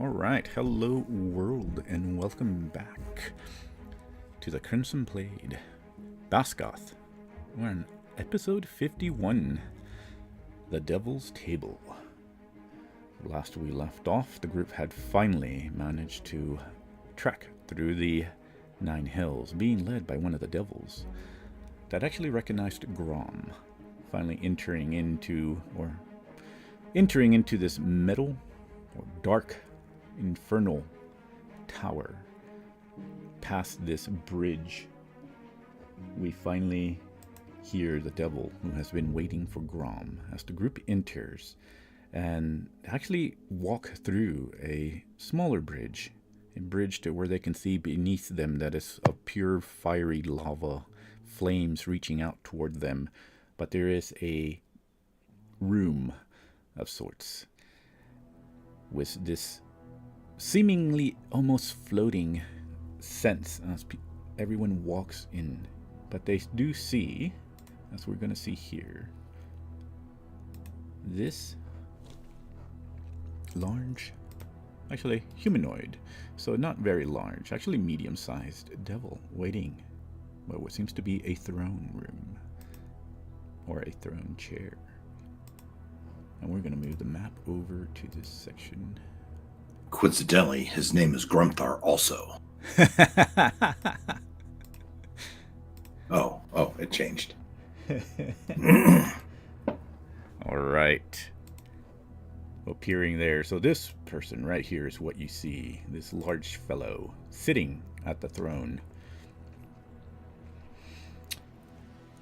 Alright, hello world, and welcome back to the Crimson Blade Bazgoth. We're on episode 51, The Devil's Table. Last we left off, the group had finally managed to trek through the 9 hills, being led by one of the devils that actually recognized Grom, finally entering into this metal or dark infernal tower. Past this bridge, we finally hear the devil who has been waiting for Grom as the group enters and actually walk through a smaller bridge, a bridge to where they can see beneath them that is of pure fiery lava, flames reaching out toward them, but there is a room of sorts with this seemingly almost floating sense as everyone walks in. But they do see, as we're going to see here, this large, actually humanoid, so not very large, actually medium-sized devil waiting what seems to be a throne room or a throne chair. And we're going to move the map over to this section. Coincidentally, his name is Grumthar also. Oh, it changed. All right. Appearing there. So this person right here is what you see. This large fellow sitting at the throne.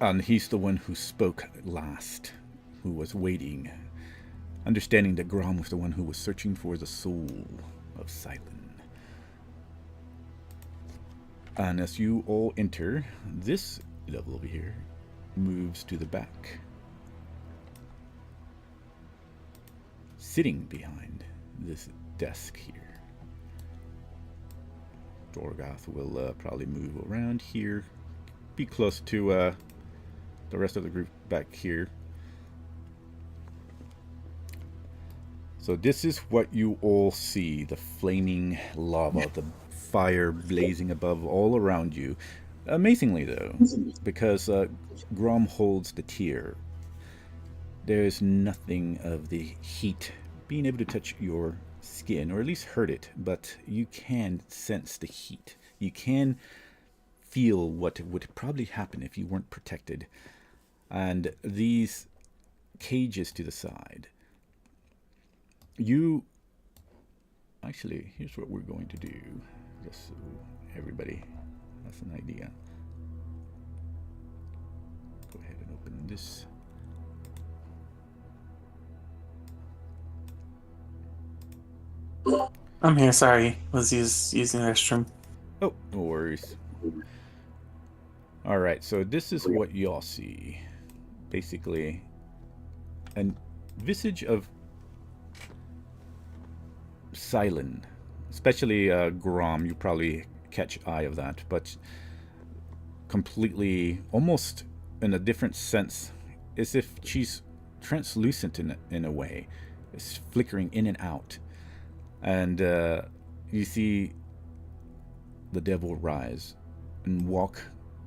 And he's the one who spoke last, who was waiting, understanding that Grom was the one who was searching for the soul of Silent. And as you all enter, this level over here moves to the back, sitting behind this desk here. Dorgoth will probably move around here, be close to the rest of the group back here. So this is what you all see, the flaming lava, the fire blazing above all around you. Amazingly though, because Grom holds the tear, there is nothing of the heat being able to touch your skin, or at least hurt it, but you can sense the heat. You can feel what would probably happen if you weren't protected. And these cages to the side, actually, here's what we're going to do, just so everybody has an idea. Go ahead and open this. I'm here, sorry. Was using the restroom. Oh, no worries. Alright, so this is what y'all see. Basically, a visage of Silent, especially Grom. You probably catch eye of that, but completely, almost in a different sense, as if she's translucent in a way. It's flickering in and out, and you see the devil rise and walk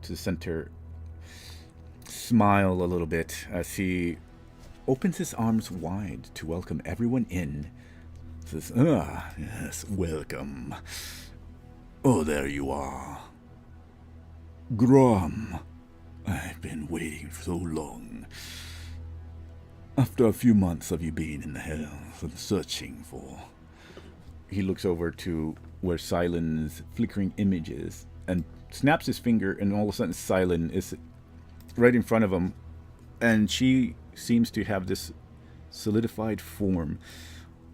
to the center, smile a little bit as he opens his arms wide to welcome everyone in. Says, yes, welcome. Oh, there you are. Grom, I've been waiting for so long. After a few months of you being in the hells and searching for... He looks over to where Silent's flickering images and snaps his finger, and all of a sudden Silent is right in front of him, and she seems to have this solidified form.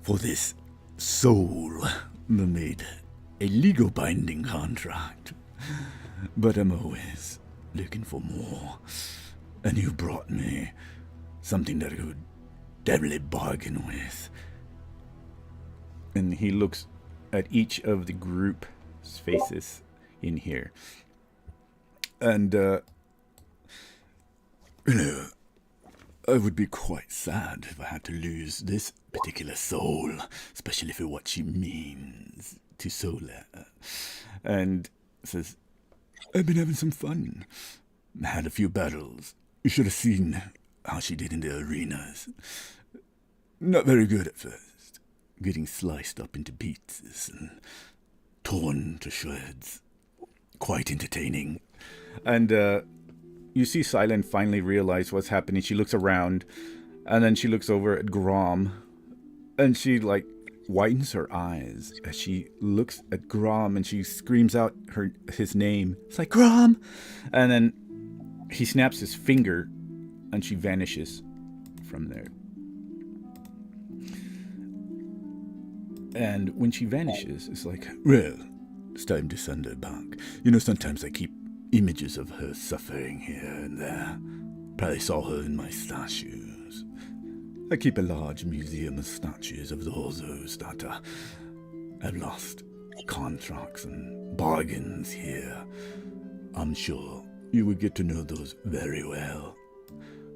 For this soul, we made a legal binding contract, but I'm always looking for more, and you brought me something that I could definitely bargain with. And he looks at each of the group's faces in here. And, I would be quite sad if I had to lose this particular soul, especially for what she means to Sola. And says, I've been having some fun. Had a few battles. You should have seen how she did in the arenas. Not very good at first. Getting sliced up into pieces and torn to shreds. Quite entertaining. And you see Silent finally realize what's happening. She looks around, and then she looks over at Grom, and she widens her eyes as she looks at Grom, and she screams out his name. It's like, Grom! And then he snaps his finger, and she vanishes from there. And when she vanishes, it's like, well, it's time to send her back. Sometimes I keep images of her suffering here and there. Probably saw her in my statues. I keep a large museum of statues of all those that have lost contracts and bargains here. I'm sure you would get to know those very well.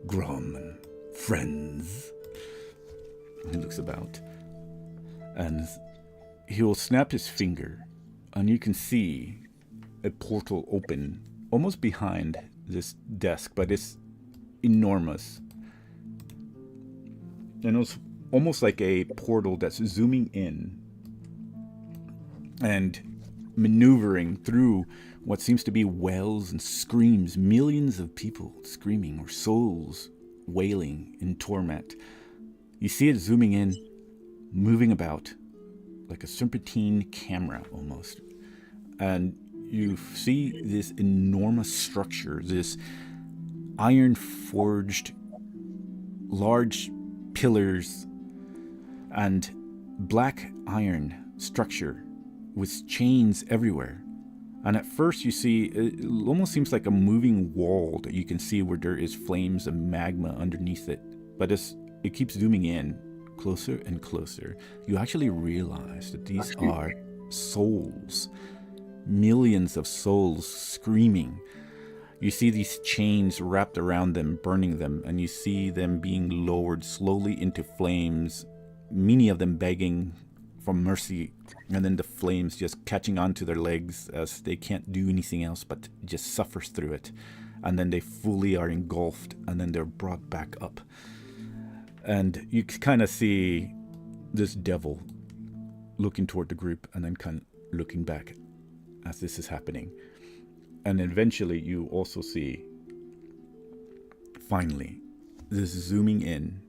Grom and friends. He looks about, and he will snap his finger, and you can see a portal open almost behind this desk, but it's enormous. And it's almost like a portal that's zooming in and maneuvering through what seems to be wails and screams, millions of people screaming, or souls wailing in torment. You see it zooming in, moving about like a serpentine camera almost. And you see this enormous structure, this iron-forged large pillars and black iron structure with chains everywhere. And at first you see, it almost seems like a moving wall that you can see where there is flames of magma underneath it. But it keeps zooming in closer and closer. You actually realize that these are souls. Millions of souls screaming. You see these chains wrapped around them, burning them, and you see them being lowered slowly into flames, many of them begging for mercy, and then the flames just catching onto their legs as they can't do anything else but just suffers through it. And then they fully are engulfed, and then they're brought back up. And you kind of see this devil looking toward the group and then kind of looking back as this is happening. And eventually you also see, finally, this zooming in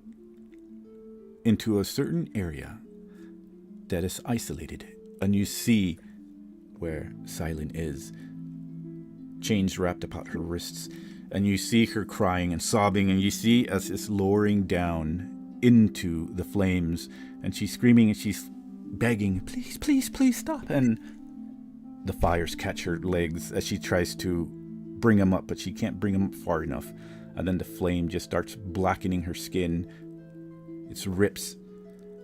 into a certain area that is isolated. And you see where Silent is, chains wrapped about her wrists. And you see her crying and sobbing, and you see as it's lowering down into the flames, and she's screaming and she's begging, please, please, please stop. And the fires catch her legs as she tries to bring them up, but she can't bring them up far enough. And then the flame just starts blackening her skin. It rips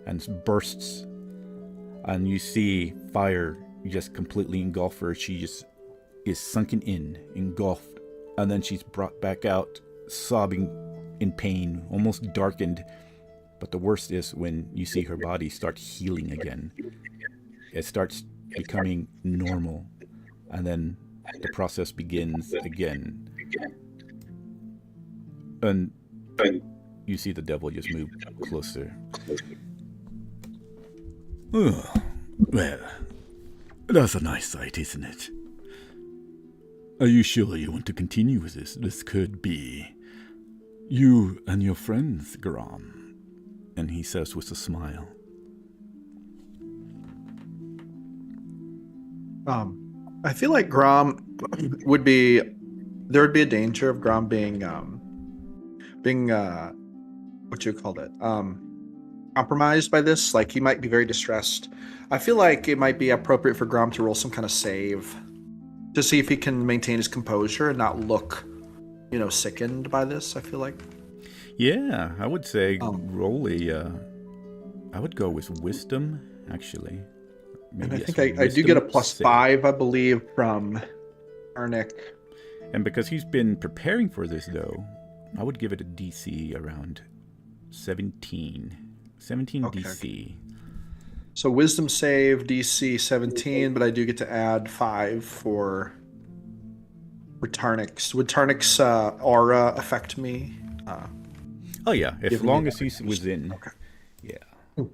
and bursts. And you see fire just completely engulf her. She just is sunken in, engulfed. And then she's brought back out, sobbing in pain, almost darkened. But the worst is when you see her body start healing again. It starts becoming normal, and then the process begins again. And you see the devil just move closer. Oh, well, that's a nice sight, isn't it? Are you sure you want to continue with this? This could be you and your friends, Grom. And he says with a smile. I feel like Grom there would be a danger of Grom being what you called it, compromised by this. Like, he might be very distressed. I feel like it might be appropriate for Grom to roll some kind of save to see if he can maintain his composure and not look, sickened by this. I feel like. Yeah, I would say roll I would go with wisdom, actually. Maybe and I think I do get a +5, I believe, from Arnick. And because he's been preparing for this, though, I would give it a DC around 17. 17 Okay. DC. So wisdom save DC 17, but I do get to add 5 for Tarnix. Would Tarnix aura affect me? Oh yeah, as Giving long me as he's within. Okay. Yeah.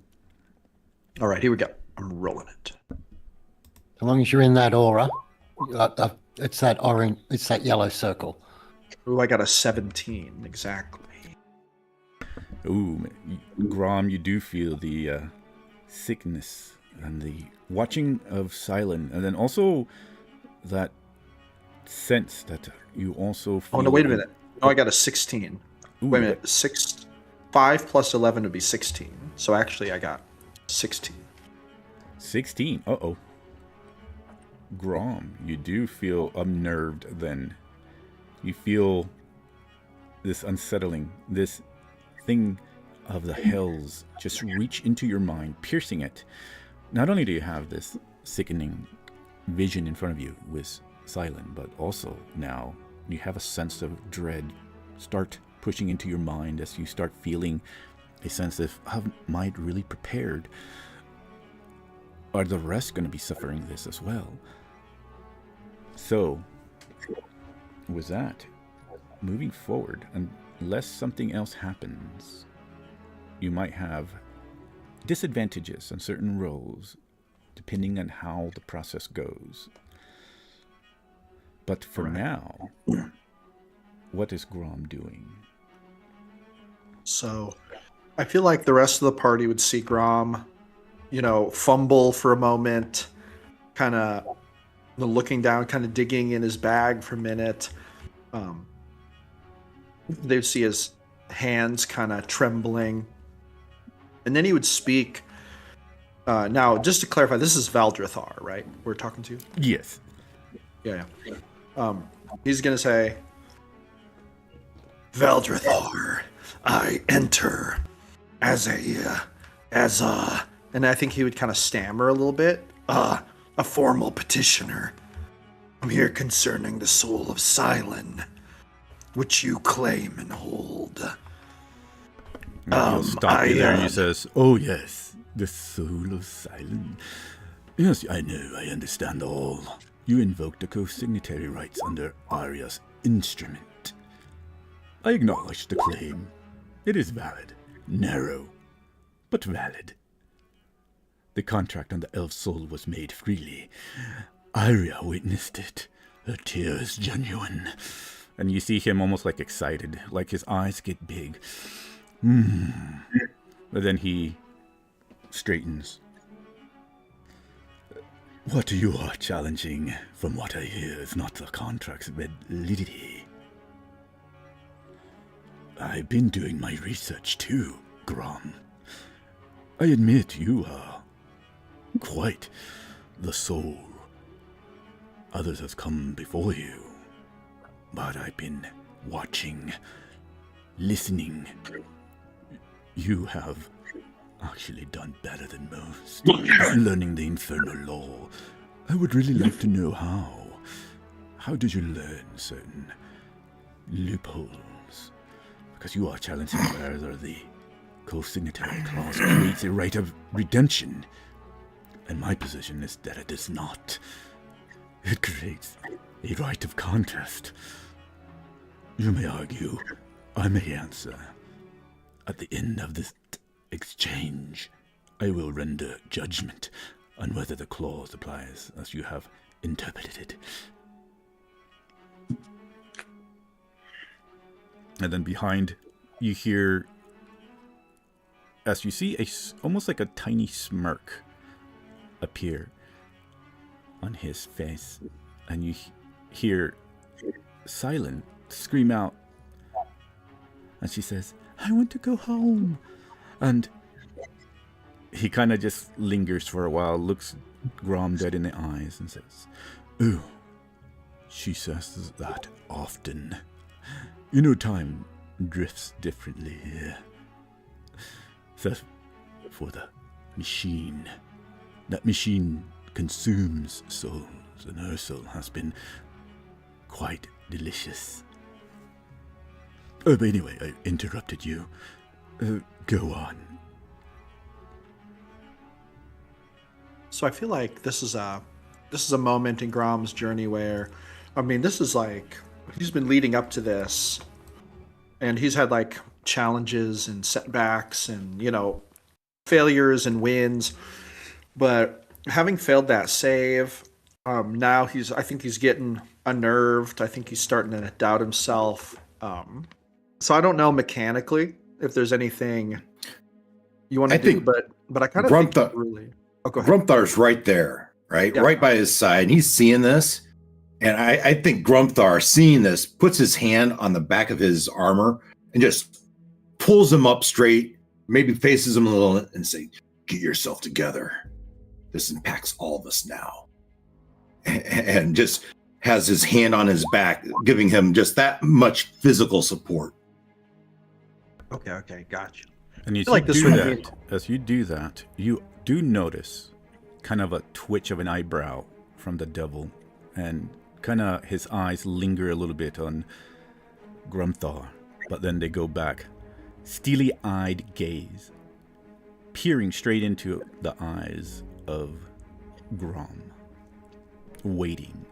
All right, here we go. I'm rolling it. As long as you're in that aura, it's that orange, it's that yellow circle. Ooh, I got a 17 exactly. Ooh, Grom, you do feel the sickness and the watching of Silent, and then also that sense that you also feel. Oh no! Wait a minute. No, I got a 16. Ooh, Wait a minute. 5 plus 11 would be 16. So actually, I got 16. 16. Uh-oh. Grom, you do feel unnerved then. You feel this unsettling, this thing of the hells just reach into your mind, piercing it. Not only do you have this sickening vision in front of you with Silent, but also now you have a sense of dread start pushing into your mind as you start feeling a sense of, am I really prepared? Are the rest going to be suffering this as well? So, with that, moving forward, unless something else happens, you might have disadvantages on certain rolls, depending on how the process goes. But for now, what is Grom doing? So, I feel like the rest of the party would see Grom, fumble for a moment, kind of looking down, kind of digging in his bag for a minute. They would see his hands kind of trembling. And then he would speak. Now, just to clarify, this is Valdrithar, right? We're talking to? Yes. Yeah. He's going to say, Valdrithar, I enter as a, and I think he would kind of stammer a little bit. A formal petitioner. I'm here concerning the soul of Silent, which you claim and hold. He'll stop you there and he says, "Oh yes, the soul of Silent. Yes, I know, I understand all. You invoked the co-signatory rights under Arya's instrument. I acknowledge the claim. It is valid, narrow, but valid. The contract on the elf soul was made freely. Arya witnessed it. Her tears genuine." And you see him almost like excited, like his eyes get big. But then he straightens. What you are challenging, from what I hear, is not the contract's validity. I've been doing my research too, Grom. I admit you are quite the soul. Others have come before you, but I've been watching, listening. You have actually done better than most, learning the infernal law. I would really like to know how. How did you learn certain loopholes? Because you are challenging whether the co-signatory clause creates a right of redemption. And my position is that it does not. It creates a right of contest. You may argue, I may answer. At the end of this exchange, I will render judgment on whether the clause applies as you have interpreted it. And then behind, you hear, as you see, almost like a tiny smirk appear on his face, and you hear Silent scream out, and she says, "I want to go home." And he kind of just lingers for a while, looks Grom dead in the eyes, and says, "Oh, she says that often. Time drifts differently here. Except for the machine. That machine consumes souls, and her soul has been quite delicious. Oh, but anyway, I interrupted you. Go on. So I feel like this is a moment in Grom's journey where, I mean, this is like he's been leading up to this, and he's had like challenges and setbacks and failures and wins, but having failed that save, now I think he's getting unnerved. I think he's starting to doubt himself. So I don't know mechanically if there's anything you want to do, but I kind of think really. Oh, go ahead. Grumthar's right there, right? Yeah. Right by his side. And he's seeing this. And I think Grumthar, seeing this, puts his hand on the back of his armor and just pulls him up straight, maybe faces him a little and say, get yourself together. This impacts all of us now. And just has his hand on his back, giving him just that much physical support. Okay, gotcha. And as like you this do would that, be- as you do that, you do notice kind of a twitch of an eyebrow from the devil, and kind of his eyes linger a little bit on Grumthar, but then they go back. Steely-eyed gaze, peering straight into the eyes of Grom, waiting.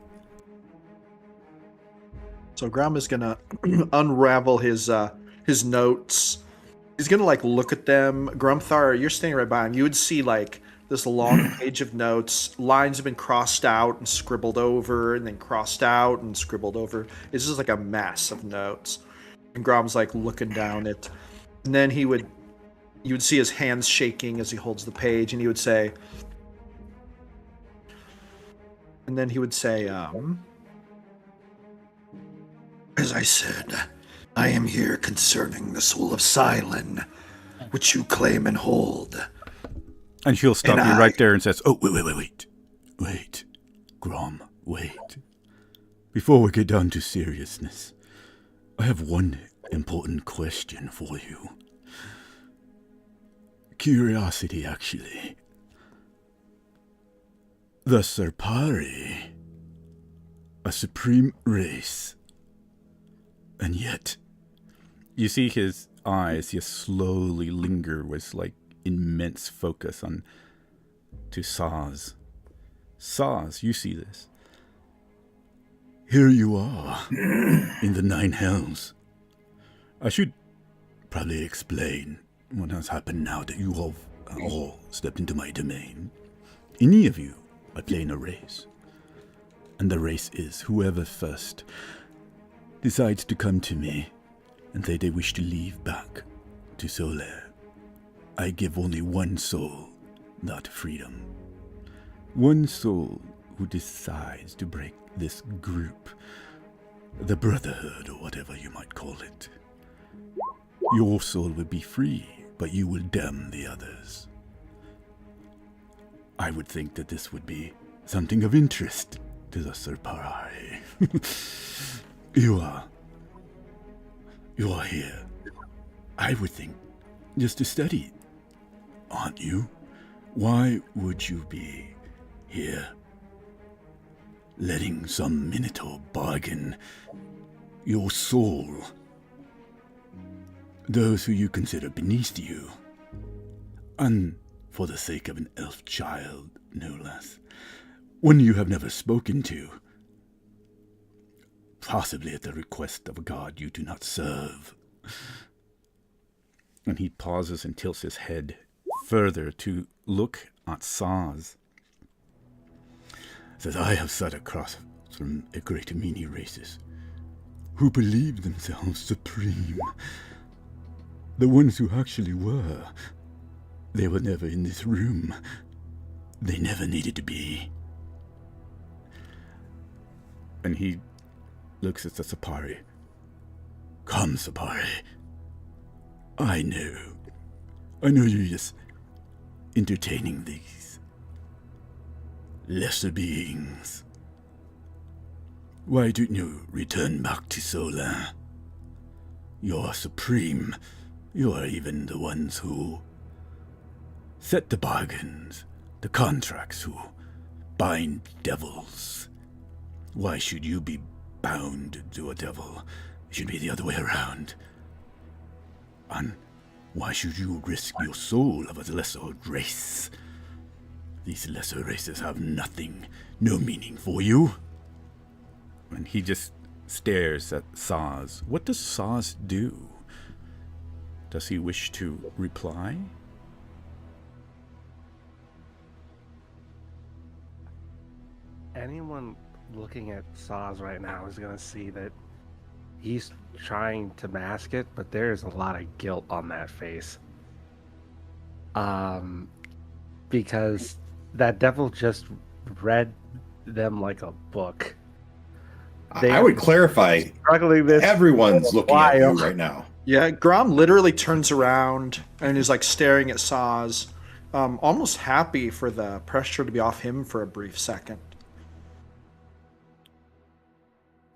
So Grom is gonna unravel his notes. He's gonna like look at them. Grumthar, you're standing right by him. You would see like this long page of notes. Lines have been crossed out and scribbled over, and then crossed out and scribbled over. It's just like a mess of notes. And Grom's like looking down it. And then you would see his hands shaking as he holds the page, and he would say, as I said, I am here concerning the soul of Silin, which you claim and hold. And she'll stop you right there and says, oh, wait, Grom, wait. Before we get down to seriousness, I have one important question for you. Curiosity, actually. The Serpari, a supreme race, and yet, you see his eyes just slowly linger with like immense focus on to Saz. Saz, you see this. Here you are, in the Nine Hells. I should probably explain what has happened now that you have all stepped into my domain. Any of you are playing a race. And the race is whoever first decides to come to me and say they wish to leave back to Solaire. I give only one soul that freedom. One soul who decides to break this group, the Brotherhood or whatever you might call it. Your soul will be free, but you will damn the others. I would think that this would be something of interest to the Serpari. You are here, I would think, just to study, aren't you? Why would you be here, letting some Minotaur bargain your soul? Those who you consider beneath you, and for the sake of an elf child, no less, one you have never spoken to, possibly at the request of a god you do not serve. And he pauses and tilts his head further to look at Saz. Says, I have sat across from a great many races who believed themselves supreme. The ones who actually were. They were never in this room. They never needed to be. And he looks at the Serpari. Come, Serpari. I know you're just entertaining these lesser beings. Why don't you return back to Sola? You're supreme. You are even the ones who set the bargains, the contracts, who bind devils. Why should you be bound to a devil? It should be the other way around. And why should you risk your soul of a lesser race? These lesser races have nothing, no meaning for you. And he just stares at Saz. What does Saz do? Does he wish to reply? Anyone looking at Saz right now is going to see that he's trying to mask it, but there's a lot of guilt on that face. Because that devil just read them like a book. I would clarify, Struggling this everyone's looking at you while. right now. Yeah, Grom literally turns around and is like staring at Saz, almost happy for the pressure to be off him for a brief second.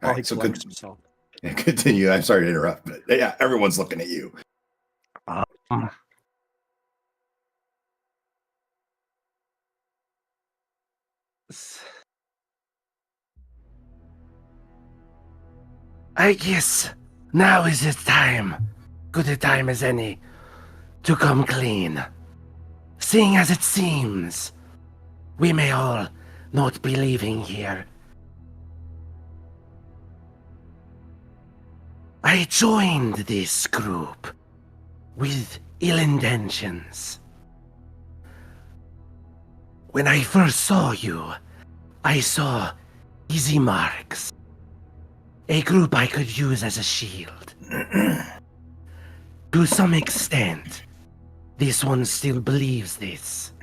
All While he right, so collects himself. continue. I'm sorry to interrupt, but yeah, everyone's looking at you. I guess now is the time, good a time as any, to come clean. Seeing as it seems, we may all not be leaving here. I joined this group with ill intentions. When I first saw you, I saw easy marks. A group I could use as a shield. To some extent, this one still believes this.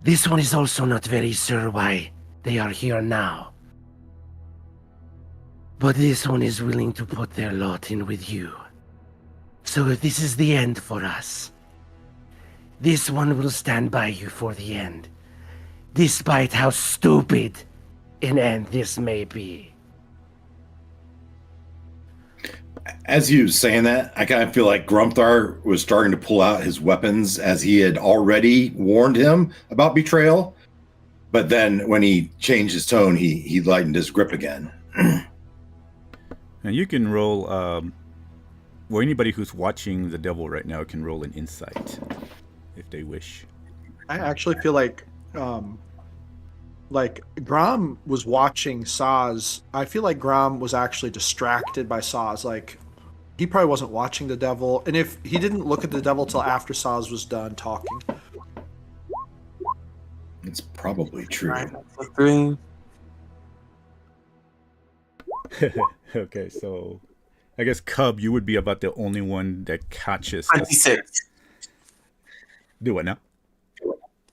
This one is also not very sure why they are here now. But this one is willing to put their lot in with you. So if this is the end for us, this one will stand by you for the end, despite how stupid an end this may be. As you saying that, I kind of feel like Grumthar was starting to pull out his weapons as he had already warned him about betrayal. But then when he changed his tone, he lightened his grip again. Now you can roll, well, anybody who's watching the devil right now can roll an insight if they wish. I actually feel like Grom was watching Saz. I feel like Grom was actually distracted by Saz. Like, he probably wasn't watching the devil. And if he didn't look at the devil till after Saz was done talking. It's probably true. Right, so 3. Okay, so I guess Cub, you would be about the only one that catches. 26. Do what now?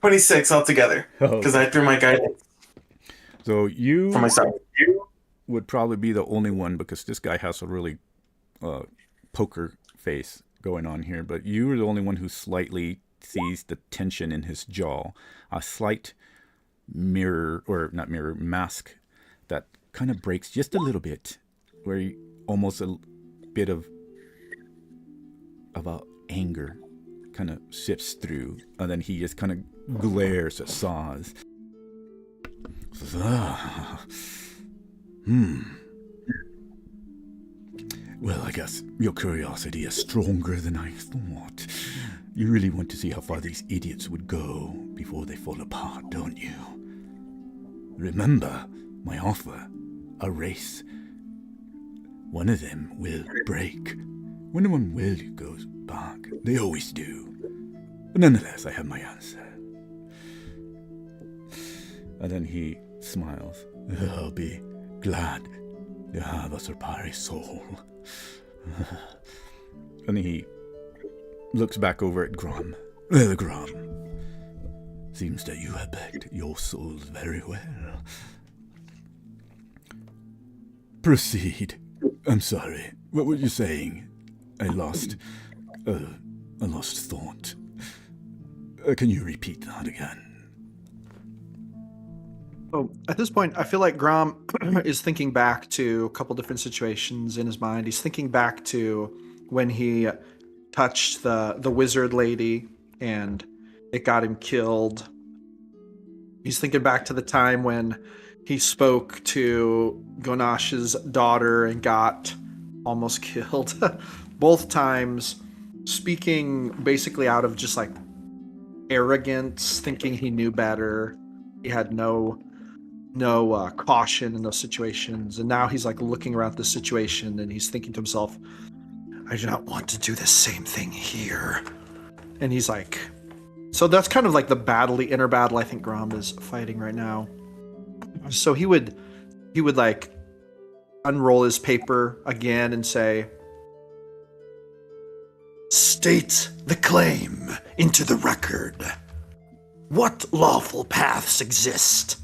26 altogether. Oh. Because I threw my guidance So you for myself. would probably be the only one because this guy has a really poker face going on here. But you were the only one who slightly sees the tension in his jaw. A slight mask that kind of breaks just a little bit, where almost a bit of anger kind of sips through, and then he just kind of glares at Saz. Well, I guess your curiosity is stronger than I thought. You really want to see how far these idiots would go before they fall apart, don't you? Remember my offer, a race. One of them will break. When one will goes back. They always do. But nonetheless, I have my answer. And then he smiles. I'll be glad to have a Serpari soul. And he looks back over at Grom. Well, Grom, seems that you have backed your souls very well. Proceed. I'm sorry. What were you saying? I lost thought. Can you repeat that again? Oh, at this point, I feel like Grom is thinking back to a couple different situations in his mind. He's thinking back to when he touched the wizard lady and it got him killed. He's thinking back to the time when he spoke to Gonash's daughter and got almost killed. Both times speaking basically out of just like arrogance, thinking he knew better. He had no caution in those situations, and now he's like looking around the situation and he's thinking to himself, I do not want to do the same thing here. And he's like, so that's kind of like the inner battle I think Grom is fighting right now. So he would like unroll his paper again and say, state the claim into the record. What lawful paths exist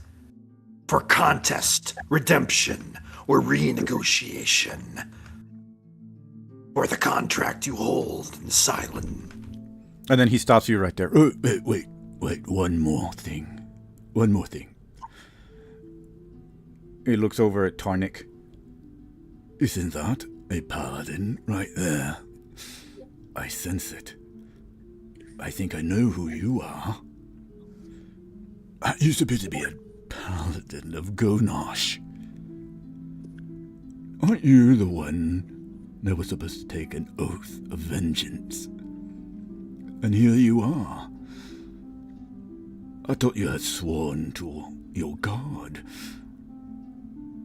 for contest, redemption, or renegotiation for the contract you hold in Silent? And then he stops you right there. Wait, one more thing. He looks over at Tarnik. Isn't that a paladin right there? I sense it. I think I know who you are. You supposed to be a paladin of Gonash. Aren't you the one that was supposed to take an oath of vengeance? And here you are. I thought you had sworn to your god.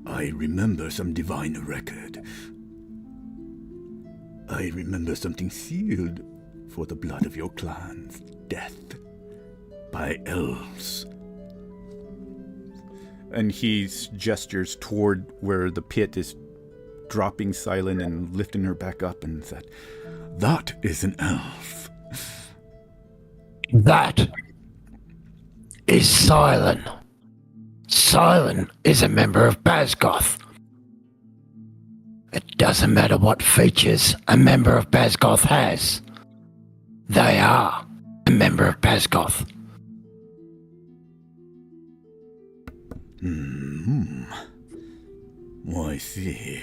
I remember some divine record. I remember something sealed for the blood of your clan's death by elves. And he gestures toward where the pit is dropping Silent and lifting her back up and said, that is an elf. That is Silent. Silent is a member of Bazgoth. It doesn't matter what features a member of Bazgoth has. They are a member of Bazgoth. Oh, I see.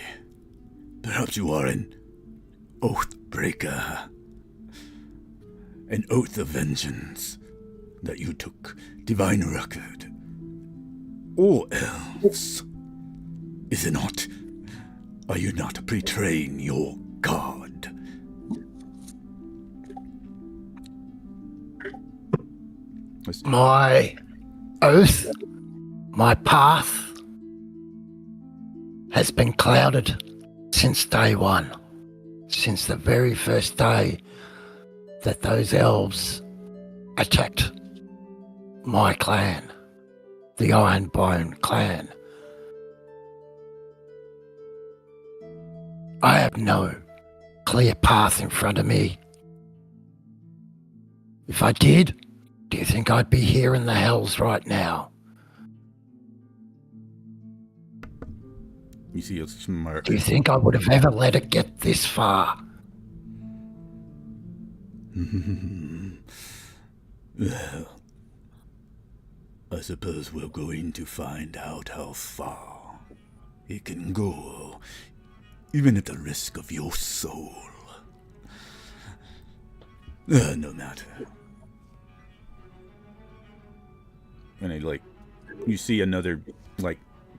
Perhaps you are an oath breaker. An oath of vengeance that you took divine record. All elves. Is it not? Are you not betraying your god? My oath, my path, has been clouded since day one. Since the very first day that those elves attacked my clan, the Ironbone clan. I have no clear path in front of me. If I did, do you think I'd be here in the hells right now? You see a smirk. Do you think I would have ever let it get this far? Well, I suppose we're going to find out how far it can go, even at the risk of your soul. No matter. And you see another,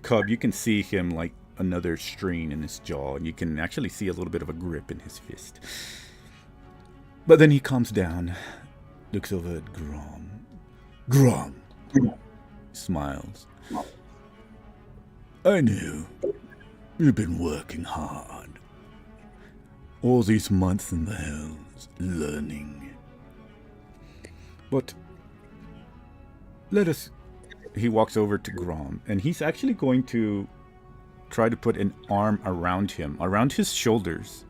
Cub, you can see him, another strain in his jaw. You can actually see a little bit of a grip in his fist. But then he calms down, looks over at Grom. Grom! Smiles. I knew. You've been working hard. All these months in the hells, learning. But let us... He walks over to Grom, and he's actually going to try to put an arm around him, around his shoulders.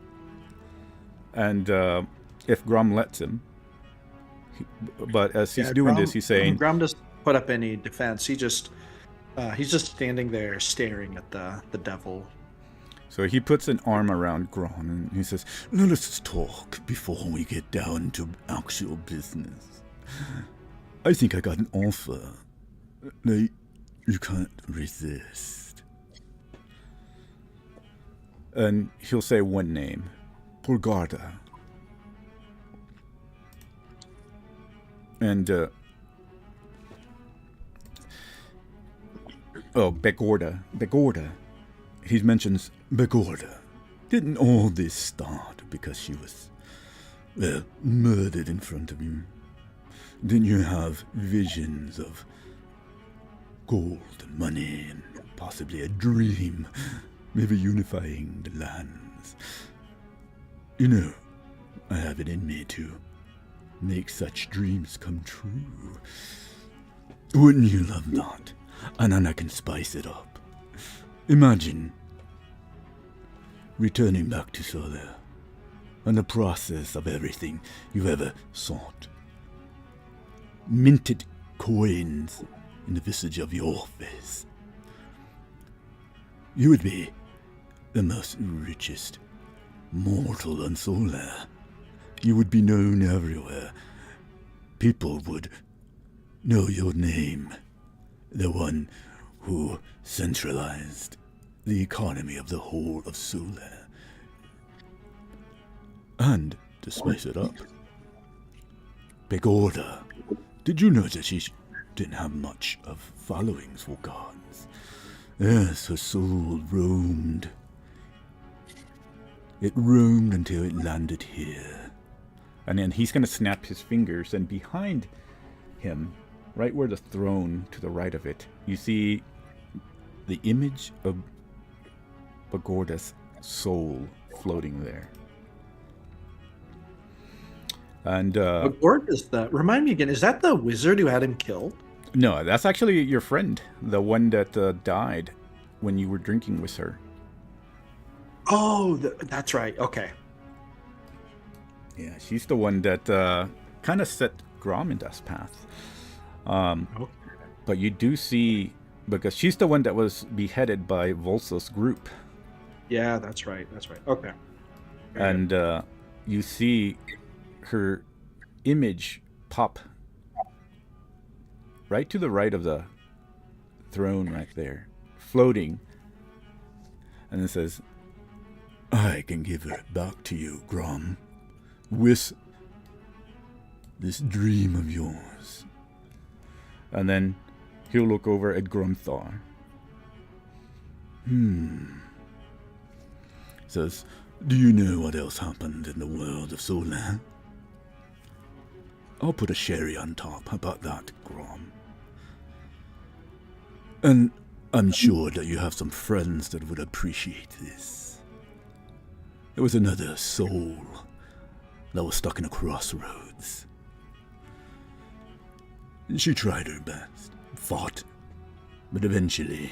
And if Grom lets him. But as he's doing this, he's saying... Grom doesn't put up any defense. He's just standing there staring at the devil. So he puts an arm around Grom, and he says, let us talk before we get down to actual business. I think I got an offer. You can't resist. And he'll say one name. Borgarda. And, Begorda. He mentions Begorda. Didn't all this start because she was, well, murdered in front of you? Didn't you have visions of gold and money and possibly a dream, maybe unifying the lands? You know, I have it in me to make such dreams come true. Wouldn't you love that? And then I can spice it up. Imagine returning back to Solar and the process of everything you've ever sought. Minted coins in the visage of your face. You would be the most richest mortal on Solar. You would be known everywhere. People would know your name. The one who centralized the economy of the whole of Solar. And, to spice it up, Big Order. Did you notice she didn't have much of followings for gods? Yes, her soul roamed. It roamed until it landed here. And then he's going to snap his fingers, and behind him, right where the throne to the right of it, you see the image of Bazgoth's soul floating there. And Bazgoth is that? Remind me again. Is that the wizard who had him killed? no, that's actually your friend, the one that died when you were drinking with her. Oh, that's right. Okay. Yeah, she's the one that kind of set Grom in Dust's path. But you do see, because she's the one that was beheaded by Volsa's group. Yeah, that's right. That's right. Okay. And you see her image pop right to the right of the throne right there, floating. And it says, I can give her back to you, Grom, with this dream of yours. And then he'll look over at Grumthar. Says, do you know what else happened in the world of Solar? I'll put a sherry on top. How about that, Grom? And I'm sure that you have some friends that would appreciate this. There was another soul that was stuck in a crossroads. She tried her best, fought, but eventually,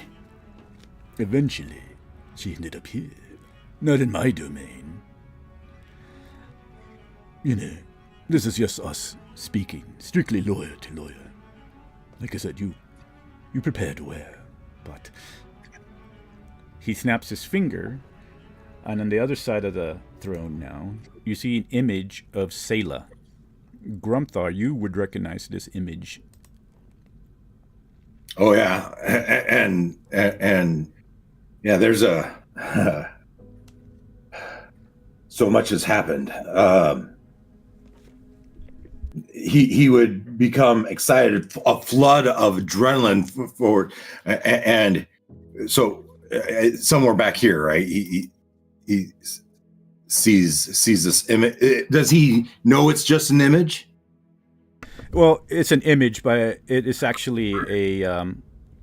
she ended up here. Not in my domain. You know, this is just us speaking, strictly lawyer to lawyer. Like I said, you prepared well, but he snaps his finger, and on the other side of the throne now, you see an image of Selah. Grumthar, you would recognize this image. Oh yeah, and yeah, there's so much has happened. He would become excited, a flood of adrenaline forward, and so somewhere back here, right? He sees this image. Does he know it's just an image? Well, it's an image, but it is actually a...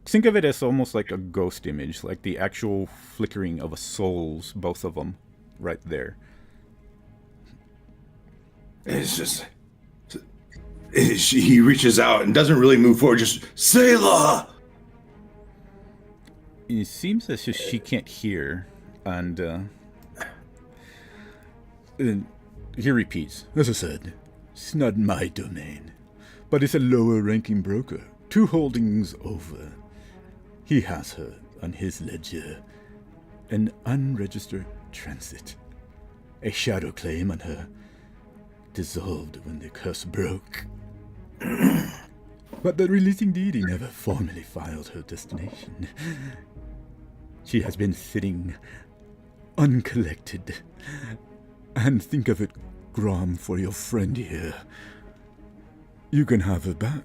think of it as almost like a ghost image, like the actual flickering of a soul's, both of them, right there. It's just... he reaches out and doesn't really move forward, just, Selah! It seems as if she can't hear, and he repeats, as I said, it's not my domain, but it's a lower-ranking broker, 2 holdings over. He has her on his ledger, an unregistered transit, a shadow claim on her, dissolved when the curse broke. But the releasing deity never formally filed her destination. She has been sitting uncollected. And think of it, Grom, for your friend here. You can have her back.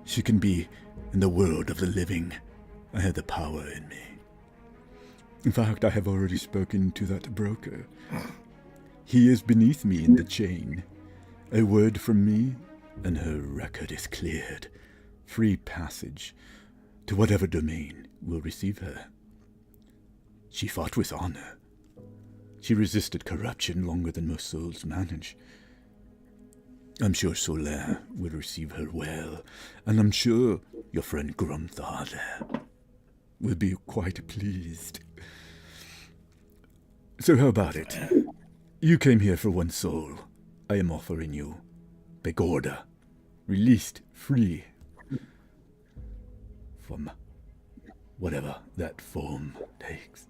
She can be in the world of the living. I have the power in me. In fact, I have already spoken to that broker. He is beneath me in the chain. A word from me, and her record is cleared. Free passage to whatever domain will receive her. She fought with honor. She resisted corruption longer than most souls manage. I'm sure Solaire will receive her well, and I'm sure your friend Grumthar there will be quite pleased. So how about it? You came here for one soul. I am offering you Begorda, released free from whatever that form takes.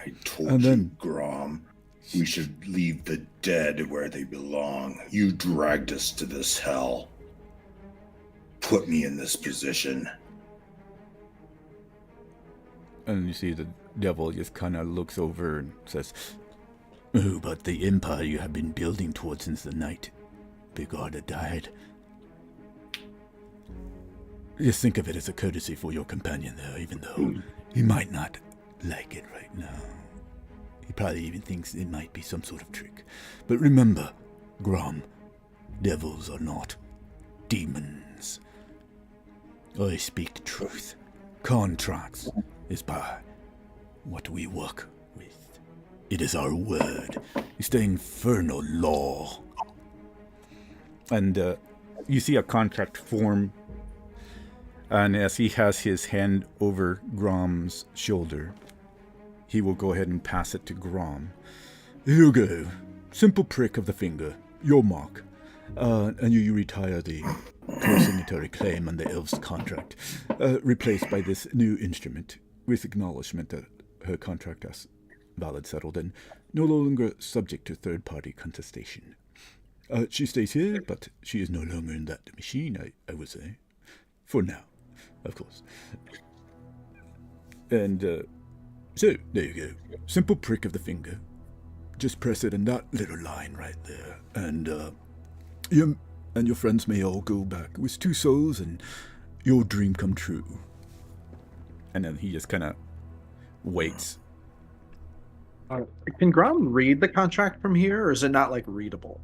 I told And then- you, Grom, we should leave the dead where they belong. You dragged us to this hell. Put me in this position. And you see the devil just kind of looks over and says, "Oh, but the empire you have been building towards since the night Begorda died. Just think of it as a courtesy for your companion there, even though he might not like it right now. He probably even thinks it might be some sort of trick. But remember, Grom, devils are not demons. I speak truth. Contracts is by what we work with. It is our word. It's the infernal law." And you see a contract form, and as he has his hand over Grom's shoulder, he will go ahead and pass it to Grom. "Here you go. Simple prick of the finger. Your mark. And you retire the co-signatory claim on the elf's contract, replaced by this new instrument, with acknowledgement that her contract has valid settled and no longer subject to third-party contestation. She stays here, but she is no longer in that machine, I would say. For now, of course. And so, there you go. Simple prick of the finger. Just press it in that little line right there. And you and your friends may all go back with 2 souls and your dream come true." And then he just kind of waits. Can Grom read the contract from here, or is it not like readable?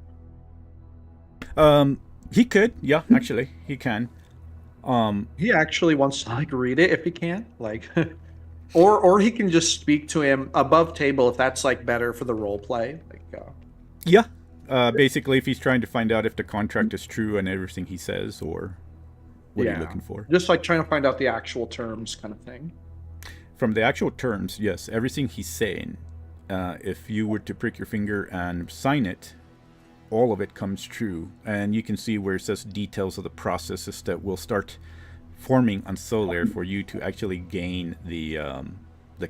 He could, yeah, actually, he can. He actually wants to like read it if he can, like, or he can just speak to him above table if that's like better for the role play. Like, Yeah. Basically, if he's trying to find out if the contract is true and everything he says, or what are you looking for? just like trying to find out the actual terms, kind of thing. From the actual terms, yes, everything he's saying, if you were to prick your finger and sign it, all of it comes true. And you can see where it says details of the processes that will start forming on Solaire for you to actually gain the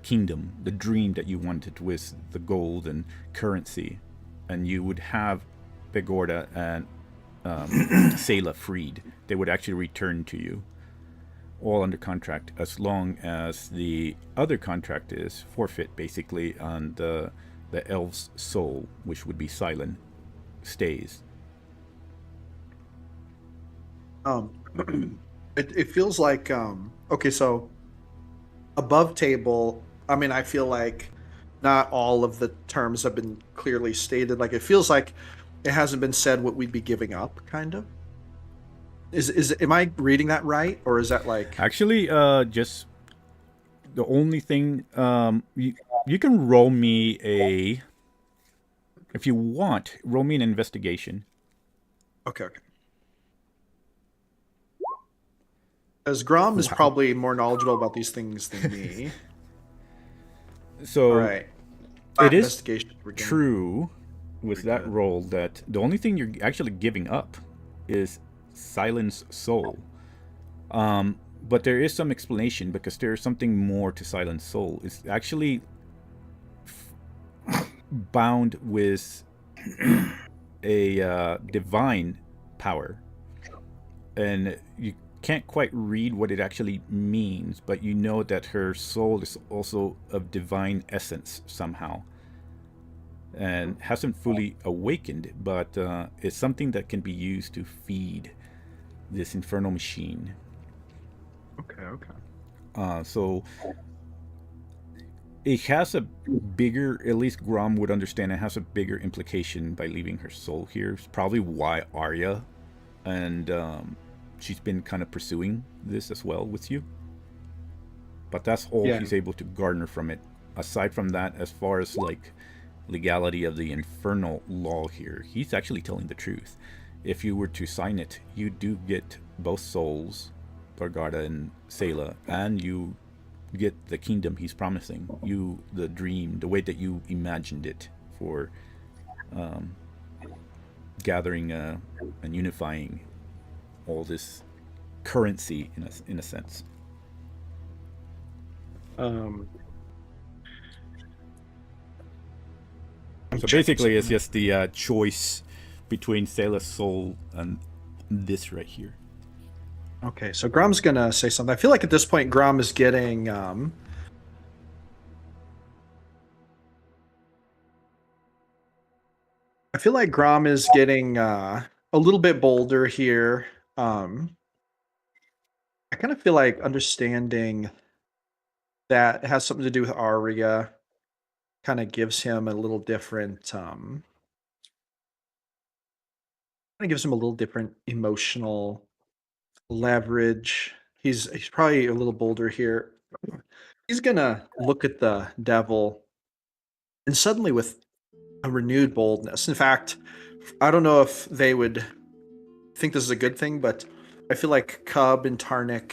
kingdom, the dream that you wanted with the gold and currency. And you would have Begorda and Selah freed. They would actually return to you, all under contract, as long as the other contract is forfeit, basically, on the elf's soul, which would be silent, stays. It feels like okay, so above table, I mean, I feel like not all of the terms have been clearly stated. Like, it feels like it hasn't been said what we'd be giving up, kind of. Am I reading that right, or is that like Actually, just the only thing, you can roll me a, if you want, roll me an investigation. okay? As Grom is probably more knowledgeable about these things than me. So All right, it is investigation. We're getting- true with Very that good. roll that the only thing you're actually giving up is Silence Soul. But there is some explanation, because there is something more to Silent Soul. It's actually bound with a divine power, and you can't quite read what it actually means, but you know that her soul is also of divine essence somehow, and hasn't fully awakened, but it's something that can be used to feed this infernal machine. Okay. So it has a bigger, at least Grom would understand, it has a bigger implication by leaving her soul here. It's probably why Arya, and she's been kind of pursuing this as well with you. But that's all he's able to garner from it. Aside from that, as far as like legality of the infernal law here, he's actually telling the truth. If you were to sign it, you do get both souls, Bargada and Sayla, and you get the kingdom he's promising you, the dream, the way that you imagined it for gathering and unifying all this currency in a sense. Um, So basically, it's just the choice between Sayla's soul and this right here. Okay, so Grom's gonna say something. I feel like at this point, Grom is getting. I feel like Grom is getting a little bit bolder here. I kind of feel like understanding that has something to do with Arya kind of gives him a little different. Kind of gives him a little different emotional leverage. He's probably a little bolder here. He's gonna look at the devil, and suddenly with a renewed boldness. In fact, I don't know if they would think this is a good thing, but I feel like Cub and Tarnik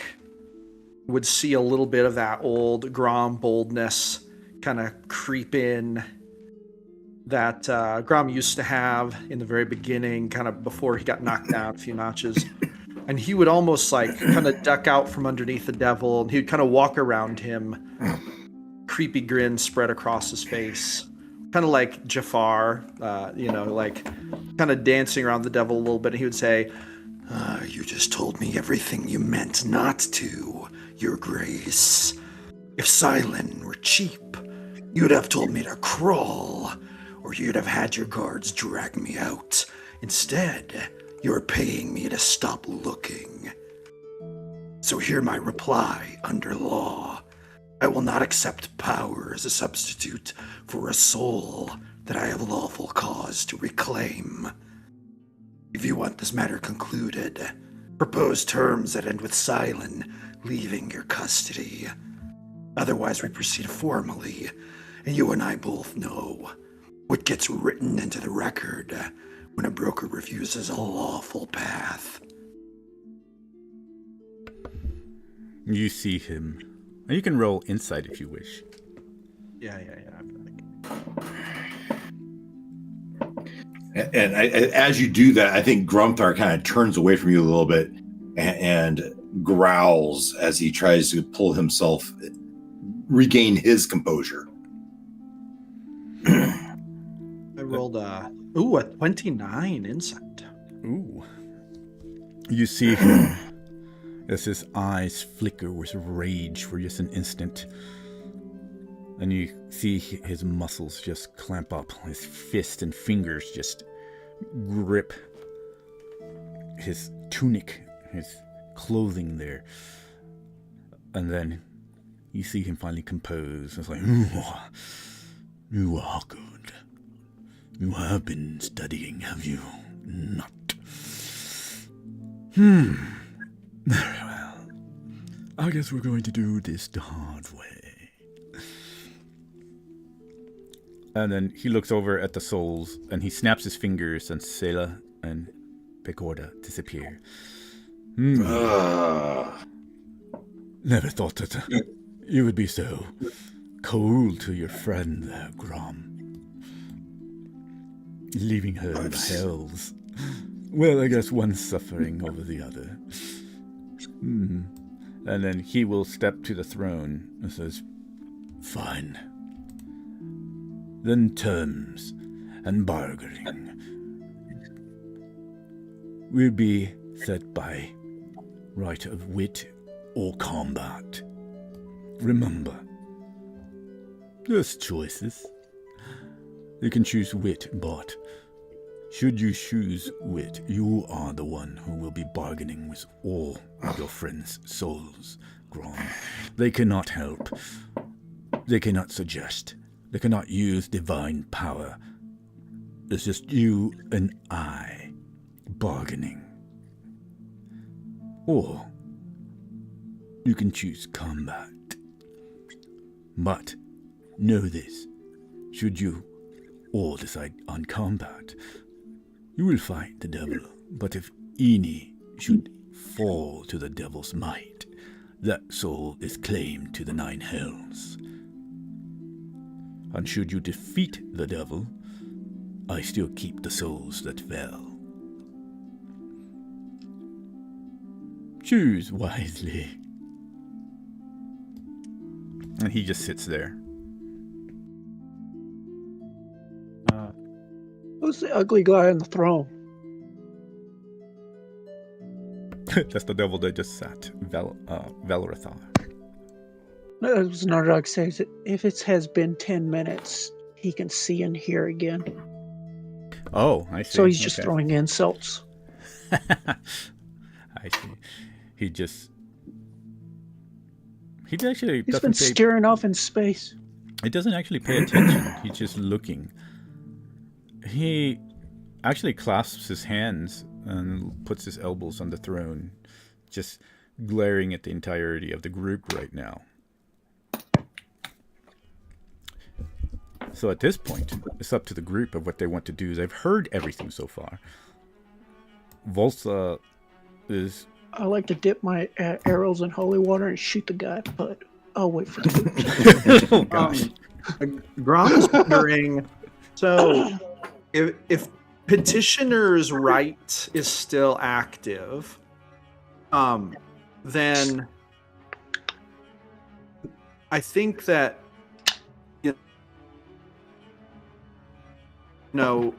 would see a little bit of that old Grom boldness kind of creep in that Grom used to have in the very beginning, kind of before he got knocked down a few notches. And he would almost like kind of duck out from underneath the devil, and he would kind of walk around him, creepy grin spread across his face, kind of like Jafar, like kind of dancing around the devil a little bit. And he would say, "You just told me everything you meant not to, Your Grace. If Silent were cheap, you'd have told me to crawl, or you'd have had your guards drag me out. Instead, you're paying me to stop looking. So hear my reply under law. I will not accept power as a substitute for a soul that I have lawful cause to reclaim. If you want this matter concluded, propose terms that end with Silent leaving your custody. Otherwise, we proceed formally, and you and I both know what gets written into the record when a broker refuses a lawful path." You see him. And you can roll insight if you wish. Yeah. And as you do that, I think Grumthar kind of turns away from you a little bit and growls as he tries to pull himself, regain his composure. I rolled a 29 insight. Ooh. You see him as his eyes flicker with rage for just an instant. And you see his muscles just clamp up. His fists and fingers just grip his tunic, his clothing there. And then you see him finally compose. It's like, you are good. You have been studying, have you not? Very well. I guess we're going to do this the hard way. And then he looks over at the souls, and he snaps his fingers, and Sayla and Pegorda disappear. Never thought that you would be so cold to your friend there, Grom. Leaving her in the hells. Well, I guess one's suffering over the other. And then he will step to the throne and says, "Fine. Then terms and bargaining will be set by right of wit or combat. Remember, there's choices. You can choose wit, but should you choose wit, you are the one who will be bargaining with all of your friends' souls, Grom. They cannot help. They cannot suggest. They cannot use divine power. It's just you and I bargaining. Or you can choose combat. But know this, should you all decide on combat, you will fight the devil. But if any should fall to the devil's might, that soul is claimed to the 9 hells. And should you defeat the devil, I still keep the souls that fell. Choose wisely. And he just sits there. Who's the ugly guy on the throne? That's the devil that just sat, Valrathar. As Nardog says, if it has been 10 minutes, he can see and hear again. Oh, I see. So he's just throwing insults. I see. He actually He's doesn't been staring off in space. He doesn't actually pay attention. He's just looking. He actually clasps his hands and puts his elbows on the throne, just glaring at the entirety of the group right now. So at this point, it's up to the group of what they want to do. They've heard everything so far. Volsa is... I like to dip my arrows in holy water and shoot the guy, but I'll wait for the Oh, gosh. Grom is wondering, so if petitioner's right is still active, then I think that, you know,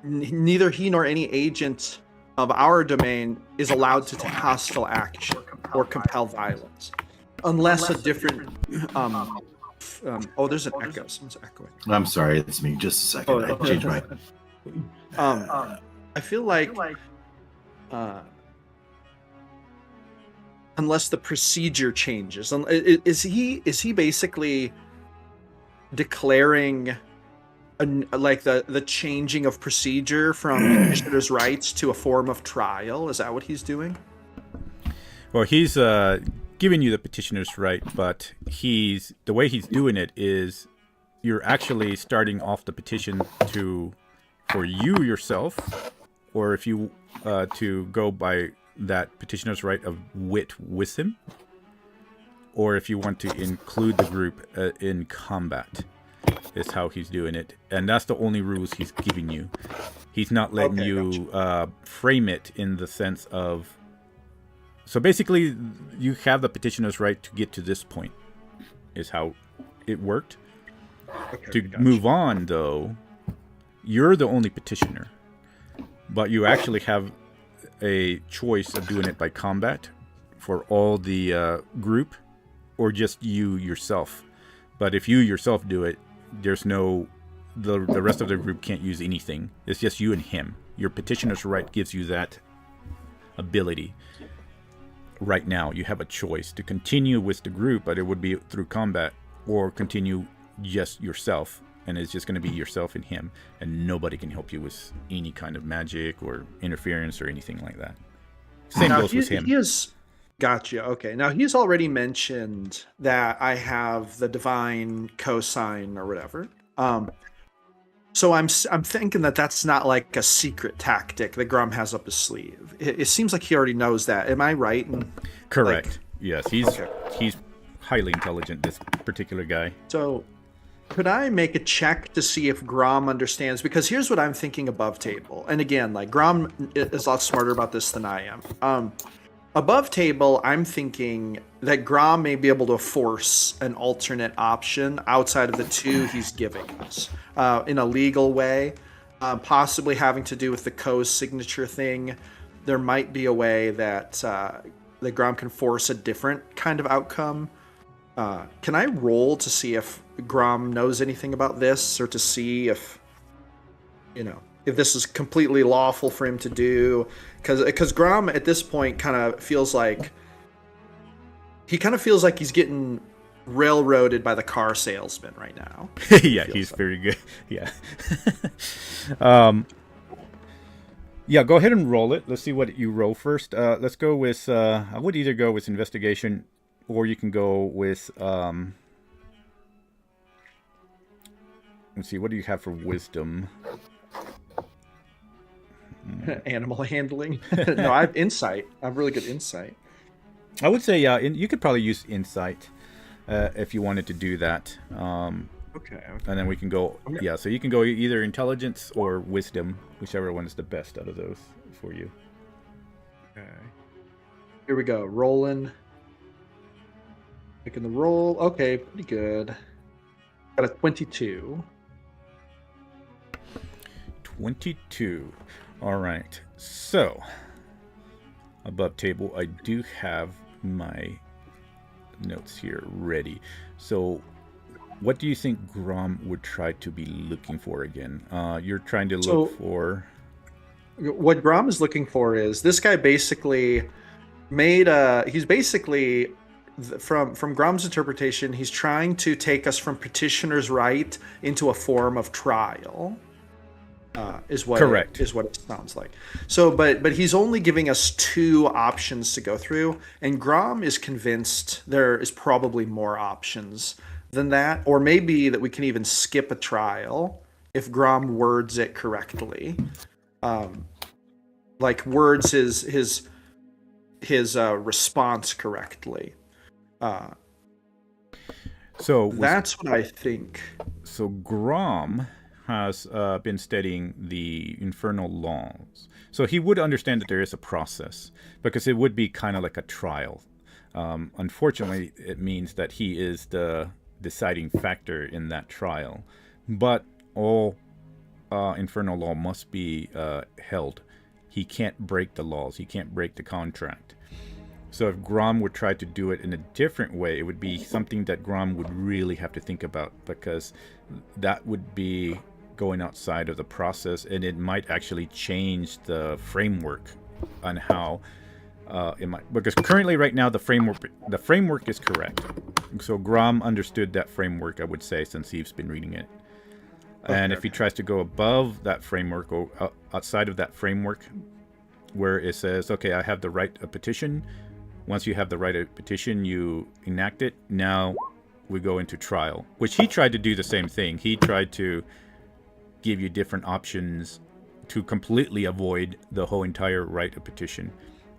neither he nor any agent of our domain is allowed to take hostile action or compel violence, unless a different. Oh, there's an echo. Someone's echoing. I'm sorry, it's me. Just a second. I changed my. I feel like, unless the procedure changes, is he basically declaring like the changing of procedure from petitioner's rights to a form of trial? Is that what he's doing? Well, he's giving you the petitioner's right, but the way he's doing it is you're actually starting off the petition for you yourself, or if you to go by that petitioner's right of wit wisdom, or if you want to include the group in combat, is how he's doing it. And that's the only rules he's giving you. He's not letting you frame it in the sense of... So basically, you have the petitioner's right to get to this point, is how it worked. Move on, though, you're the only petitioner. But you actually have a choice of doing it by combat for all the group, or just you yourself. But if you yourself do it, there's no... The rest of the group can't use anything. It's just you and him. Your petitioner's right gives you that ability. Right now, you have a choice to continue with the group, but it would be through combat, or continue just yourself, and it's just going to be yourself and him, and nobody can help you with any kind of magic or interference or anything like that. Same goes with him. Gotcha. Okay. Now, he's already mentioned that I have the divine cosign or whatever. So I'm thinking that that's not like a secret tactic that Grom has up his sleeve. It seems like he already knows that. Am I right? Correct. Yes, he's highly intelligent, this particular guy. So could I make a check to see if Grom understands? Because here's what I'm thinking above table. And again, like, Grom is a lot smarter about this than I am. Above table, I'm thinking that Grom may be able to force an alternate option outside of the two he's giving us in a legal way, possibly having to do with the Co's signature thing. There might be a way that that Grom can force a different kind of outcome. Can I roll to see if Grom knows anything about this, or to see if, if this is completely lawful for him to do? Because Grom at this point kind of feels like he's getting railroaded by the car salesman right now. Yeah, he's very good. Yeah. Yeah, go ahead and roll it. Let's see what you roll first. Let's go with, I would either go with investigation, or you can go with, let's see, what do you have for wisdom? Animal handling. No, I have insight. I have really good insight. I would say, yeah, you could probably use insight if you wanted to do that. Okay. And then we can go, yeah, so you can go either intelligence or wisdom, whichever one is the best out of those for you. Okay. Here we go. Rolling. Making the roll. Okay, pretty good. Got a 22. 22. All right. So, above table, I do have my notes here ready. So, what do you think Grom would try to be looking for again? You're trying to look for... What Grom is looking for is this guy basically made he's basically from Grom's interpretation, he's trying to take us from petitioner's right into a form of trial. Is what Correct. Is what it sounds like. So, but he's only giving us 2 options to go through, and Grom is convinced there is probably more options than that, or maybe that we can even skip a trial if Grom words it correctly. Like words his response correctly. So that's what I think. So Grom has been studying the infernal laws. So he would understand that there is a process, because it would be kind of like a trial. Unfortunately, it means that he is the deciding factor in that trial. But all infernal law must be held. He can't break the laws. He can't break the contract. So if Grom would try to do it in a different way, it would be something that Grom would really have to think about, because that would be going outside of the process, and it might actually change the framework on how it might. Because currently, right now, the framework is correct. So Grom understood that framework, I would say, since he's been reading it. And if he tries to go above that framework or outside of that framework, where it says, okay, I have the right of petition. Once you have the right of petition, you enact it. Now we go into trial, which he tried to do the same thing. He tried to give you different options to completely avoid the whole entire right of petition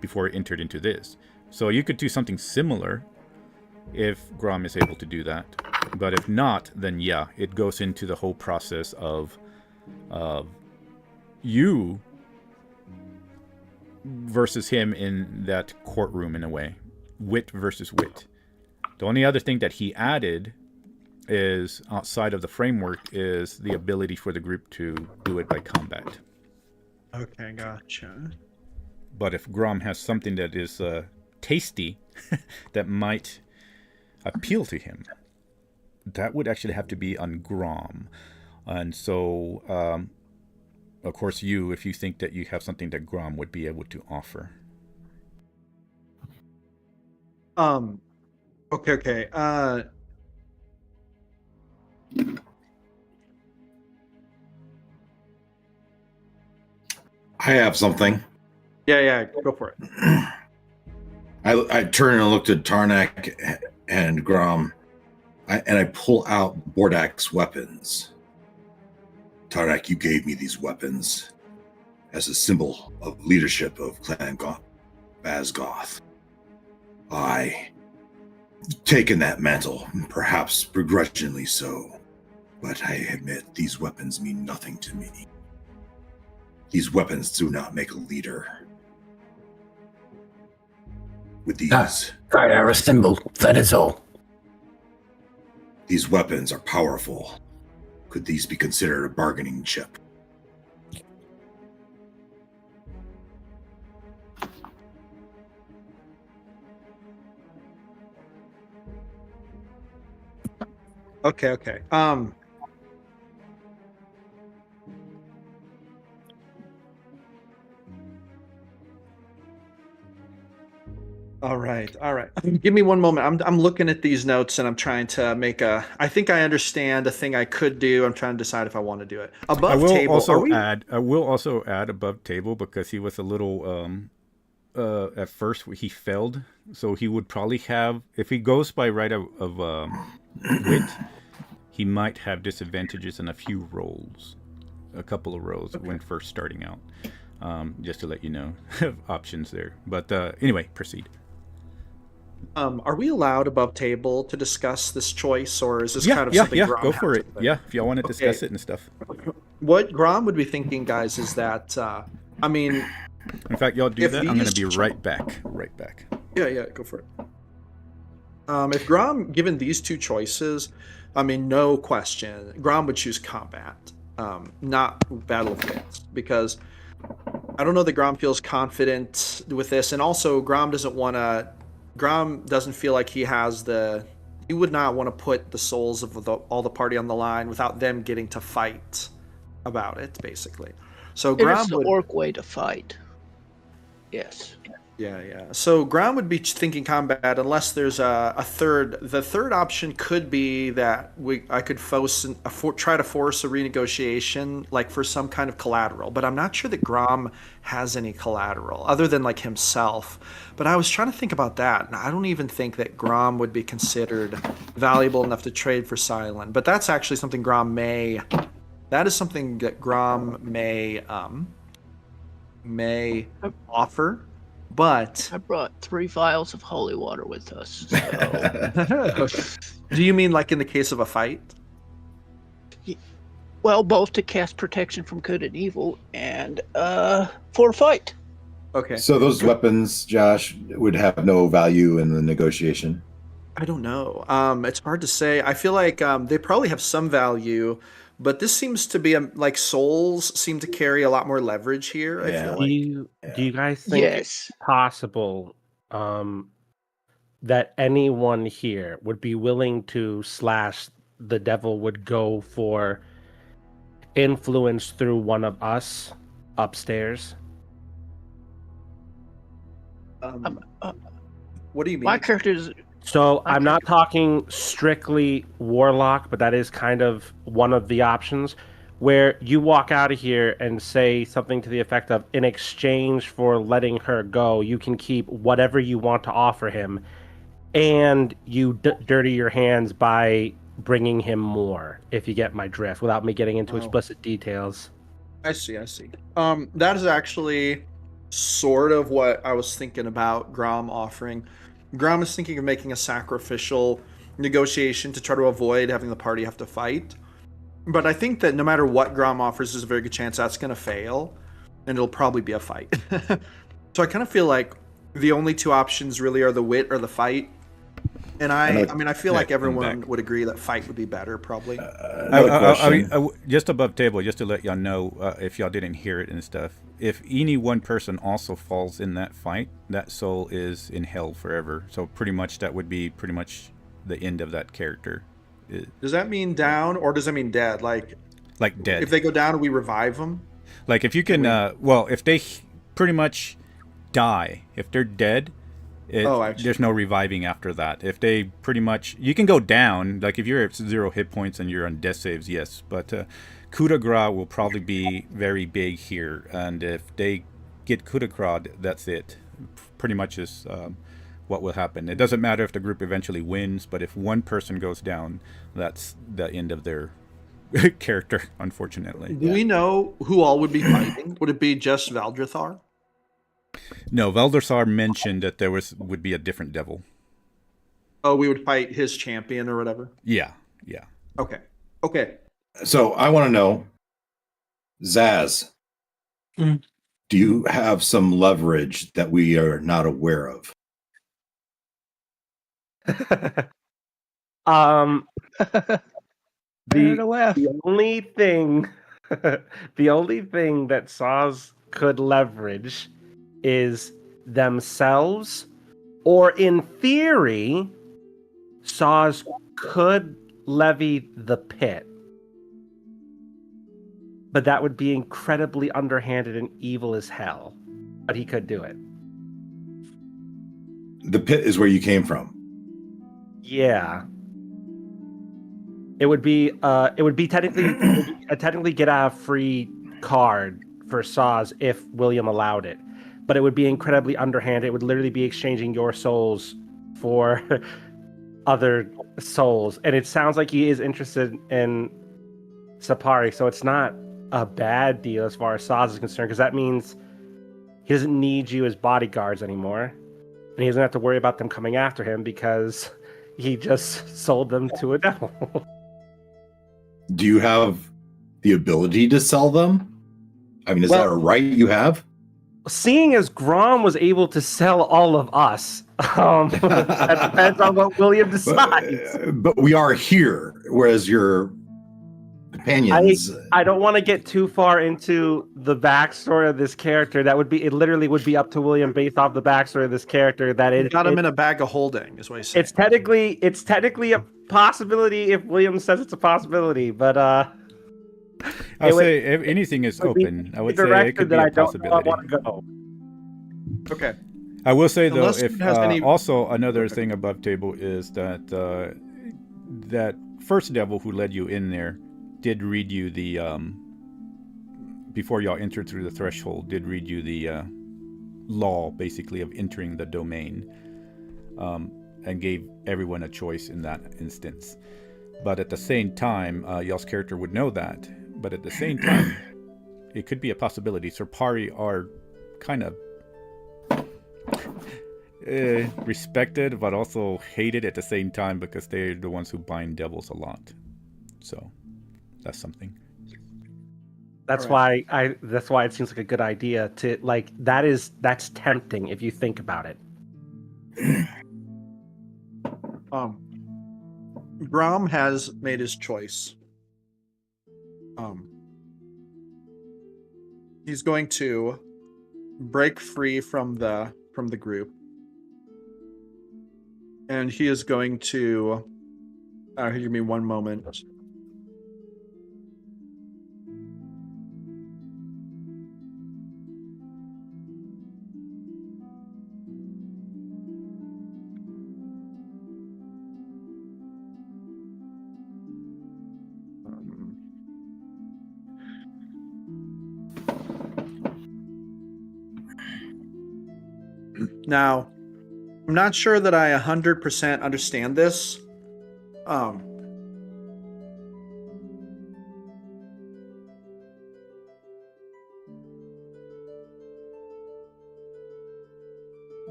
before it entered into this. So you could do something similar if Grom is able to do that. But if not, then yeah, it goes into the whole process of you versus him in that courtroom, in a way. Wit versus wit. The only other thing that he added is, outside of the framework, is the ability for the group to do it by combat. Okay, gotcha. But if Grom has something that is tasty, that might appeal to him, that would actually have to be on Grom. And so, of course, if you think that you have something that Grom would be able to offer. Okay. I have something. Yeah, go for it. I turn and looked at Tarnak and Grom, and I pull out Bordak's weapons. Tarnak, you gave me these weapons as a symbol of leadership of Clan Bazgoth. I taken that mantle, perhaps begrudgingly so, but I admit these weapons mean nothing to me. These weapons do not make a leader. With these, They are a symbol, that is all. These weapons are powerful. Could these be considered a bargaining chip? Okay. All right. Give me one moment. I'm looking at these notes and I'm trying to make a. I think I understand a thing I could do. I'm trying to decide if I want to do it. Above table. Are we? I will also add above table because he was a little at first he failed, so he would probably have, if he goes by right of wit, he might have disadvantages in a few rolls, a couple of rolls when first starting out. Just to let you know, options there. But anyway, proceed. Are we allowed above table to discuss this choice, or is this kind of something? Grom Go for has it. to think? Yeah, if y'all want to discuss it and stuff. What Grom would be thinking, guys, is that I mean, In fact, y'all do if that. I'm going to be these- right back. Right back. yeah, go for it. If Grom given these two choices, I mean, no question, Grom would choose combat, not Battle of Wits, because I don't know that Grom feels confident with this, and also Grom doesn't feel like he would not want to put the souls of all the party on the line without them getting to fight about it, basically. So It Grom is the would, orc way to fight. Yes. yeah. So Grom would be thinking combat unless there's a third. The third option could be that I could try to force a renegotiation, like for some kind of collateral. But I'm not sure that Grom has any collateral other than like himself. But I was trying to think about that, and I don't even think that Grom would be considered valuable enough to trade for Silent. But that's actually something Grom may. That is something that Grom may offer. But I brought 3 vials of holy water with us. So. do you mean like in the case of a fight? Well, both to cast protection from good and evil and for a fight. Okay. So those weapons, Josh, would have no value in the negotiation. I don't know. It's hard to say. I feel like they probably have some value, but this seems to be like souls seem to carry a lot more leverage here. I Yeah. feel Do like. you guys think it's Yes. possible that anyone here would be willing to / the devil would go for influence through one of us upstairs? What do you mean? My character is So I I'm not think- talking strictly warlock, but that is kind of one of the options where you walk out of here and say something to the effect of, in exchange for letting her go, you can keep whatever you want to offer him, and you dirty your hands by bringing him more, if you get my drift, without me getting into Oh. explicit details. I see. That is actually sort of what I was thinking about Grom offering. Grom is thinking of making a sacrificial negotiation to try to avoid having the party have to fight. But I think that no matter what Grom offers, there's a very good chance that's going to fail, and it'll probably be a fight. So I kind of feel like the only two options really are the wit or the fight. And I feel like everyone would agree that fight would be better, probably. Another question. Just above table, just to let y'all know, if y'all didn't hear it and stuff, if any one person also falls in that fight, that soul is in hell forever. So pretty much that would be pretty much the end of that character. Does that mean down or does that mean dead? Like dead. If they go down, we revive them? Like if you can, if they pretty much die, if they're dead, there's no reviving after that. If they pretty much, you can go down, like if you're at 0 hit points and you're on death saves, yes. But coup de grace will probably be very big here. And if they get coup de grace, that's it. Pretty much is what will happen. It doesn't matter if the group eventually wins, but if one person goes down, that's the end of their character, unfortunately. Do we know who all would be fighting? Would it be just Valdrathar? No, Valdarsar mentioned that there would be a different devil. Oh, we would fight his champion or whatever? Yeah. Okay. So I want to know, Zaz, Mm. do you have some leverage that we are not aware of? Better to laugh. The only thing that Saws could leverage is themselves, or in theory, Saws could levy the pit. But that would be incredibly underhanded and evil as hell. But he could do it. the pit is where you came from. Yeah. It would be technically get a free card for Saws if William allowed it. But it would be incredibly underhanded. It would literally be exchanging your souls for other souls. And it sounds like he is interested in Sapari, so it's not a bad deal as far as Saws is concerned, because that means he doesn't need you as bodyguards anymore. And he doesn't have to worry about them coming after him because he just sold them to a devil. Do you have the ability to sell them? I mean, is that a right you have? Seeing as Grom was able to sell all of us, that depends on what William decides. But we are here, whereas your companions. I don't want to get too far into the backstory of this character. It literally would be up to William based off the backstory of this character. That it got him in a bag of holding, is what he's saying. It's technically a possibility if William says it's a possibility, but I'll say if anything is open. I would say it could be a possibility. I want to go. Okay. I will say though, Unless if it has any- also another thing above table is that that first devil who led you in there did read you the before y'all entered through the threshold. Did read you the law basically of entering the domain, and gave everyone a choice in that instance. But at the same time, y'all's character would know that. But at the same time, it could be a possibility. Serpari are kind of respected, but also hated at the same time because they're the ones who bind devils a lot. So that's something. That's why it seems like a good idea to that's tempting if you think about it. Grom has made his choice. He's going to break free from the group, and he is going to. Give me one moment. Now, I'm not sure that I 100% understand this.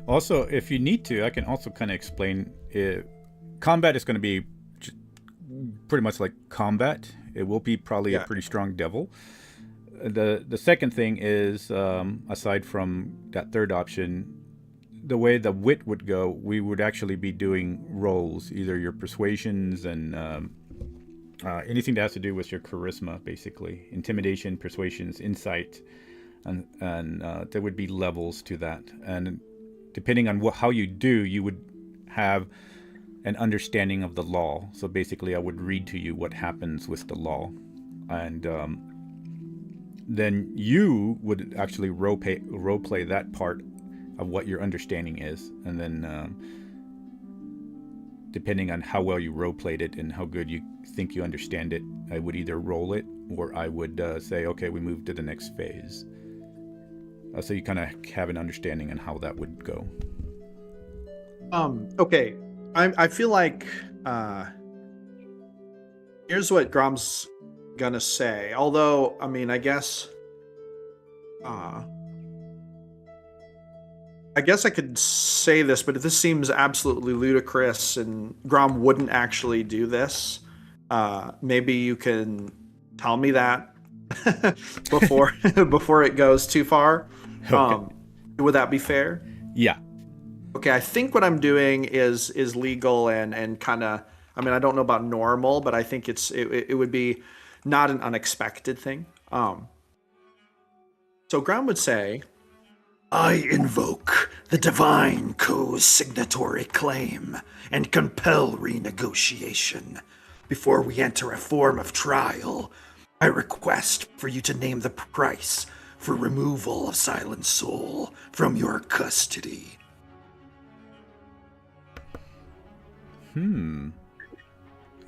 Also, if you need to, I can also kind of explain. Combat is going to be pretty much like combat. It will be probably a pretty strong devil. The second thing is, aside from that third option, the way the wit would go, we would actually be doing rolls, either your persuasions and anything that has to do with your charisma, basically. Intimidation, persuasions, insight, and there would be levels to that. And depending on how you do, you would have an understanding of the law. So basically, I would read to you what happens with the law. And then you would actually role play that part of what your understanding is, and then depending on how well you role played it and how good you think you understand it, I would either roll it or I would say, okay, we move to the next phase. So you kind of have an understanding on how that would go. Okay, I feel like here's what Grom's gonna say. Although, I mean, I guess I could say this, but this seems absolutely ludicrous, and Grom wouldn't actually do this. Maybe you can tell me that before it goes too far. Okay. Would that be fair? Yeah. Okay, I think what I'm doing is legal and kind of. I mean, I don't know about normal, but I think it would be not an unexpected thing. So Grom would say, I invoke the divine co-signatory claim and compel renegotiation. Before we enter a form of trial, I request for you to name the price for removal of Silent Soul from your custody.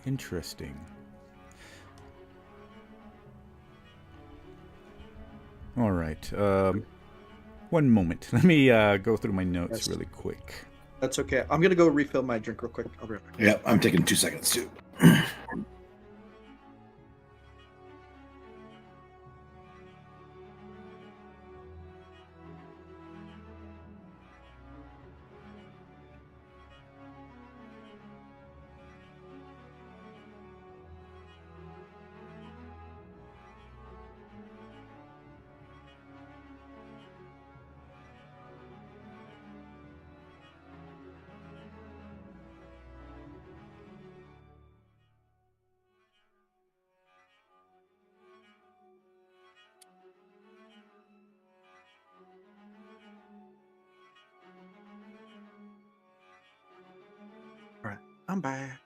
Interesting. All right. One moment. Let me go through my notes Yes. really quick. That's okay. I'm gonna go refill my drink real quick. I'll be right back. Yeah, I'm taking 2 seconds too. All right, I'm back.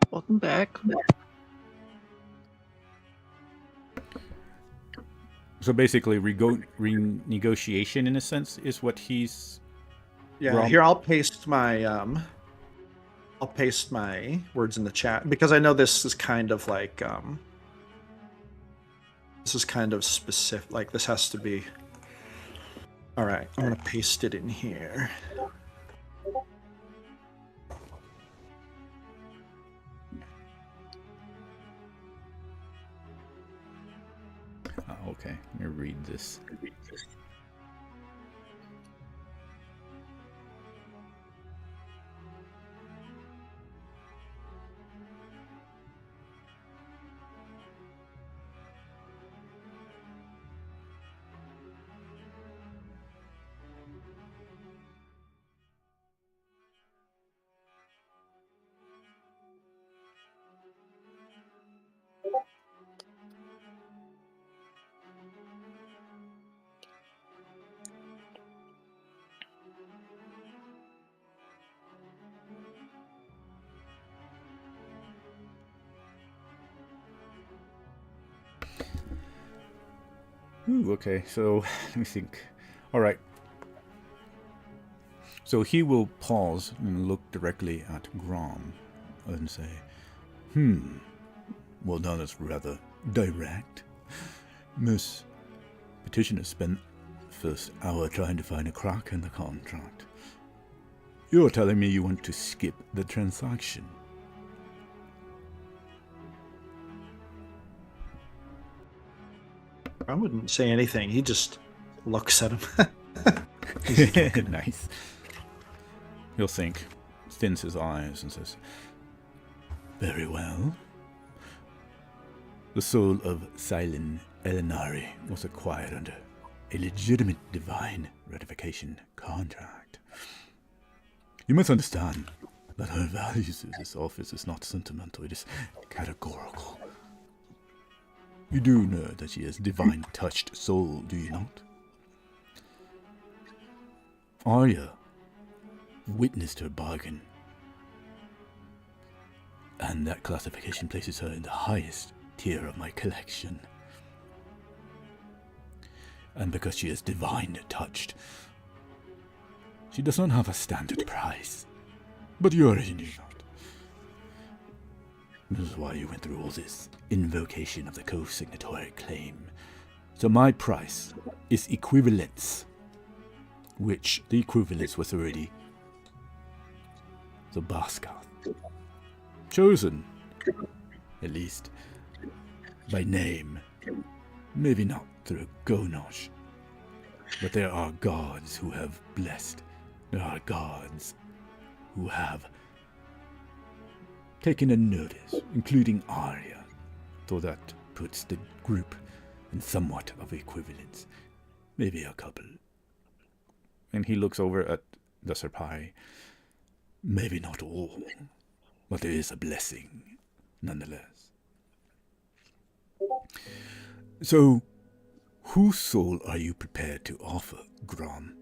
Welcome back. So basically, renegotiation, in a sense, is what he's. Yeah, Rom- here I'll paste my words in the chat because I know this is kind of like this is kind of specific. Like this has to be. All right, I'm gonna paste it in here. Oh, okay. Let me read this. Ooh, okay. So let me think. All right. So he will pause and look directly at Grom and say, well, that is rather direct. Miss Petitioner spent first hour trying to find a crack in the contract. You're telling me you want to skip the transaction. I wouldn't say anything. He just looks at him. Nice. He'll think, thins his eyes, and says, very well. The soul of Silent Elinari was acquired under a legitimate divine ratification contract. You must understand that her values of this office is not sentimental, it is categorical. You do know that she has divine touched soul, do you not? Arya witnessed her bargain, and that classification places her in the highest tier of my collection. And because she is divine touched, she does not have a standard price. But you already knew that. This is why you went through all this invocation of the co-signatory claim. So my price is equivalence, which the equivalence was already the Bazgoth, chosen, at least, by name, maybe not through Gonosh, but there are gods who have blessed, there are gods who have taken a notice, including Arya, so that puts the group in somewhat of equivalence, maybe a couple. And he looks over at the Serpai. Maybe not all, but there is a blessing, nonetheless. So, whose soul are you prepared to offer, Grom?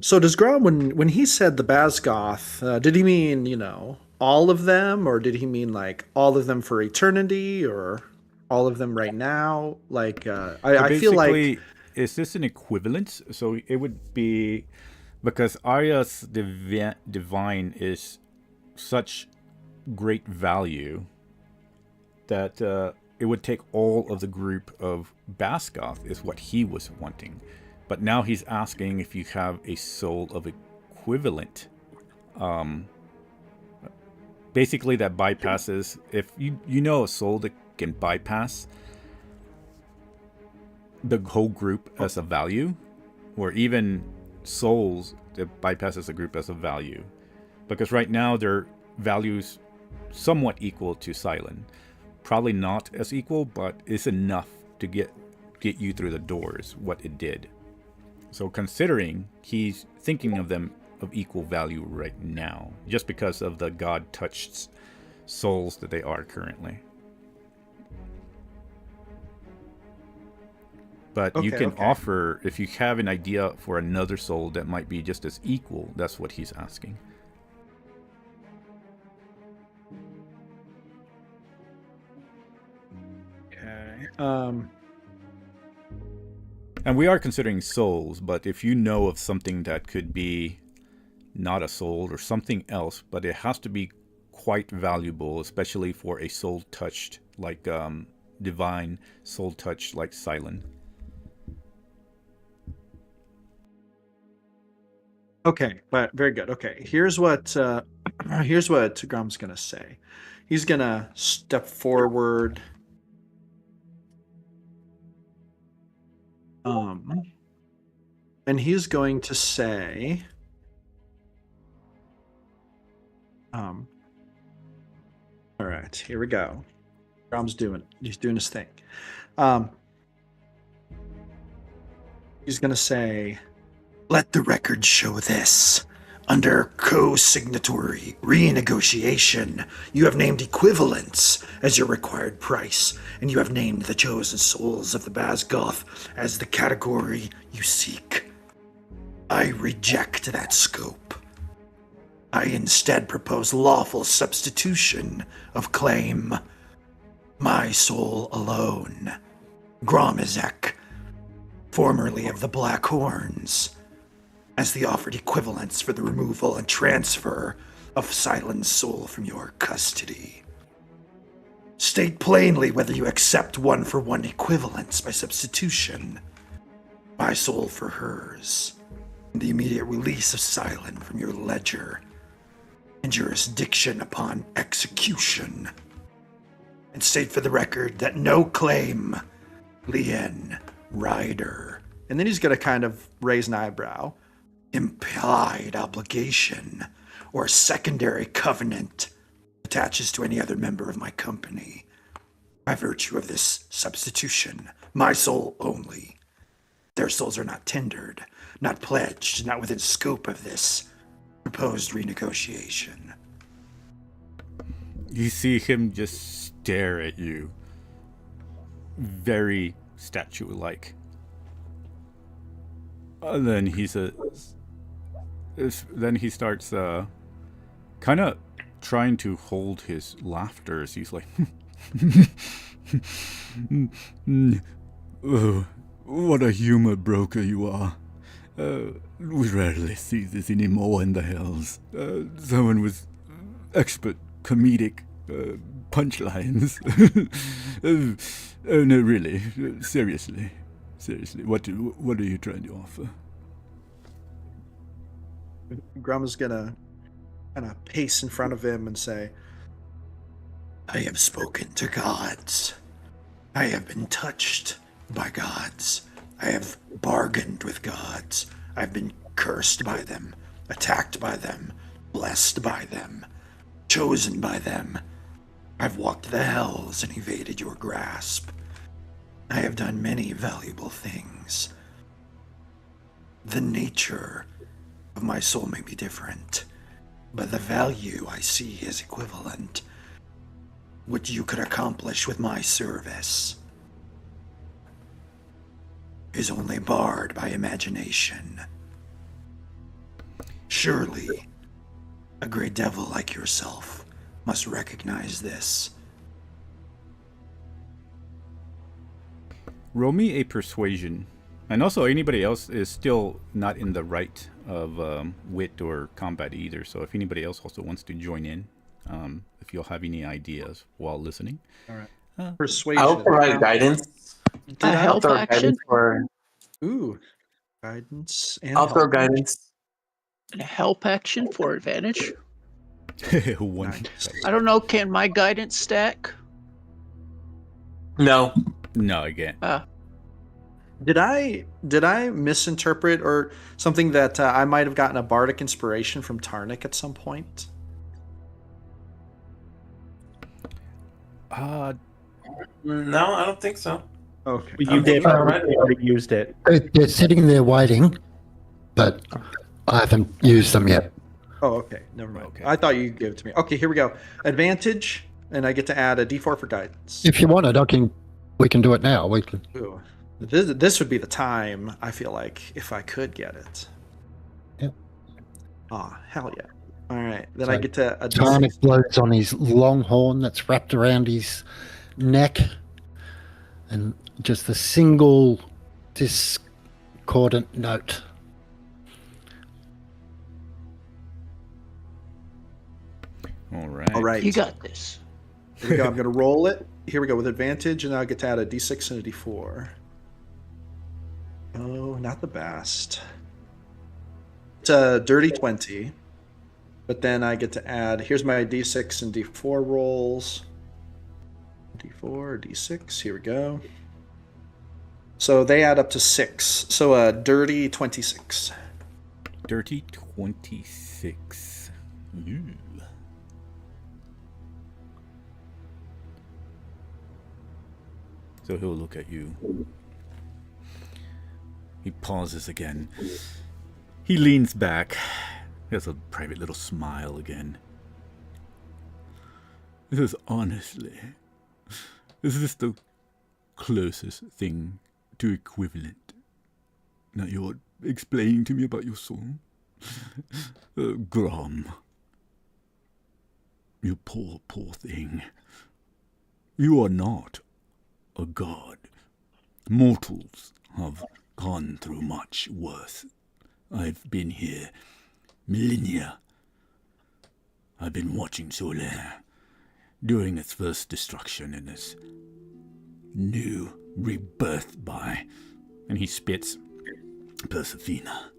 So does Grom, when he said the Bazgoth, did he mean, all of them, or did he mean like all of them for eternity, or all of them right now? Like, I feel like is this an equivalence? So it would be because Arya's divine is such great value that it would take all of the group of Bazgoth is what he was wanting. But now he's asking if you have a soul of equivalent. Basically that bypasses, if you know a soul that can bypass the whole group as a value, or even souls that bypasses a group as a value. Because right now their values somewhat equal to Silent. Probably not as equal, but it's enough to get you through the doors, what it did. So considering he's thinking of them of equal value right now, just because of the God-touched souls that they are currently. But you can offer, if you have an idea for another soul that might be just as equal, that's what he's asking. Okay. And we are considering souls, but if you know of something that could be not a soul or something else, but it has to be quite valuable, especially for a soul touched like divine, soul touched like Silent. Okay, but very good. Okay, here's what Grom's gonna say. He's gonna step forward. And he's going to say, all right, here we go. Grom's he's doing his thing. He's gonna say, let the record show this. Under co-signatory renegotiation, you have named equivalence as your required price, and you have named the chosen souls of the Bazgoth as the category you seek. I reject that scope. I instead propose lawful substitution of claim. My soul alone, Gromizek, formerly of the Black Horns, as the offered equivalence for the removal and transfer of Silent's soul from your custody. State plainly whether you accept one-for-one equivalence by substitution, my soul for hers, and the immediate release of Silent from your ledger and jurisdiction upon execution. And state for the record that no claim, Lien Ryder. And then he's going to kind of raise an eyebrow. Implied obligation or secondary covenant attaches to any other member of my company by virtue of this substitution, my soul only. Their souls are not tendered, not pledged, not within scope of this proposed renegotiation. You see him just stare at you, very statue-like. And then he says, then he starts kind of trying to hold his laughter as he's like, oh, what a humor broker you are. We rarely see this anymore in the Hells. Someone with expert comedic punchlines. Oh no, really, seriously, what are you trying to offer? Grum is gonna kind of pace in front of him and say, I have spoken to gods. I have been touched by gods. I have bargained with gods. I've been cursed by them, attacked by them, blessed by them, chosen by them. I've walked the hells and evaded your grasp. I have done many valuable things. The nature of my soul may be different, but the value I see is equivalent. What you could accomplish with my service is only barred by imagination. Surely, a great devil like yourself must recognize this. Roll me a persuasion. And also, anybody else is still not in the right of wit or combat either. So if anybody else also wants to join in, if you'll have any ideas while listening. All right. Persuasion. I'll provide guidance. A help throw action? guidance for. Ooh, guidance and I'll throw help. guidance. And a help action for advantage. One. Nice. I don't know. Can my guidance stack? No. No, again. Did I misinterpret or something that I might have gotten a bardic inspiration from Tarnik at some point? No, I don't think so. Okay. You did. You already used it. They're sitting there waiting, but I haven't used them yet. Oh, okay. Never mind. Okay. I thought you gave it to me. Okay, here we go. Advantage, and I get to add a D4 for guidance. If you want it, we can do it now. We can. Ooh. This would be the time, I feel like, if I could get it. Yep. Ah, hell yeah. All right. Then So I get to... Tarnik blows on his long horn that's wrapped around his neck, and just a single discordant note. All right. All right. You got this. Here we go. I'm going to roll it. Here we go with advantage, and now I get to add a D6 and a D4. Oh, not the best. It's a dirty 20. But then I get to add, here's my D6 and D4 rolls. D4, D6, here we go. So they add up to 6. So a dirty 26. Dirty 26. Ooh. So he'll look at you. He pauses again. He leans back. He has a private little smile again. This is honestly, this is the closest thing to equivalent. Now you're explaining to me about your soul. Grom. You poor, poor thing. You are not a god. Mortals have gone through much worse. I've been here millennia. I've been watching Solaire during its first destruction and its new rebirth by, and he spits, Persephina.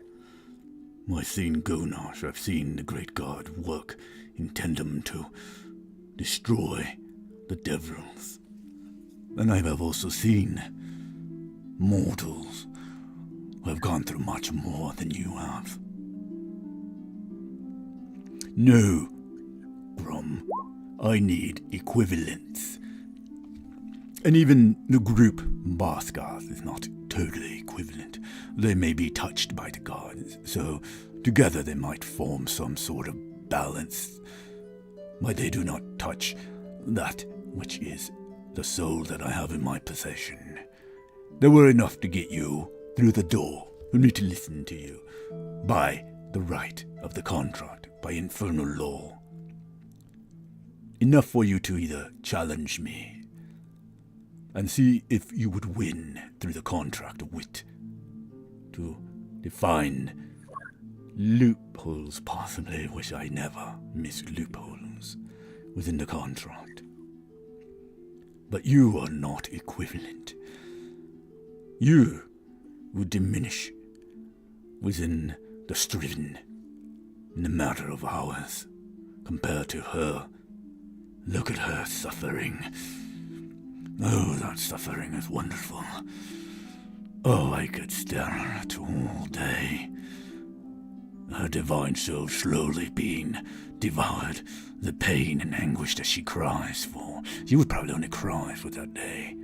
I've seen Gonash, I've seen the great god work in tandem to destroy the devils. And I have also seen mortals who have gone through much more than you have. No, Grom, I need equivalence. And even the group Bazgoth is not totally equivalent. They may be touched by the gods, so together they might form some sort of balance. But they do not touch that which is the soul that I have in my possession. They were enough to get you through the door, for me to listen to you, by the right of the contract, by infernal law. Enough for you to either challenge me and see if you would win through the contract of wit, to define loopholes possibly, which I never miss loopholes within the contract. But you are not equivalent. You would diminish within the striven in a matter of hours compared to her. Look at her suffering. Oh, that suffering is wonderful. Oh, I could stare at it all day. Her divine soul slowly being devoured, the pain and anguish that she cries for. She would probably only cry for that day.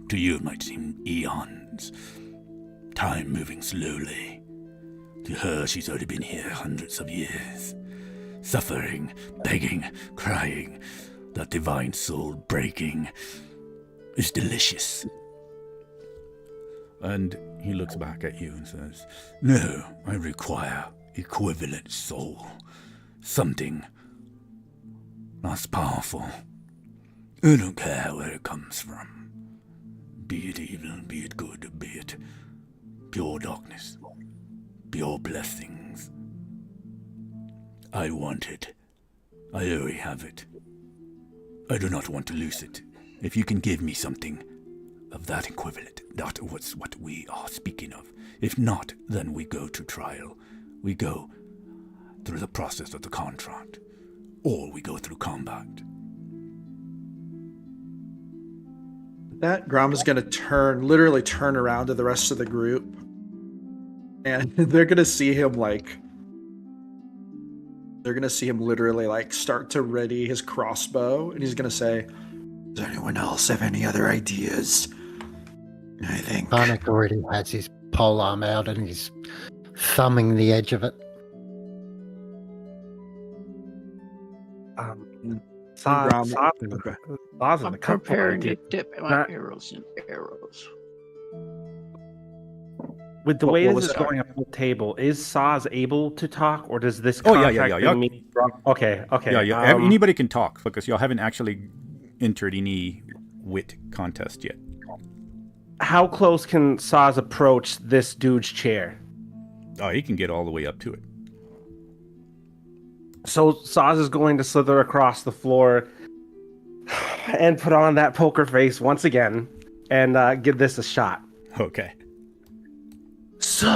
To you it might seem eons. Time moving slowly. To her she's already been here hundreds of years. Suffering, begging, crying, that divine soul breaking is delicious. And he looks back at you and says, no, I require equivalent soul. Something that's powerful. I don't care where it comes from. Be it evil, be it good, be it pure darkness, pure blessings. I want it. I already have it. I do not want to lose it. If you can give me something of that equivalent, that was what we are speaking of. If not, then we go to trial. We go through the process of the contract. Or we go through combat. That Grom is going to literally turn around to the rest of the group. And they're going to see him literally start to ready his crossbow. And he's going to say, Does anyone else have any other ideas? I think Barnack already has his polearm out and he's thumbing the edge of it. Grom- Okay. I'm preparing to dip my Not- arrows in arrows. With the What- way what this was is that? going up the table, is Saz able to talk, or does this Oh, contract yeah. bring me? Okay. Yeah. Anybody can talk because y'all haven't actually entered any wit contest yet. How close can Saz approach this dude's chair? Oh, he can get all the way up to it. So Saz is going to slither across the floor and put on that poker face once again and give this a shot. Okay. So,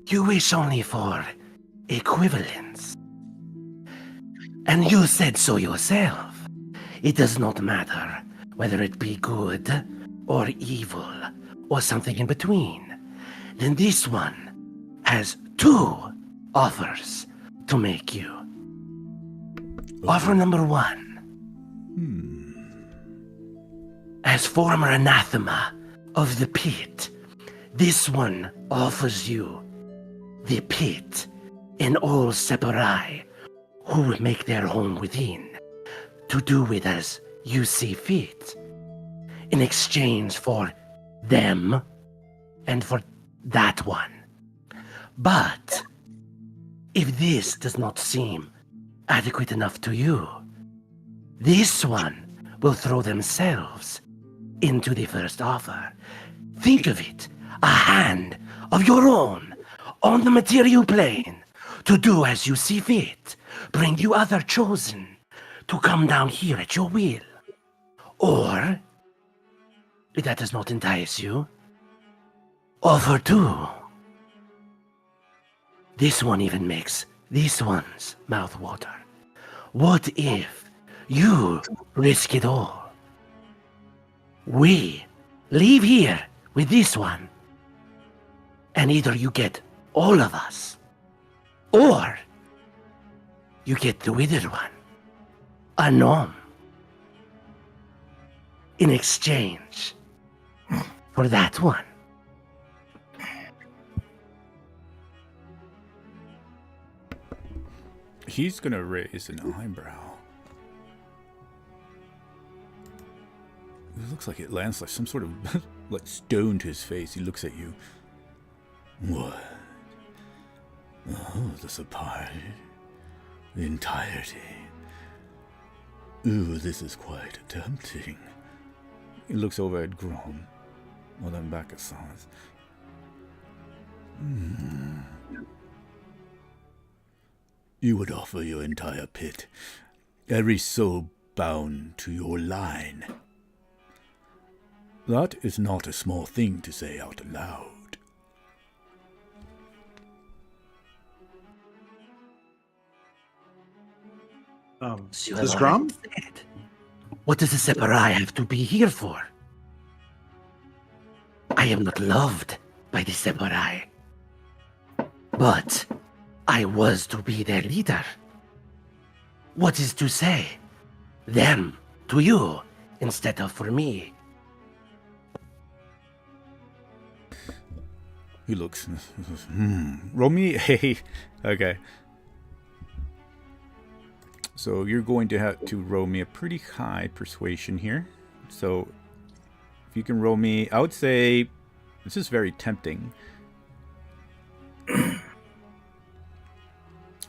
you wish only for equivalence. And you said so yourself. It does not matter whether it be good or evil or something in between. Then this one has two offers to make you. Offer number one. As former anathema of the pit, this one offers you the pit and all Separai who make their home within to do with as you see fit in exchange for them and for that one. But if this does not seem adequate enough to you, this one will throw themselves into the first offer. Think of it, a hand of your own on the material plane to do as you see fit, bring you other chosen to come down here at your will. Or, if that does not entice you, offer two. This one even makes this one's mouth water. What if you risk it all? We leave here with this one, and either you get all of us, or you get the withered one, a gnome, in exchange for that one. He's gonna raise an eyebrow. It looks like it lands like some sort of like stone to his face. He looks at you. What? Oh, the supply. The entirety. Ooh, this is quite tempting. He looks over at Grom. Well, then back at Saz. You would offer your entire pit, every soul bound to your line. That is not a small thing to say out loud. So does Grom? What does the Separai have to be here for? I am not loved by the Separai, but I was to be their leader. What is to say? Them to you instead of for me. He looks. Roll me a. Okay. So you're going to have to roll me a pretty high persuasion here. So if you can roll me, I would say this is very tempting.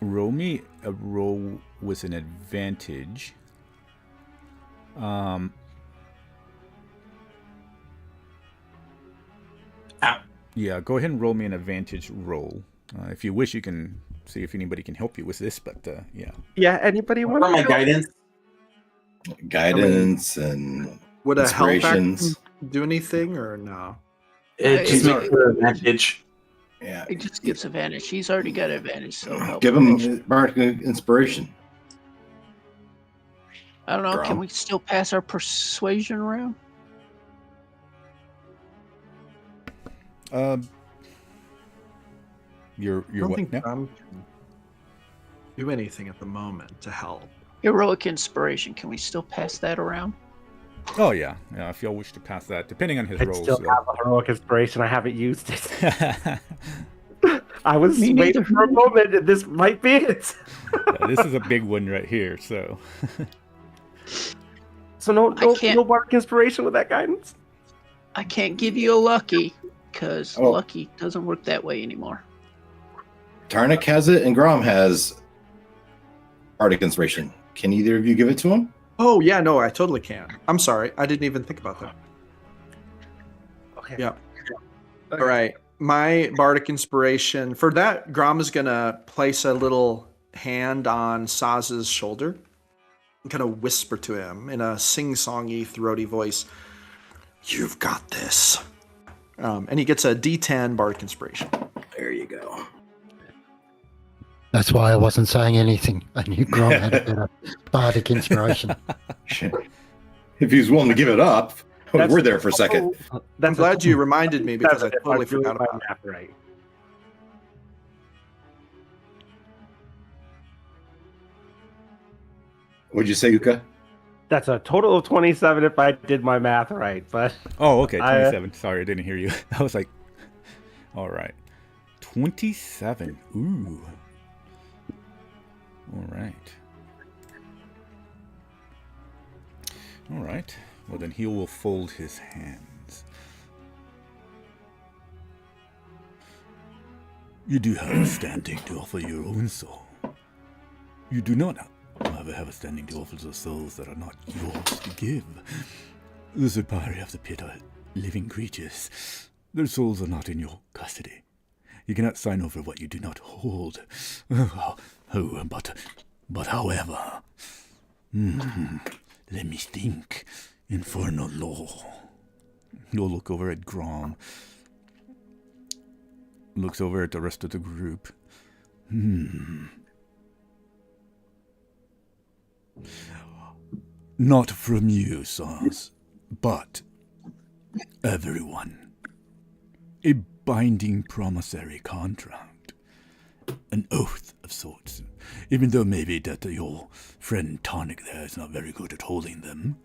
Roll me a roll with an advantage. Yeah, go ahead and roll me an advantage roll. If you wish, you can see if anybody can help you with this, but yeah. Yeah, anybody want For my guidance. Guidance and Would a health inspirations. action do anything or no? It just makes it an advantage. Yeah. It just gives advantage. He's already got advantage, so help Give him bardic inspiration. I don't know. Can Grom. we still pass our persuasion round? You're I don't what think now? Grom can do anything at the moment to help. Heroic inspiration. Can we still pass that around? Oh yeah, yeah. If y'all wish to pass that, depending on his I rolls. still have a heroic inspiration. I haven't used it. I was Me waiting neither. for a moment, and this might be it. Yeah, this is a big one right here. So So no can't- bardic inspiration with that guidance. I can't give you a lucky because Oh. lucky doesn't work that way anymore. Tarnik has it, and Grom has bardic inspiration. Can either of you give it to him? Oh yeah, no, I totally can. I'm sorry, I didn't even think about that. Okay. Yeah. All right, my bardic inspiration for that. Grom is gonna place a little hand on Saz's shoulder, and kind of whisper to him in a sing-songy, throaty voice, "You've got this." And he gets a D10 bardic inspiration. There you go. That's why I wasn't saying anything. I knew Grom had a better bardic inspiration. If he's willing to give it up, That's- we're there for a second. I'm glad you reminded me because I If totally I'm doing forgot my about it. math right. What'd you say, Yuka? That's a total of 27 if I did my math right. But oh, okay, I, 27. Sorry, I didn't hear you. I was like, all right, 27. Ooh. All right. All right. Well, then he will fold his hands. You do have a standing to offer your own soul. You do not, however, have a standing to offer the souls that are not yours to give. The Zipari of the pit are living creatures. Their souls are not in your custody. You cannot sign over what you do not hold. But however... let me think. Infernal law. You'll look over at Grom. Looks over at the rest of the group. Not from you, Saz, but everyone. A binding promissory contract. An oath of sorts. Even though maybe that your friend Tonic there is not very good at holding them.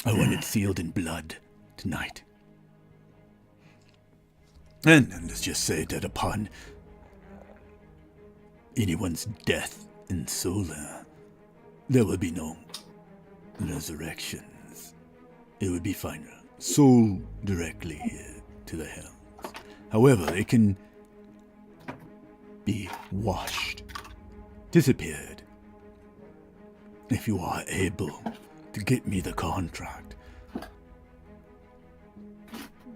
I want it sealed in blood tonight. And let's just say that upon anyone's death in Solar, there will be no resurrections. It would be final. Soul directly here to the hells. However, it can be washed, disappeared. If you are able to get me the contract,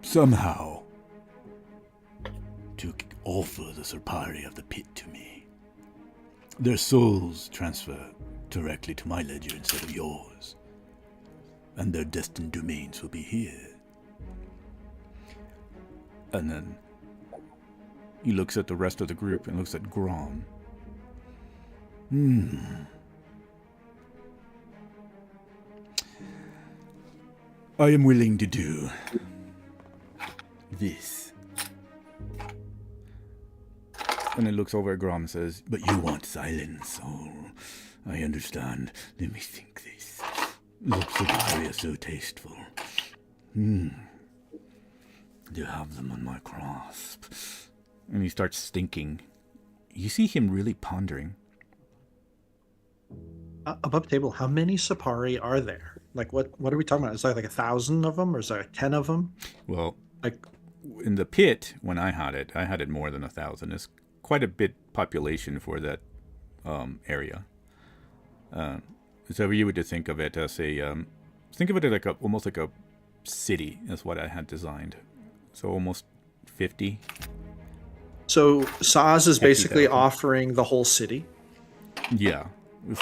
somehow to offer the Zipari of the pit to me. Their souls transfer directly to my ledger instead of yours, and their destined domains will be here. And then he looks at the rest of the group and looks at Grom. I am willing to do this. And it looks over at Grom and says, but you want silence, soul. I understand. Let me think this. Lips of fire so tasteful. To have them on my grasp. And he starts thinking. You see him really pondering. Above table, how many Sapari are there? Like, what are we talking about? Is there like 1,000 of them, or is there like 10 of them? Well, Like, in the pit, when I had it more than 1,000. It's quite a bit population for that area. So you would think of it as a, think of it like almost like a city is what I had designed. so almost 50. So Saz is basically 50,000. offering the whole city. Yeah,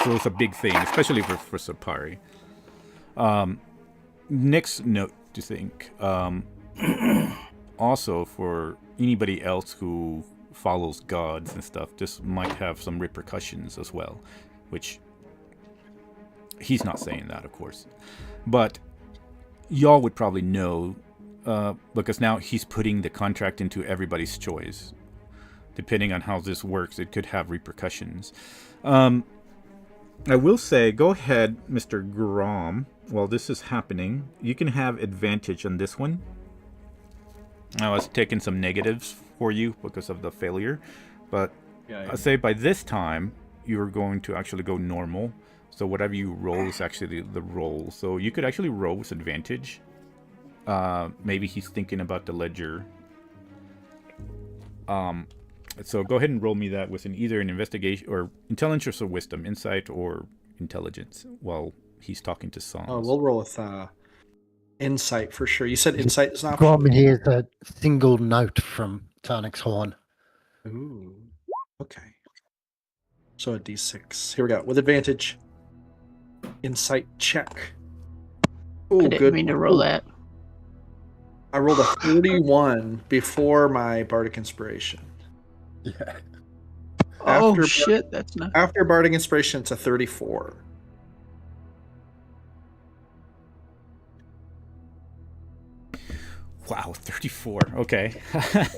so it's a big thing, especially for Sapari. Next note to think. Also, for anybody else who follows gods and stuff, this might have some repercussions as well, which he's not saying that, of course. But y'all would probably know, because now he's putting the contract into everybody's choice. Depending on how this works, it could have repercussions. I will say, go ahead, Mr. Grom. While this is happening, you can have advantage on this one. I was taking some negatives for you because of the failure, but I say by this time you're going to actually go normal. So whatever you roll is actually the roll. So you could actually roll with advantage. Maybe he's thinking about the ledger. So go ahead and roll me that with either an investigation or intelligence or wisdom, insight or intelligence, while he's talking to Sans. Oh, we'll roll with insight for sure. You said insight is not. Grom hears a single note from Tarnik's horn. Ooh. Okay. So a d6. Here we go. With advantage. Insight check. I Oh, didn't good. mean to roll that. I rolled a 31 before my bardic inspiration. Yeah. Oh After- shit, that's not. After bardic inspiration, it's a 34. Wow, 34. Okay. I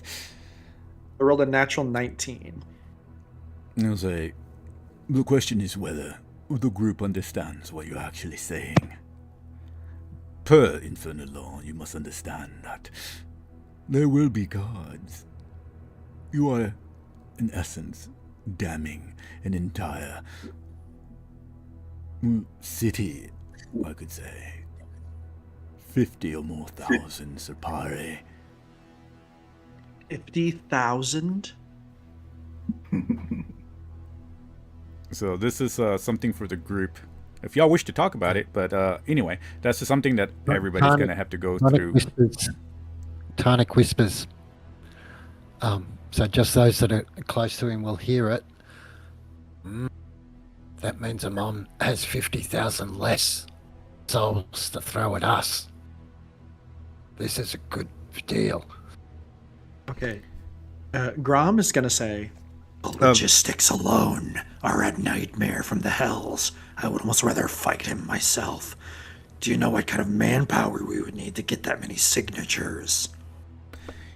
rolled a natural 19. I'll say, the question is whether the group understands what you're actually saying. Per infernal law, you must understand that there will be gods. You are, in essence, damning an entire city, I could say. 50 or more thousand Serpari. 50,000? So this is something for the group. If y'all wish to talk about it, but anyway, that's just something that everybody's going to have to go through. Tarnik whispers. So just those that are close to him will hear it. That means Amon has 50,000 less souls to throw at us. This is a good deal. Okay. Grom is going to say, The logistics alone are a nightmare from the hells. I would almost rather fight him myself. Do you know what kind of manpower we would need to get that many signatures?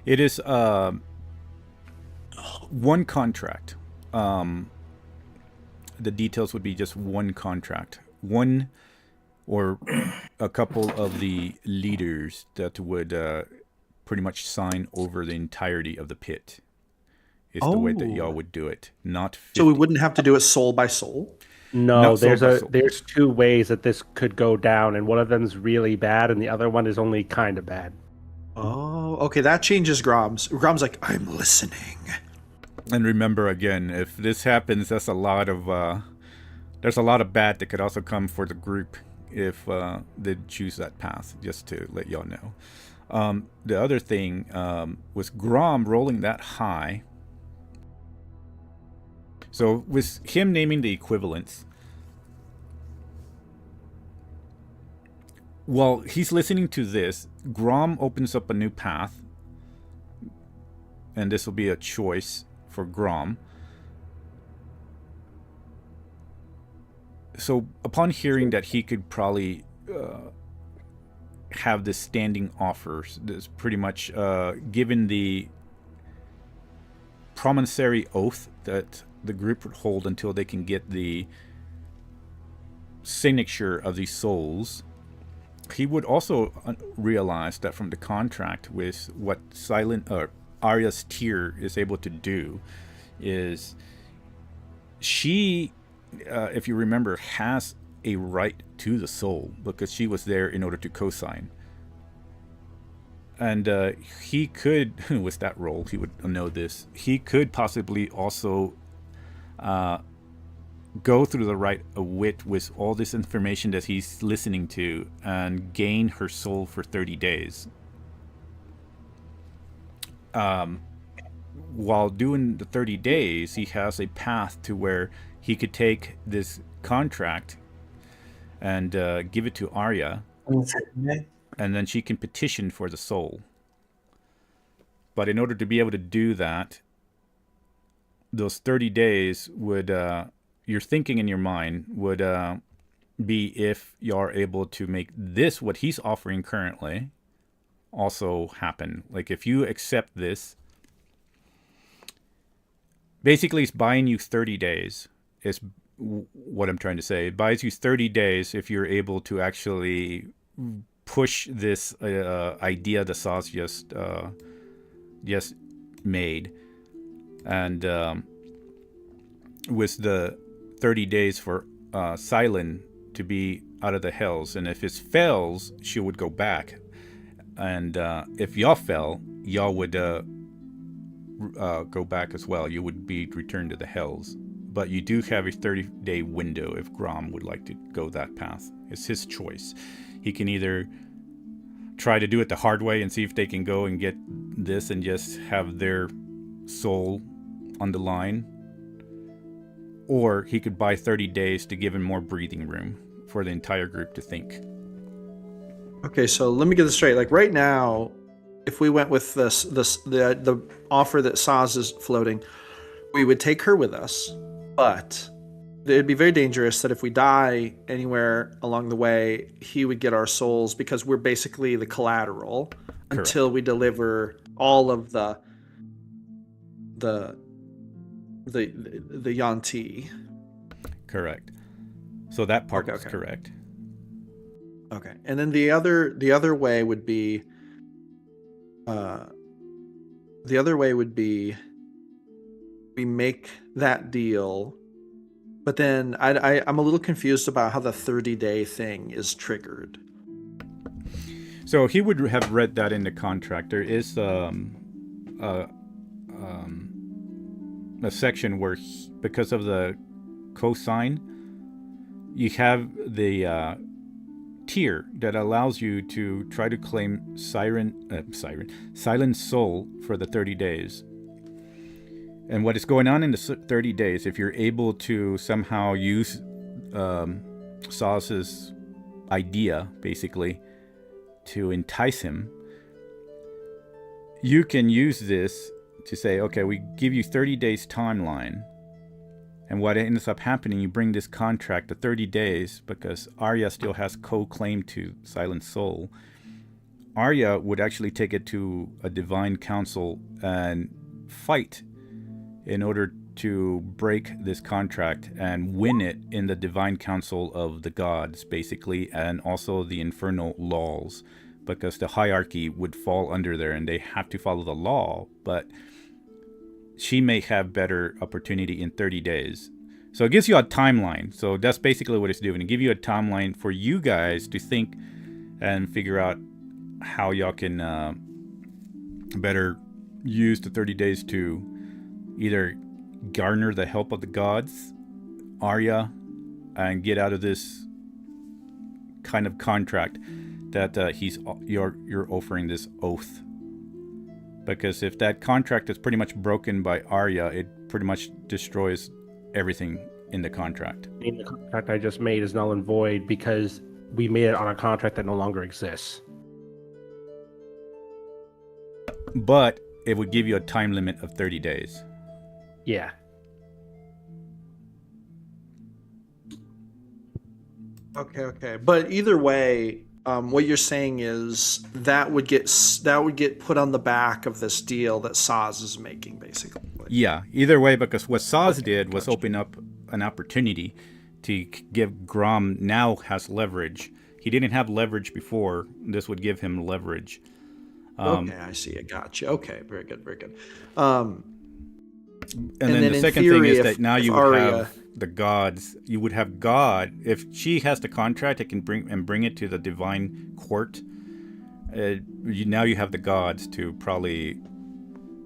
It is one contract. The details would be just one contract. One or a couple of the leaders that would pretty much sign over the entirety of the pit. Is the way that y'all would do it, not 50. so we wouldn't have to do it soul by soul? No, Not soul by soul. there's two ways that this could go down, and one of them's really bad, and the other one is only kind of bad. Oh, okay. That changes Grom's. Grom's like, I'm listening. And remember, again, if this happens, that's a lot of there's a lot of bad that could also come for the group if they choose that path. Just to let y'all know. The other thing was Grom rolling that high. So with him naming the equivalents, while he's listening to this, Grom opens up a new path, and this will be a choice for Grom. So upon hearing that he could probably have this standing offer, this pretty much given the promissory oath that the group would hold until they can get the signature of these souls, he would also realize that from the contract with what Arya's Tyr is able to do is she, if you remember, has a right to the soul because she was there in order to co-sign. And he could, with that role, he would know this, he could possibly also go through the right of wit with all this information that he's listening to and gain her soul for 30 days. while doing the 30 days, he has a path to where he could take this contract and give it to Arya, and then she can petition for the soul. But in order to be able to do that, those 30 days would, your thinking in your mind would be if you're able to make this, what he's offering currently, also happen. Like if you accept this, basically it's buying you 30 days is what I'm trying to say. It buys you 30 days if you're able to actually push this idea that Saz just made. And with the 30 days for Silent to be out of the hells, and if it fails, she would go back. And if y'all fell, y'all would go back as well. You would be returned to the hells. But you do have a 30-day window if Grom would like to go that path. It's his choice. He can either try to do it the hard way and see if they can go and get this and just have their soul on the line, or he could buy 30 days to give him more breathing room for the entire group to think. Okay, so let me get this straight. Like right now, if we went with the offer that Saz is floating, we would take her with us, but it'd be very dangerous that if we die anywhere along the way, he would get our souls because we're basically the collateral. Correct. Until we deliver all of the Yanti. Correct. So that part is correct. Okay, and then the other way would be, we make that deal, but then I'm a little confused about how the 30-day thing is triggered. So he would have read that in the contract. There is a section where, because of the cosign, you have the tier that allows you to try to claim Silent Soul for the 30 days. And what is going on in the 30 days, if you're able to somehow use Saz's idea, basically, to entice him, you can use this to say, okay, we give you 30 days timeline. And what ends up happening, you bring this contract to 30 days because Arya still has co-claim to Silent Soul. Arya would actually take it to a divine council and fight in order to break this contract and win it in the divine council of the gods, basically, and also the infernal laws, because the hierarchy would fall under there and they have to follow the law, but she may have better opportunity in 30 days. So it gives you a timeline. So that's basically what it's doing. It gives you a timeline for you guys to think and figure out how y'all can better use the 30 days to either garner the help of the gods, Arya, and get out of this kind of contract that you're offering this oath. Because if that contract is pretty much broken by Arya, it pretty much destroys everything in the contract. I mean, the contract I just made is null and void because we made it on a contract that no longer exists. But it would give you a time limit of 30 days. Yeah. Okay. But either way, what you're saying is that would get put on the back of this deal that Saz is making, basically. Yeah, either way, because what Saz did was open up an opportunity to give Grom now has leverage. He didn't have leverage before. This would give him leverage. Okay, I see. I got you. Okay, very good. And then the second thing is that now you would have the gods. You would have God. If she has the contract, it can bring it to the divine court. Now you have the gods to probably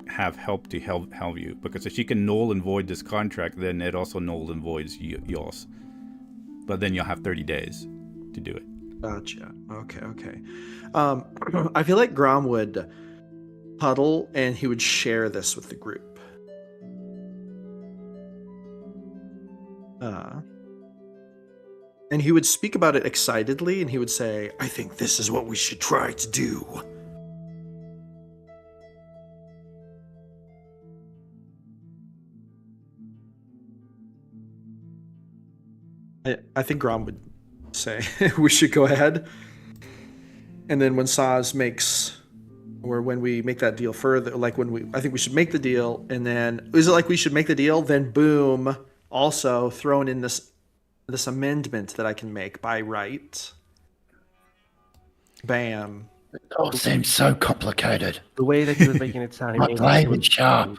have help to help you. Because if she can null and void this contract, then it also null and voids yours. But then you'll have 30 days to do it. Gotcha. Okay. I feel like Grom would huddle and he would share this with the group. And he would speak about it excitedly, and he would say, I think this is what we should try to do. I think Grom would say, we should go ahead. And then when Saz makes, or when we make that deal further, like I think we should make the deal, and then, is it like we should make the deal, then boom, also thrown in this amendment that I can make by right. Bam. It all seems so complicated. The way that he was making it sound, he My made blade it is sharp.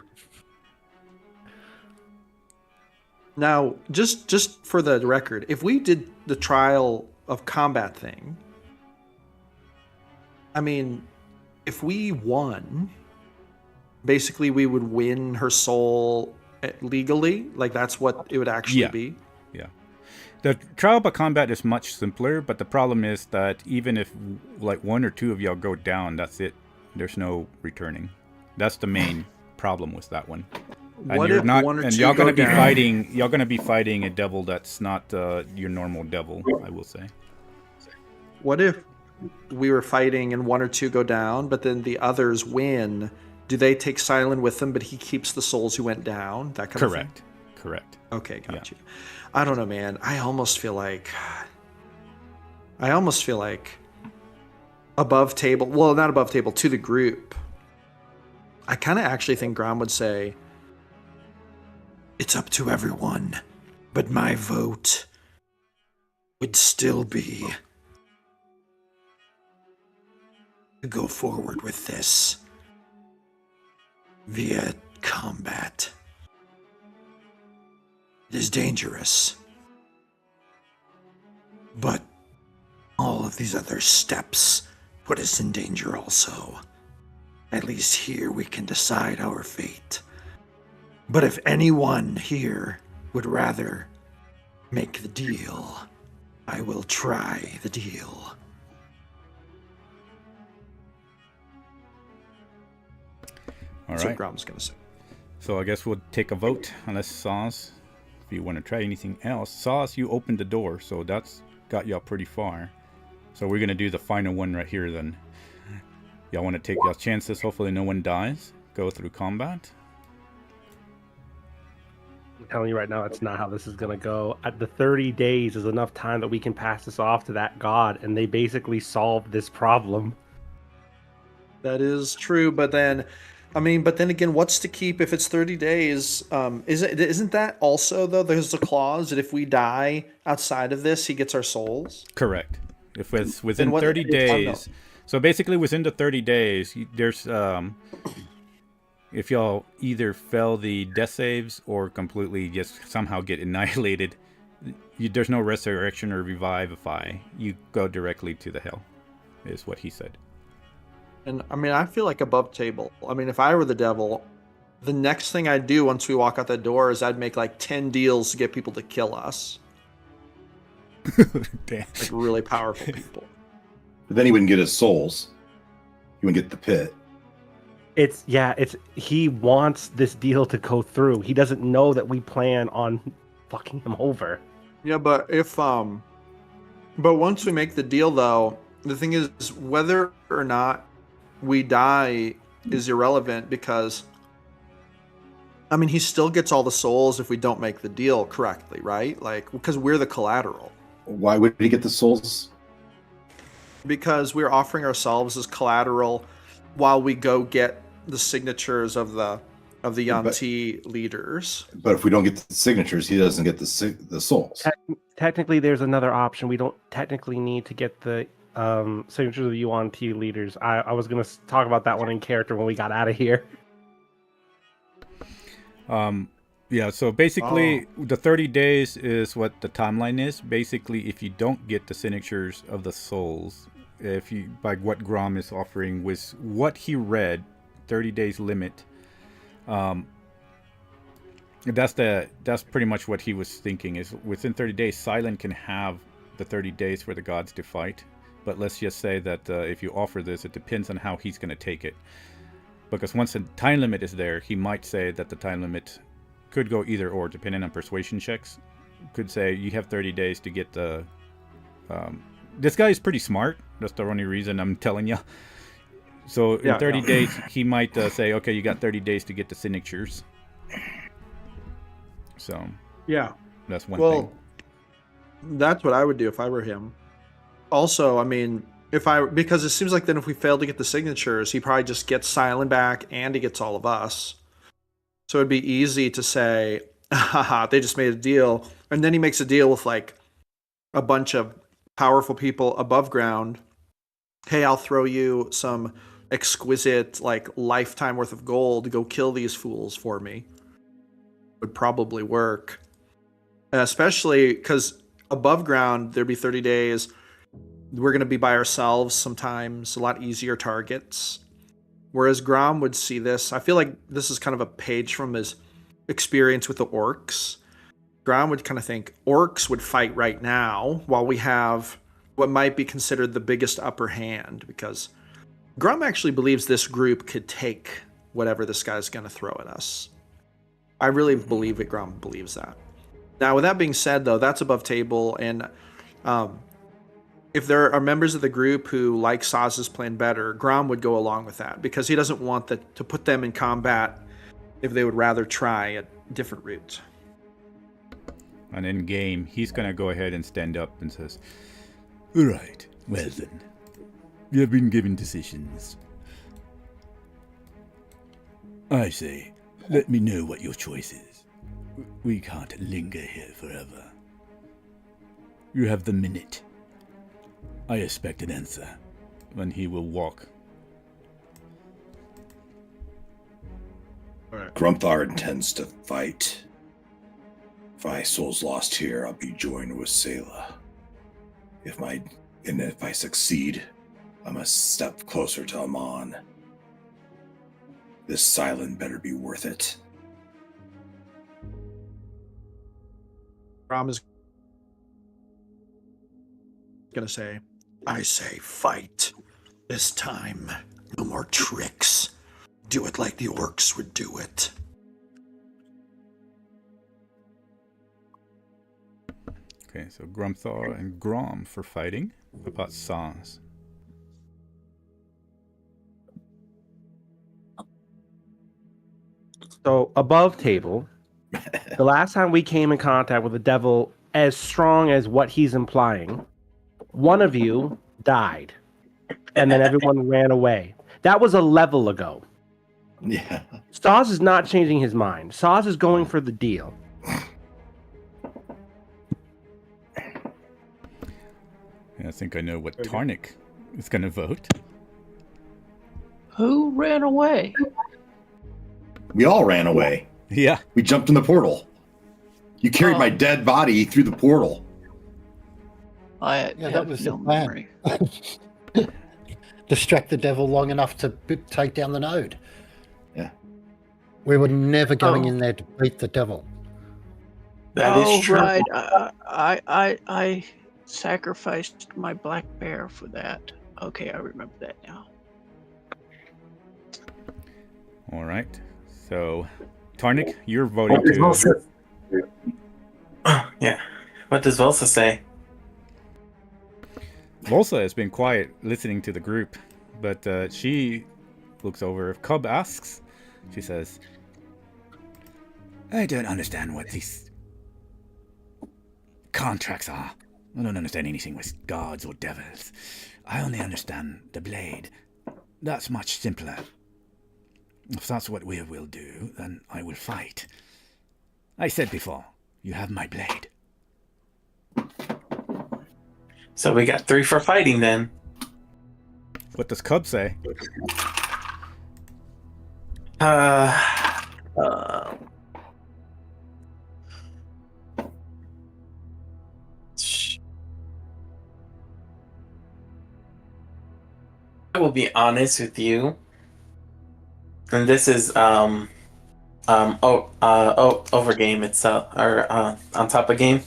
Now, just for the record, if we did the trial of combat thing, I mean, if we won, basically we would win her soul legally. Like, that's what it would actually be. Yeah. The trial by combat is much simpler, but the problem is that even if like one or two of y'all go down, that's it. There's no returning. That's the main problem with that one. And What you're if not, one or and two y'all gonna go be down? fighting. Y'all gonna be fighting a devil that's not your normal devil. I will say. What if we were fighting and one or two go down, but then the others win? Do they take Silent with them, but he keeps the souls who went down? That kind of thing? Correct. Okay, got you. I don't know, man. I almost feel like above table, well, not above table, to the group. I kind of actually think Grom would say, It's up to everyone, but my vote would still be to go forward with this via combat. It is dangerous, but all of these other steps put us in danger also. At least here we can decide our fate. But if anyone here would rather make the deal, I will try the deal. All That's what right. Grom's going to say. So I guess we'll take a vote, unless Sauce, if you want to try anything else. Sauce, you opened the door, so that's got y'all pretty far. So we're going to do the final one right here then. Y'all want to take y'all chances, hopefully no one dies. Go through combat. I'm telling you right now, it's not how this is going to go. At the 30 days is enough time that we can pass this off to that god, and they basically solve this problem. That is true, but then again, what's to keep if it's 30 days? Isn't that also, though, there's a clause that if we die outside of this, he gets our souls? Correct. If it's within what- 30 it's on days. So basically within the 30 days, there's if y'all either fail the death saves or completely just somehow get annihilated, there's no resurrection or revivify. You go directly to the hell, is what he said. And I mean, I feel like above table. I mean, if I were the devil, the next thing I'd do once we walk out that door is I'd make like 10 deals to get people to kill us. Damn. Like really powerful people. But then he wouldn't get his souls. He wouldn't get the pit. He wants this deal to go through. He doesn't know that we plan on fucking him over. Yeah, but but once we make the deal, though, the thing is whether or not we die is irrelevant because, I mean, he still gets all the souls if we don't make the deal correctly, right? Like, because we're the collateral. Why would he get the souls? Because we're offering ourselves as collateral while we go get the signatures of the Yanti leaders. But if we don't get the signatures, he doesn't get the souls. Technically, there's another option. We don't technically need to get the signatures of the UNT leaders. I was going to talk about that one in character when we got out of here. Yeah, so basically the 30 days is what the timeline is. Basically, if you don't get the signatures of the souls, if you, like what Grom is offering was what he read, 30 days limit. That's pretty much what he was thinking, is within 30 days, Silent can have the 30 days for the gods to fight. But let's just say that if you offer this, it depends on how he's going to take it. Because once the time limit is there, he might say that the time limit could go either or, depending on persuasion checks. Could say you have 30 days to get the... this guy is pretty smart. That's the only reason I'm telling you. So in 30 days, he might say, okay, you got 30 days to get the signatures. So yeah, that's one thing. That's what I would do if I were him. Also, I mean, because it seems like then if we fail to get the signatures, he probably just gets Silent back and he gets all of us. So it'd be easy to say, haha, they just made a deal. And then he makes a deal with like a bunch of powerful people above ground. Hey, I'll throw you some exquisite, like, lifetime worth of gold to go kill these fools for me. Would probably work. Especially because above ground, there'd be 30 days. We're going to be by ourselves sometimes, a lot easier targets. Whereas Grom would see this. I feel like this is kind of a page from his experience with the orcs. Grom would kind of think orcs would fight right now while we have what might be considered the biggest upper hand, because Grom actually believes this group could take whatever this guy's going to throw at us. I really believe that Grom believes that. Now, with that being said, though, that's above table, and if there are members of the group who like Saz's plan better, Grom would go along with that, because he doesn't want to put them in combat if they would rather try a different route. And in game, he's going to go ahead and stand up and says, all right, well then, you have been given decisions. I say, let me know what your choice is. We can't linger here forever. You have the minute. I expect an answer, and he will walk. All right. Grumthar intends to fight. If my soul's lost here, I'll be joined with Selah. If I succeed, I'm a step closer to Amon. This silent better be worth it. Grom is going to say, I say fight. This time, no more tricks. Do it like the orcs would do it. Okay, so Grumthar and Grom for fighting. What about Saz? So above table, the last time we came in contact with a devil as strong as what he's implying, one of you died, and then everyone ran away. That was a level ago. Yeah. Saz is not changing his mind. Saz is going for the deal. I think I know what Tarnik is going to vote. Who ran away? We all ran away. Yeah. We jumped in the portal. You carried my dead body through the portal. I Yeah, that have was no the plan. memory. Distract the devil long enough to take down the node. Yeah. We were never going in there to beat the devil. That is true. Right. I sacrificed my black bear for that. Okay, I remember that now. All right. So, Tarnik, you're voting What does to... Volsa... Yeah. What does Volsa say? Volsa has been quiet, listening to the group, but she looks over. If Cub asks, she says, I don't understand what these contracts are. I don't understand anything with gods or devils. I only understand the blade. That's much simpler. If that's what we will do, then I will fight. I said before, you have my blade. So we got 3 for fighting then. What does Cub say? I will be honest with you, and this is over game itself, or on top of game.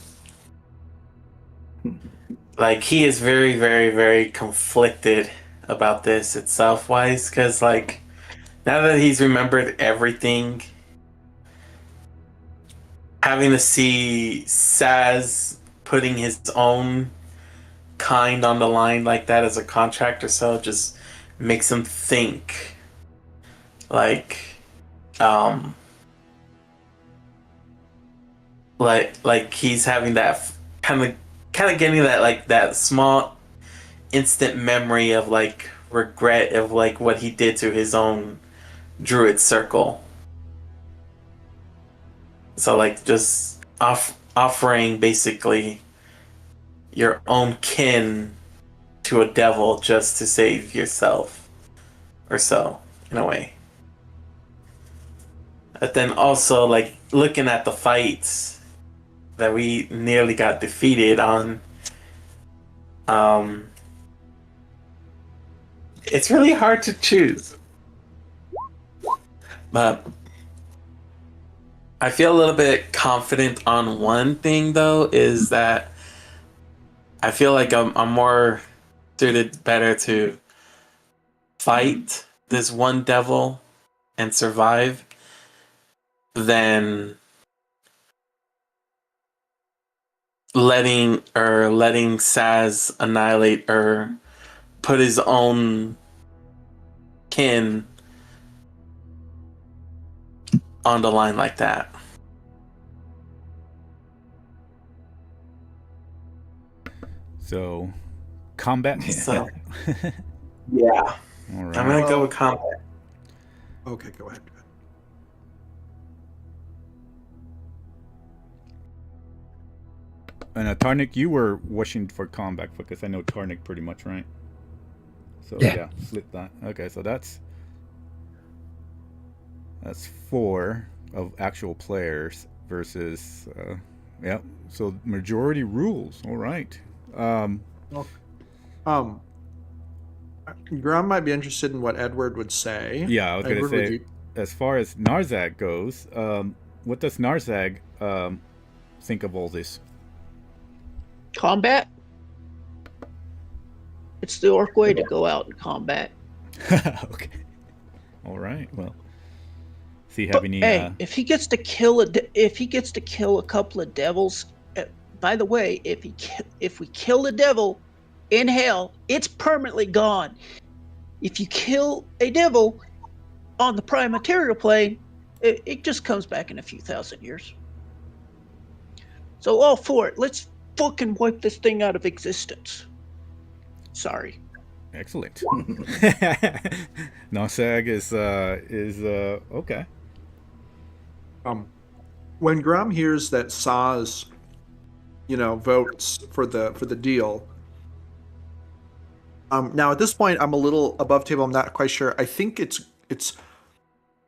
Like, he is very, very, very conflicted about this itself wise, because like now that he's remembered everything, having to see Saz putting his own kind on the line like that as a contract or so just makes him think like um like he's having that kind of getting that like that small instant memory of like regret of like what he did to his own druid circle. So like just offering basically your own kin to a devil just to save yourself or so, in a way. But then also like looking at the fights that we nearly got defeated on, it's really hard to choose. But I feel a little bit confident on one thing though, is that I feel like I'm more suited better to fight this one devil and survive than letting Saz annihilate or put his own kin on the line like that. So, combat. So, yeah. All right. I'm gonna go with combat. Okay, go ahead. And Tarnik, you were wishing for combat because I know Tarnik pretty much, right? So yeah, split that. Okay, so that's 4 of actual players versus so majority rules. All right. Grom might be interested in what Edward would say. Yeah, I was going to Edward, say, as far as Narzag goes, what does Narzag think of all this? Combat? It's the orc way to go out and combat. Okay. All right. Well, see, have any? Hey, if he gets to kill a couple of devils, by the way, if we kill a devil in hell, it's permanently gone. If you kill a devil on the prime material plane, it just comes back in a few thousand years. So all for it. Let's fucking wipe this thing out of existence. Sorry. Excellent. Narsag is okay. When Grom hears that Saz, votes for the deal. Now at this point, I'm a little above table. I'm not quite sure. I think it's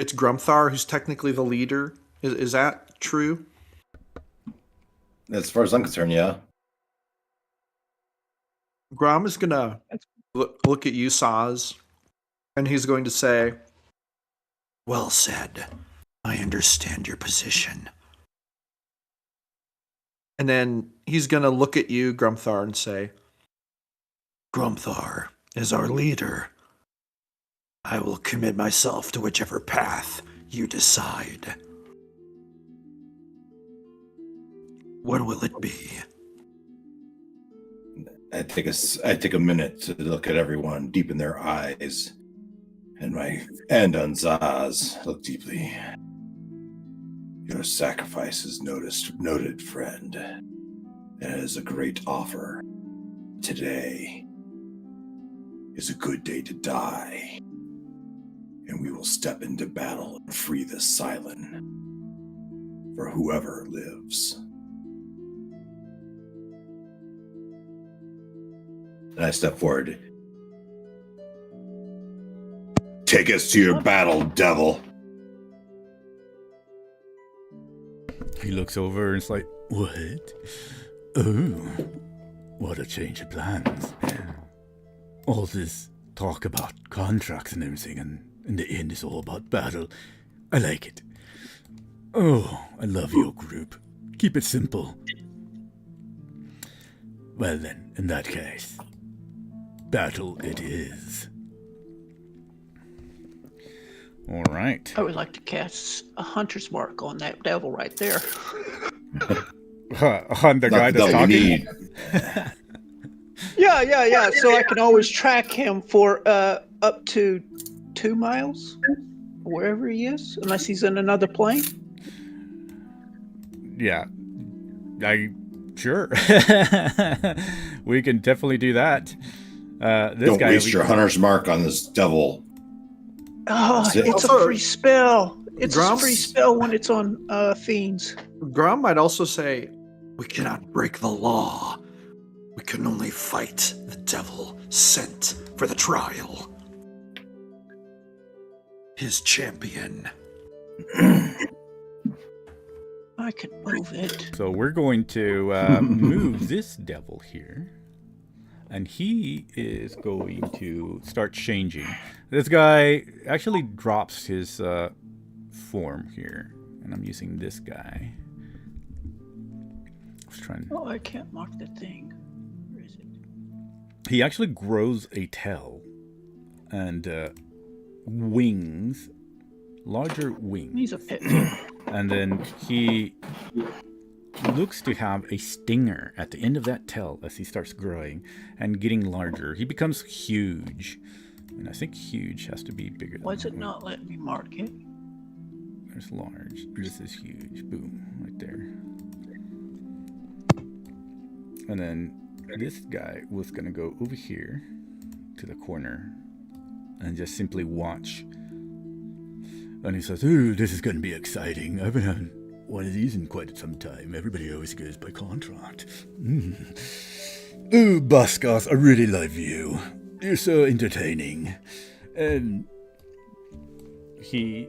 Grumthar who's technically the leader. Is that true? As far as I'm concerned, yeah. Grom is gonna look at you, Saz, and he's going to say, "Well said. I understand your position." And then he's gonna look at you, Grumthar, and say, "Grumthar is our leader. I will commit myself to whichever path you decide. What will it be?" I take a minute to look at everyone deep in their eyes, and on Zaz, look deeply. Your sacrifice is noted, friend. It is a great offer. Today is a good day to die, and we will step into battle and free this Silent for whoever lives. And I step forward. Take us to your battle, devil. He looks over and it's like, what? Oh, what a change of plans. All this talk about contracts and everything, and in the end it's all about battle. I like it. Oh, I love your group. Keep it simple. Well then, in that case, battle it is. All right. I would like to cast a hunter's mark on that devil right there. On the guy Not that's that we talking? need. Yeah. So I can always track him for up to 2 miles, wherever he is, unless he's in another plane. Yeah. Sure. We can definitely do that. This Don't guy waste your hunter's mark on this devil. Oh, That's it. it's a Also, free spell. It's a Grumps- free spell when it's on fiends. Grom might also say, We cannot break the law. We can only fight the devil sent for the trial. His champion. I can move it. So we're going to move this devil here. And he is going to start changing. This guy actually drops his form here. And I'm using this guy. I was trying. Oh, I can't mark the thing. Where is it? He actually grows a tail. And wings. Larger wings. He's a pit. And then he looks to have a stinger at the end of that tail as he starts growing and getting larger. He becomes huge. And I think huge has to be bigger than Why does it that. not let me mark it? There's large. This is huge. Boom. Right there. And then this guy was going to go over here to the corner and just simply watch. And he says, "Ooh, this is going to be exciting. I've been having one of these in quite some time. Everybody always goes by contract. Ooh, Bazgoth, I really love you. You're so entertaining." And he...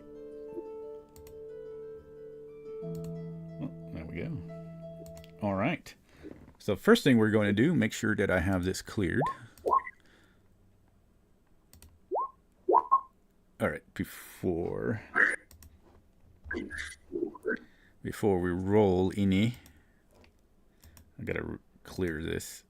Oh, there we go. All right. So first thing we're going to do, make sure that I have this cleared. All right, before we roll any, I gotta clear this.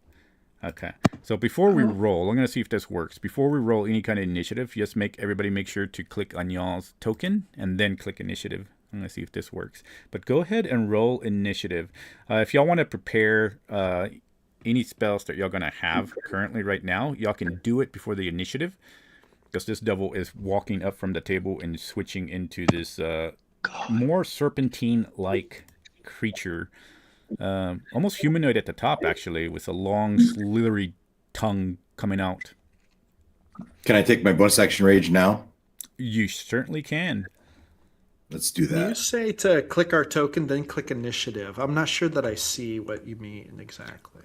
Okay, so before we roll, I'm gonna see if this works. Before we roll any kind of initiative, just everybody make sure to click on y'all's token and then click initiative. I'm gonna see if this works. But go ahead and roll initiative. If y'all want to prepare any spells that y'all gonna have currently right now, y'all can do it before the initiative. Because this devil is walking up from the table and switching into this more serpentine-like creature. Almost humanoid at the top, actually, with a long, slithery tongue coming out. Can I take my bonus action rage now? You certainly can. Let's do you that. say to click our token, then click initiative. I'm not sure that I see what you mean exactly.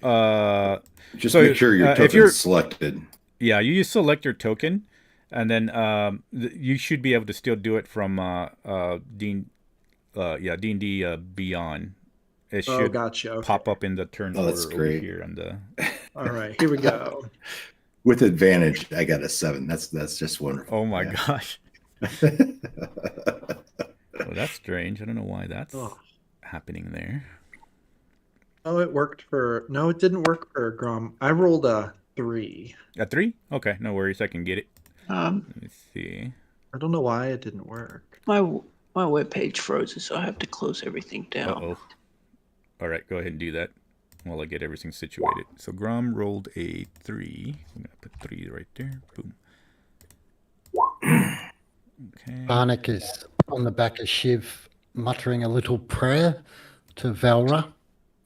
Just so, make sure your if token's you're- selected. Yeah, you select your token, and then you should be able to still do it from D&D Beyond. It should Gotcha. Okay. pop pop up in the turn Oh, order that's over great. here on the... All right, here we go. With advantage, I got a 7. That's just wonderful. Oh my Yeah. gosh. Well, that's strange. I don't know why that's Oh. happening there. Oh, it worked for... No, it didn't work for Grom. I rolled a 3. A 3? Okay, no worries. I can get it. Let me see. I don't know why it didn't work. My webpage froze, so I have to close everything down. Uh-oh. All right, go ahead and do that while I get everything situated. So Grom rolled a 3. I'm going to put 3 right there. Boom. Okay. Barnick is on the back of Shiv, muttering a little prayer to Valra.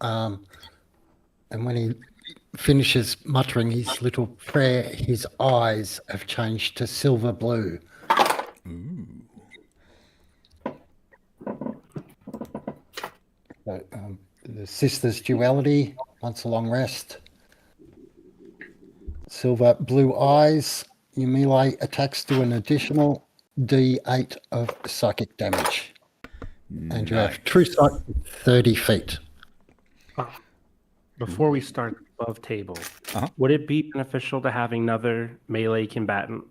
And when he finishes muttering his little prayer, his eyes have changed to silver blue. Ooh. So, the Sisters' Duality, once a long rest. Silver blue eyes. Your melee attacks do an additional D8 of psychic damage. And you have true sight 30 feet. Before we start above table, Uh-huh. would it be beneficial to have another melee combatant?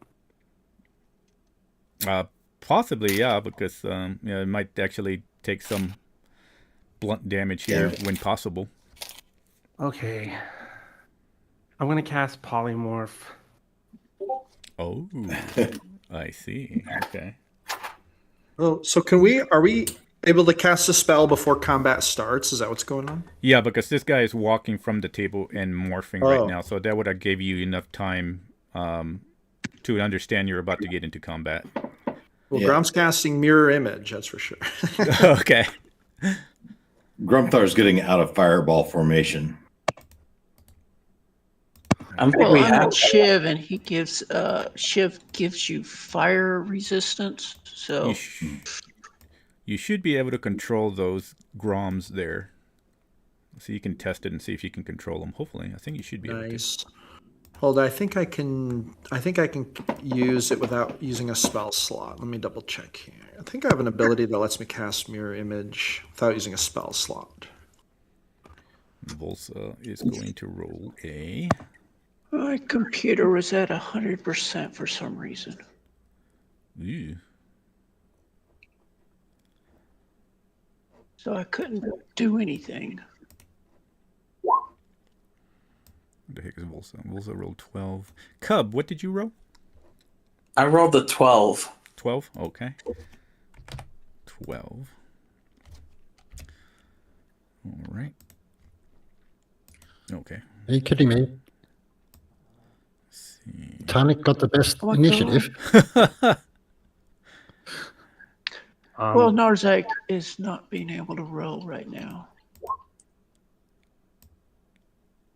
Possibly, yeah, because it might actually take some blunt damage here when possible. Okay. I'm going to cast Polymorph. Oh, I see. Okay. Oh, so are we able to cast a spell before combat starts? Is that what's going on? Yeah, because this guy is walking from the table and morphing right Oh. now, so that would have gave you enough time to understand you're about to get into combat. Well, Yeah. Grom's casting mirror image, that's for sure. Okay. Grumthar's getting out of fireball formation. I don't think Well, we I'm have. with Shiv, and he gives Shiv gives you fire resistance. So You should be able to control those Groms there. So you can test it and see if you can control them. Hopefully, I think you should be able to. Nice. Hold on, I think I can use it without using a spell slot. Let me double check here. I think I have an ability that lets me cast mirror image without using a spell slot. Volsa is going to roll a. my computer was at 100% for some reason. Ooh. So I couldn't do anything. What the heck is Volsa? Volsa rolled 12. Cub, what did you roll? I rolled a 12. 12? Okay. 12. All right. Okay. Are you kidding me? Let's see. Tonic got the best Oh my initiative. Well, Narzak is not being able to roll right now.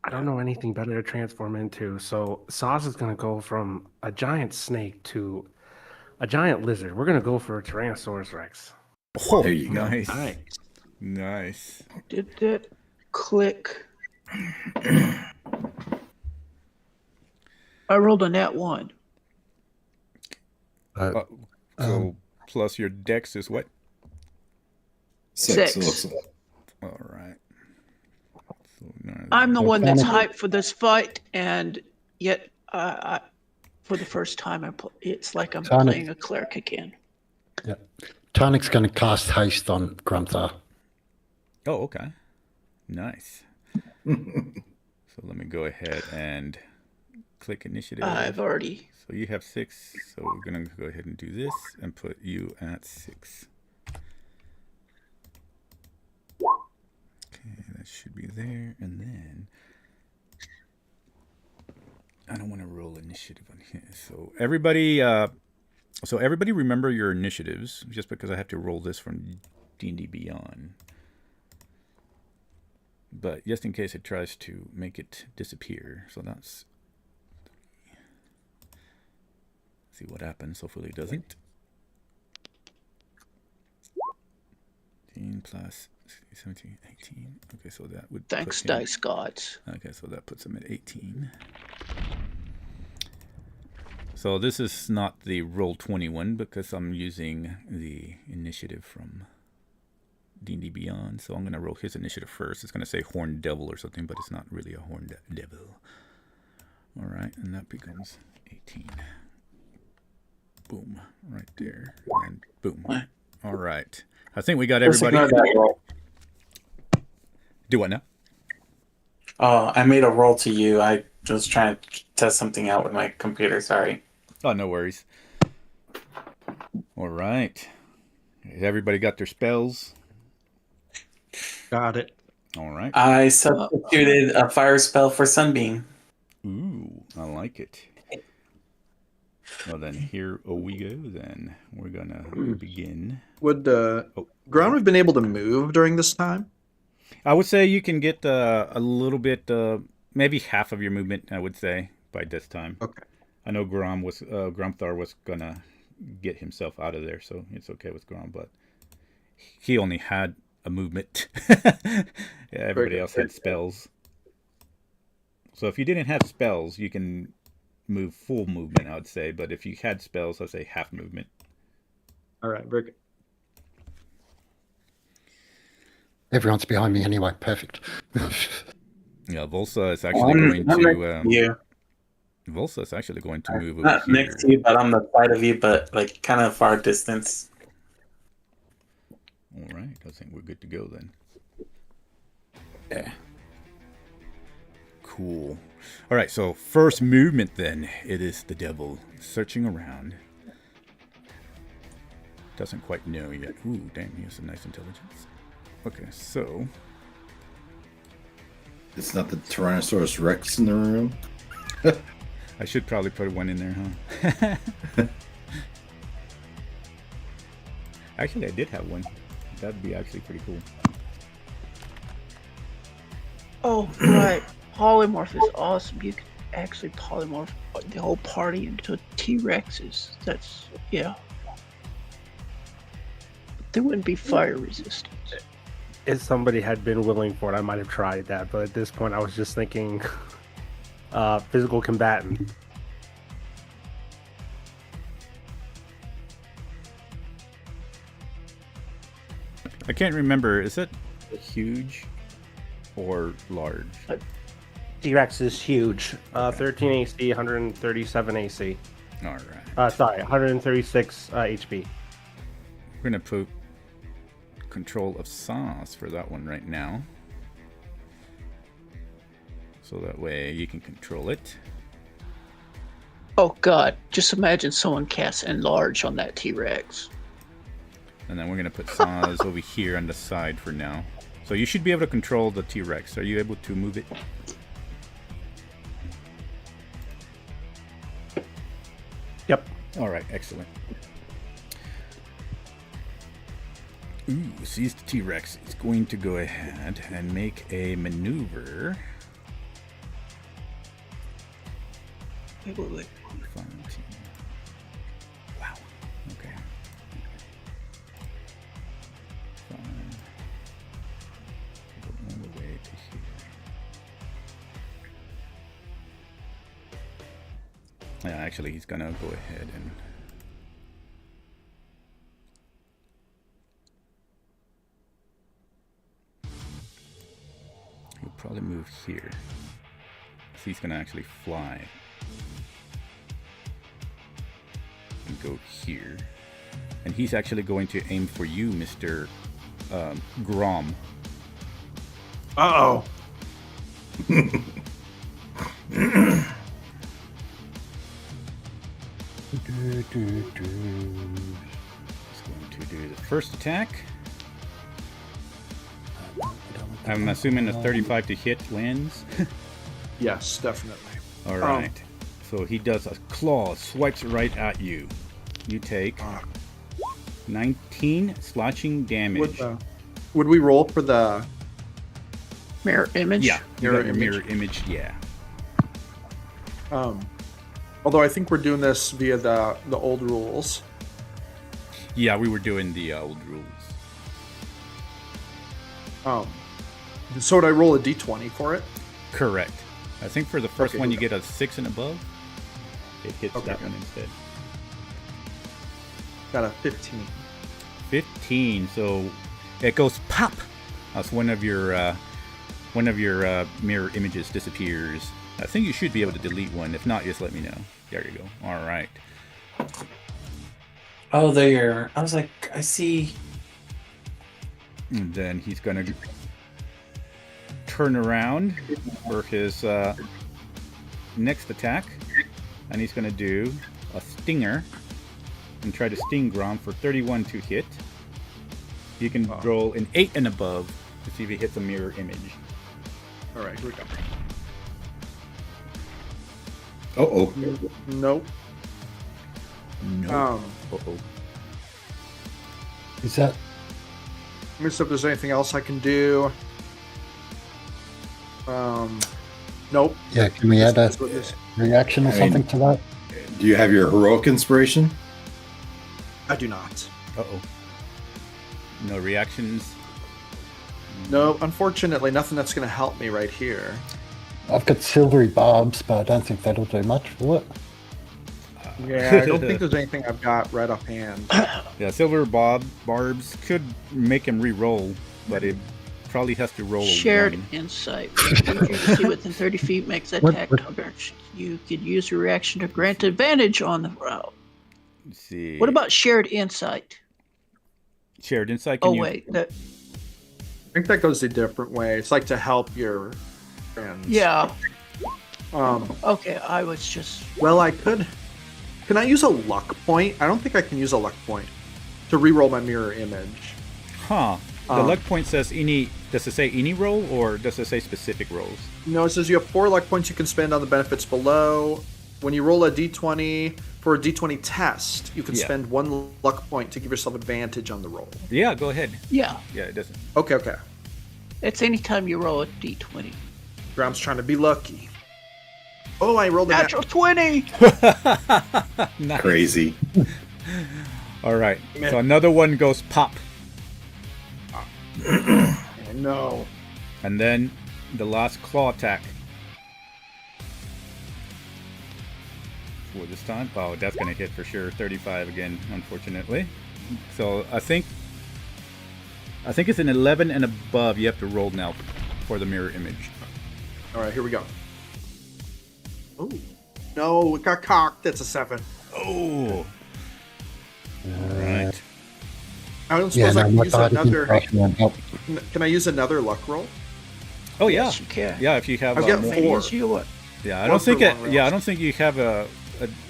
I don't know anything better to transform into, so Sauce is going to go from a giant snake to a giant lizard. We're going to go for a Tyrannosaurus Rex. Oh, There you go. nice. Nice. Nice. Did that click? I rolled a nat 1. So plus your dex is what? 6. It looks like. All right. So I'm the one that's Tonic- hyped for this fight, and yet for the first time, it's like I'm Tonic. playing a cleric again. Yeah. Tonic's going to cast haste on Grumthar. Oh, okay. Nice. So let me go ahead and click initiative. I've already. So you have 6. So we're going to go ahead and do this and put you at 6. Okay, that should be there. And then I don't want to roll initiative on here. So everybody remember your initiatives, just because I have to roll this from D&D Beyond. But just in case it tries to make it disappear. So that's... See what happens. Hopefully it doesn't. 18 plus 17, 18. Okay, so that would Thanks, put him, dice gods. okay, so that puts him at 18. So this is not the roll 21 because I'm using the initiative from D&D Beyond. So I'm going to roll his initiative first. It's going to say Horned Devil or something, but it's not really a Horned Devil. All right, and that becomes 18. Boom, right there, and boom. All right. I think we got everybody. Ignore that roll. Do what now? Oh, I made a roll to you. I was trying to test something out with my computer. Sorry. Oh, no worries. All right. Has everybody got their spells? Got it. All right. I substituted a fire spell for Sunbeam. Ooh, I like it. Well, then here we go. Then we're gonna begin. Would Grom have been able to move during this time? I would say you can get a little bit, maybe half of your movement. I would say by this time. Okay. I know Grumthar was gonna get himself out of there, so it's okay with Grom, but he only had a movement. Yeah, everybody else had spells. So if you didn't have spells, you can move full movement, I would say. But if you had spells, I'd say half movement. All right, very good. Everyone's behind me anyway. Perfect. Yeah, Volsa is actually going to. You. Volsa is actually going to move over Not here. next to you, but on the side of you, but like kind of far distance. All right, I think we're good to go then. Yeah. Cool. All right, so first movement then. It is the devil searching around. doesn't quite know yet. Ooh, damn, he has a nice intelligence. Okay, so It's not the Tyrannosaurus Rex in the room. I should probably put one in there, huh? Actually, I did have one. That'd be actually pretty cool. Oh, right. Polymorph is awesome. You can actually polymorph the whole party into T-Rexes. That's, yeah. But they wouldn't be fire resistant. If somebody had been willing for it, I might have tried that. But at this point, I was just thinking physical combatant. I can't remember. Is it huge or large? T-Rex is huge. 13 AC, 137 AC. All right. Sorry, 136 HP. We're gonna put control of sauce for that one right now, so that way you can control it. Oh God! Just imagine someone casts enlarge on that T-Rex. And then we're gonna put saws over here on the side for now. So you should be able to control the T-Rex. Are you able to move it? Yep. All right, excellent. Ooh, sees the T-Rex. It's going to go ahead and make a maneuver. Wait. 15. Wow. Okay. 5. Go all the way to here. Yeah, actually, he's gonna go ahead and. He'll probably move here. So he's gonna actually fly. And go here. And he's actually going to aim for you, Mr. Grom. Uh-oh. He's going to do the first attack. I'm assuming a 35 to hit wins. Yes, definitely. All right. So he does a claw, swipes right at you. You take 19 slashing damage. Would we roll for the Mirror image? Yeah, you Mirror got your image. mirror image. Yeah. although I think we're doing this via the old rules. Yeah, we were doing the old rules. So would I roll a d20 for it? Correct. I think for the first Okay, one you okay. get a 6 and above. It hits Okay, that okay. one instead. Got a 15. 15. So it goes pop as one of your mirror images disappears. I think you should be able to delete one. If not, just let me know. There you go. All right. Oh, there. I was like, I see. And then he's gonna turn around for his next attack, and he's gonna do a stinger and try to sting Grom for 31 to hit. You can roll an 8 and above to see if he hits a mirror image. All right, here we go. Uh-oh. Nope. No. Uh-oh. Is that Let me see if there's anything else I can do. Nope. yeah? Can we add a That's what this- reaction or I mean- something to that? Do you have your heroic inspiration? I do not. Uh-oh. No reactions. No, unfortunately, nothing that's going to help me right here. I've got silvery barbs, but I don't think that'll do much for it. Yeah, I don't think there's anything I've got right offhand. Yeah, silver barbs could make him re-roll, but it probably has to roll a Shared 1. insight. When you see within 30 feet makes attack coverage. You could use your reaction to grant advantage on the route. Let's see. What about shared insight? shared insight? Can Oh you... wait, that I think that goes a different way. It's like to help your friends. yeah. Um. Okay, I was just Well, I could. Can I use a luck point? I don't think I can use a luck point. to re-roll my mirror image. Huh. The luck point says any. Does it say any roll or does it say specific rolls? No, it says you have 4 luck points you can spend on the benefits below. When you roll a d20 for a d20 test, you can spend 1 luck point to give yourself advantage on the roll. Yeah, go ahead. Yeah. Yeah, it doesn't. Okay. It's anytime you roll a d20. Grom's trying to be lucky. Oh, I rolled a Natural 20! Nice. Crazy. All right. So another one goes pop. No. And then the last claw attack. For this time. Oh, that's going to hit for sure. 35 again, unfortunately. So I think it's an 11 and above you have to roll now for the mirror image. All right, here we go. Oh. No, it got cocked. That's a 7. Oh. All right. I don't suppose I can use another... Help. Can I use another luck roll? Oh yeah. Yes, you can. Yeah, if you have I've got more. 4. Use you what? Yeah, I One don't think for it. long Yeah, I rest. don't think you have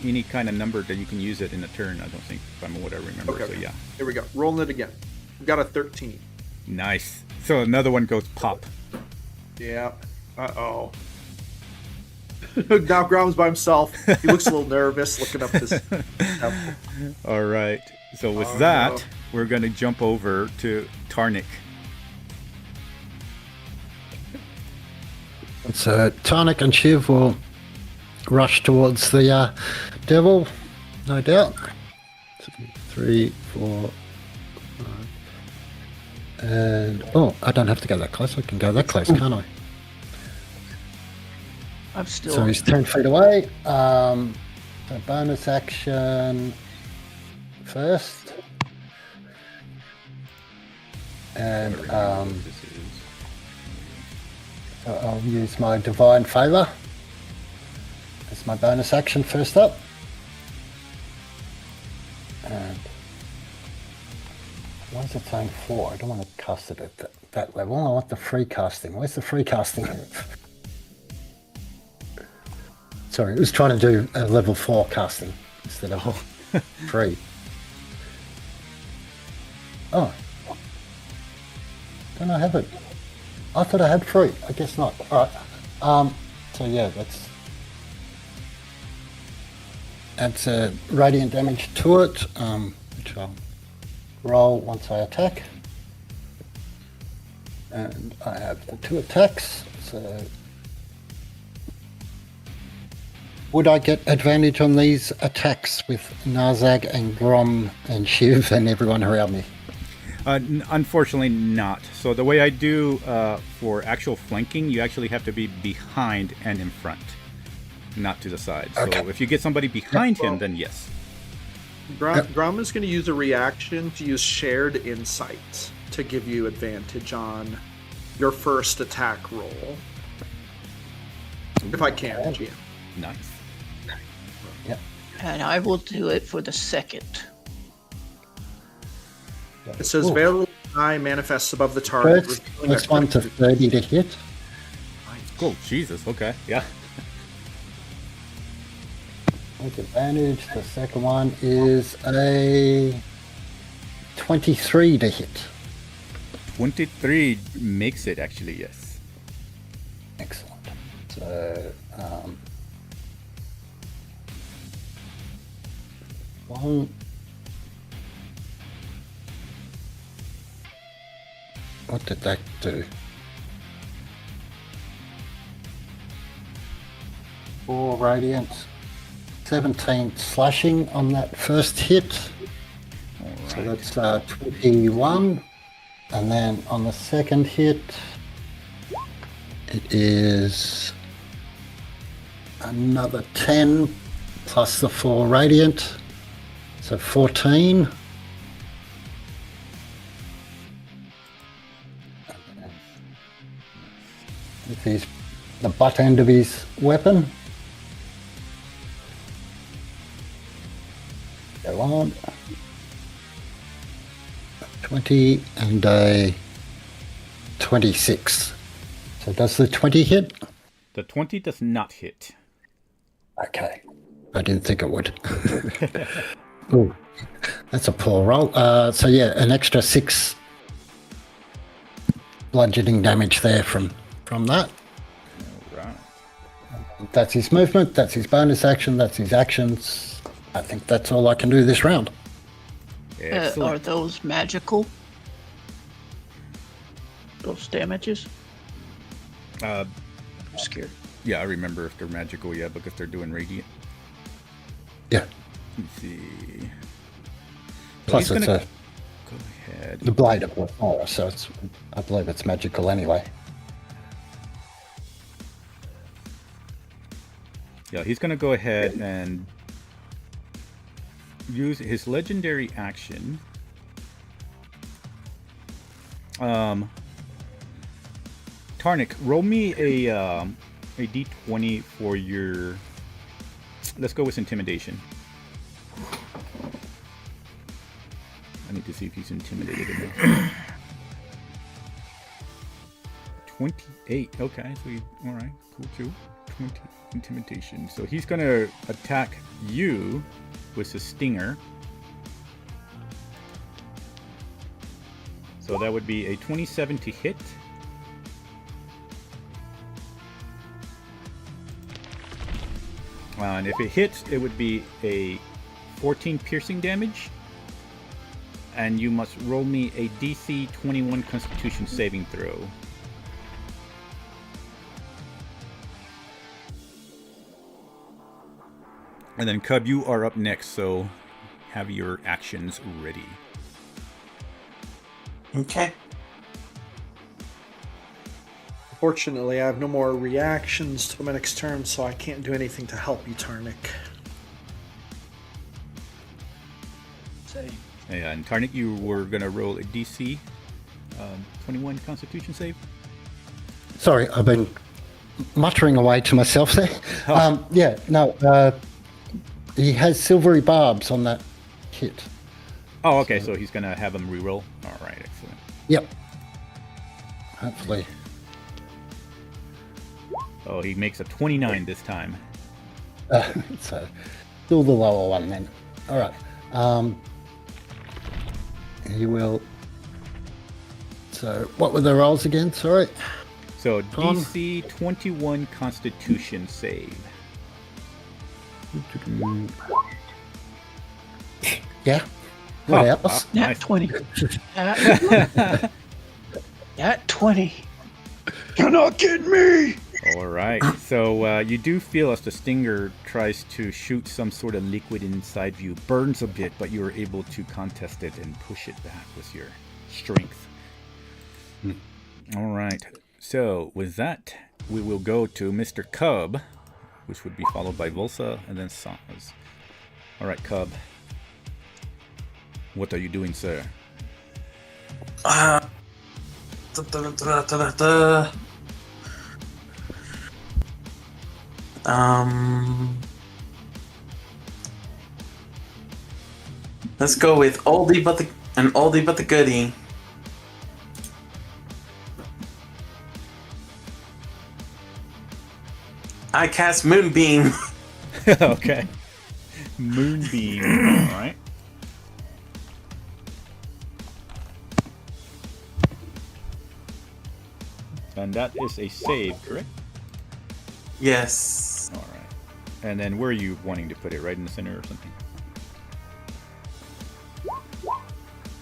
any kind of number that you can use it in a turn. I don't think, from what I remember. Okay. So yeah, Here we go. Rolling it again. We got a 13. nice. So another one goes pop. Yeah. Uh-oh. Now Grom's by himself. He looks a little nervous looking up this. All right. So with Oh, that, no. we're gonna jump over to Tarnik. So Tarnik and Shiv will rush towards the devil, no doubt. 3, 4, 5. And I don't have to go that close. I can go that close, can't I? I'm still. So he's 10 feet away. So bonus action first. And I'll use my divine favor as my bonus action first up. And why is it saying 4? I don't want to cast it at that level. I want the free casting. Where's the free casting? Sorry, it was trying to do a level 4 casting instead of 3. Oh. Don't I have it? I thought I had 3. I guess not. Alright. So yeah, that's radiant damage to it, which I'll roll once I attack. And I have the 2 attacks, so would I get advantage on these attacks with Narzag and Grom and Shiv and everyone around me? Unfortunately not. So the way I do for actual flanking, you actually have to be behind and in front, not to the side. Okay. So if you get somebody behind him, then yes. Grom is going to use a reaction to use shared insight to give you advantage on your first attack roll. If I can, GM. Nice. And I will do it for the second. It says Veil Eye manifests above the target. First one to 30 to hit. Oh, Jesus. Okay. Yeah. With advantage, the second one is a 23 to hit. 23 makes it, actually, yes. Excellent. So, one. What did that do? 4 radiant, 17 slashing on that first hit. All right. So that's 21. And then on the second hit, it is another 10 plus the 4 radiant. So 14. With the butt end of his weapon. Go on. 20 and a 26. So does the 20 hit? The 20 does not hit. Okay. I didn't think it would. Ooh. That's a poor roll. So yeah, an extra 6 bludgeoning damage there from that. All right. That's his movement. That's his bonus action. That's his actions. I think that's all I can do this round. Are Excellent. those magical? Those damages? I'm scared. Yeah, I remember if they're magical, yeah, because they're doing radiant. Yeah. Let's see. So Plus, he's it's gonna a go ahead. the blade of Horror, so it's I believe it's magical anyway. Yeah, he's gonna go ahead and use his legendary action. Tarnik, roll me a d20 for your. Let's go with intimidation. I need to see if he's intimidated enough. 28. Okay, so all right, cool. 20 intimidation. So he's gonna attack you with a stinger. So that would be a 27 to hit. And if it hits, it would be a 14 piercing damage. And you must roll me a DC 21 Constitution saving throw. And then Cub, you are up next, so have your actions ready. Okay. Fortunately, I have no more reactions to my next turn, so I can't do anything to help you, Tarnik. Say, Yeah, and Tarnik, you were going to roll a DC 21 Constitution save? Sorry, I've been muttering away to myself there. Yeah, no, he has silvery barbs on that hit. Oh, okay, so he's going to have him reroll. All right, excellent. Yep. Hopefully. Oh, he makes a 29 this time. So, still the lower one then. All right. He will. So, what were the rolls again? Sorry. So Con. DC 21 Constitution save. Yeah. What else? nat Nice. 20. Nat 20. You're not kidding me! All right. So you do feel as the stinger tries to shoot some sort of liquid inside you, burns a bit, but you are able to contest it and push it back with your strength. All right. So with that, we will go to Mr. Cub, which would be followed by Volsa and then Sans. All right, Cub. What are you doing, sir? Let's go with an oldie but the goodie. I cast Moonbeam. Okay. Moonbeam. All right. And that is a save, correct? Yes. All right. And then where are you wanting to put it? Right in the center or something?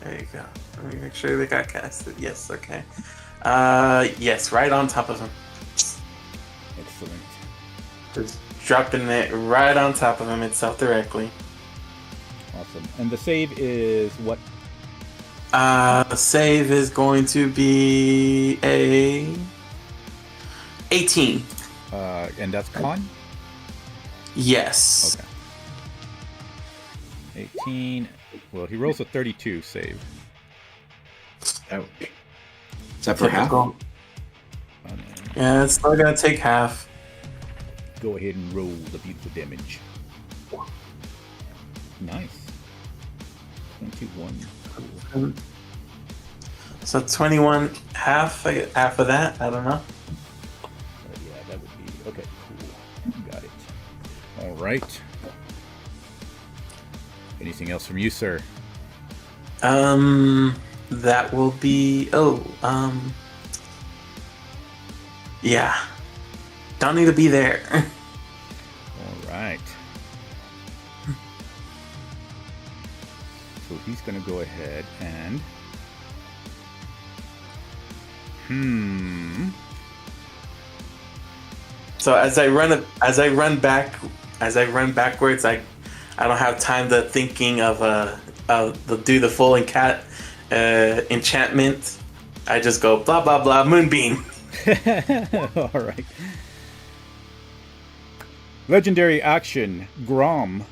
There you go. Let me make sure they got casted. Yes, okay. Yes, right on top of him. Excellent. Just dropping it right on top of him itself directly. Awesome. And the save is what? The save is going to be a 18. And that's con? Yes. Okay. 18. Well, he rolls a 32 save. Ouch. Is that for half? Typical. Yeah, it's still gonna take half. Go ahead and roll the beautiful damage. Nice. 21. Cool. So 21, half of that. I don't know. Yeah, that would be okay. Cool. Got it. All right. Anything else from you, sir? That will be. Yeah. Don't need to be there. All right. So he's going to go ahead and. So as I run backwards, I don't have time to thinking of do the full enchantment. I just go blah blah blah moonbeam. All right. Legendary action, Grom.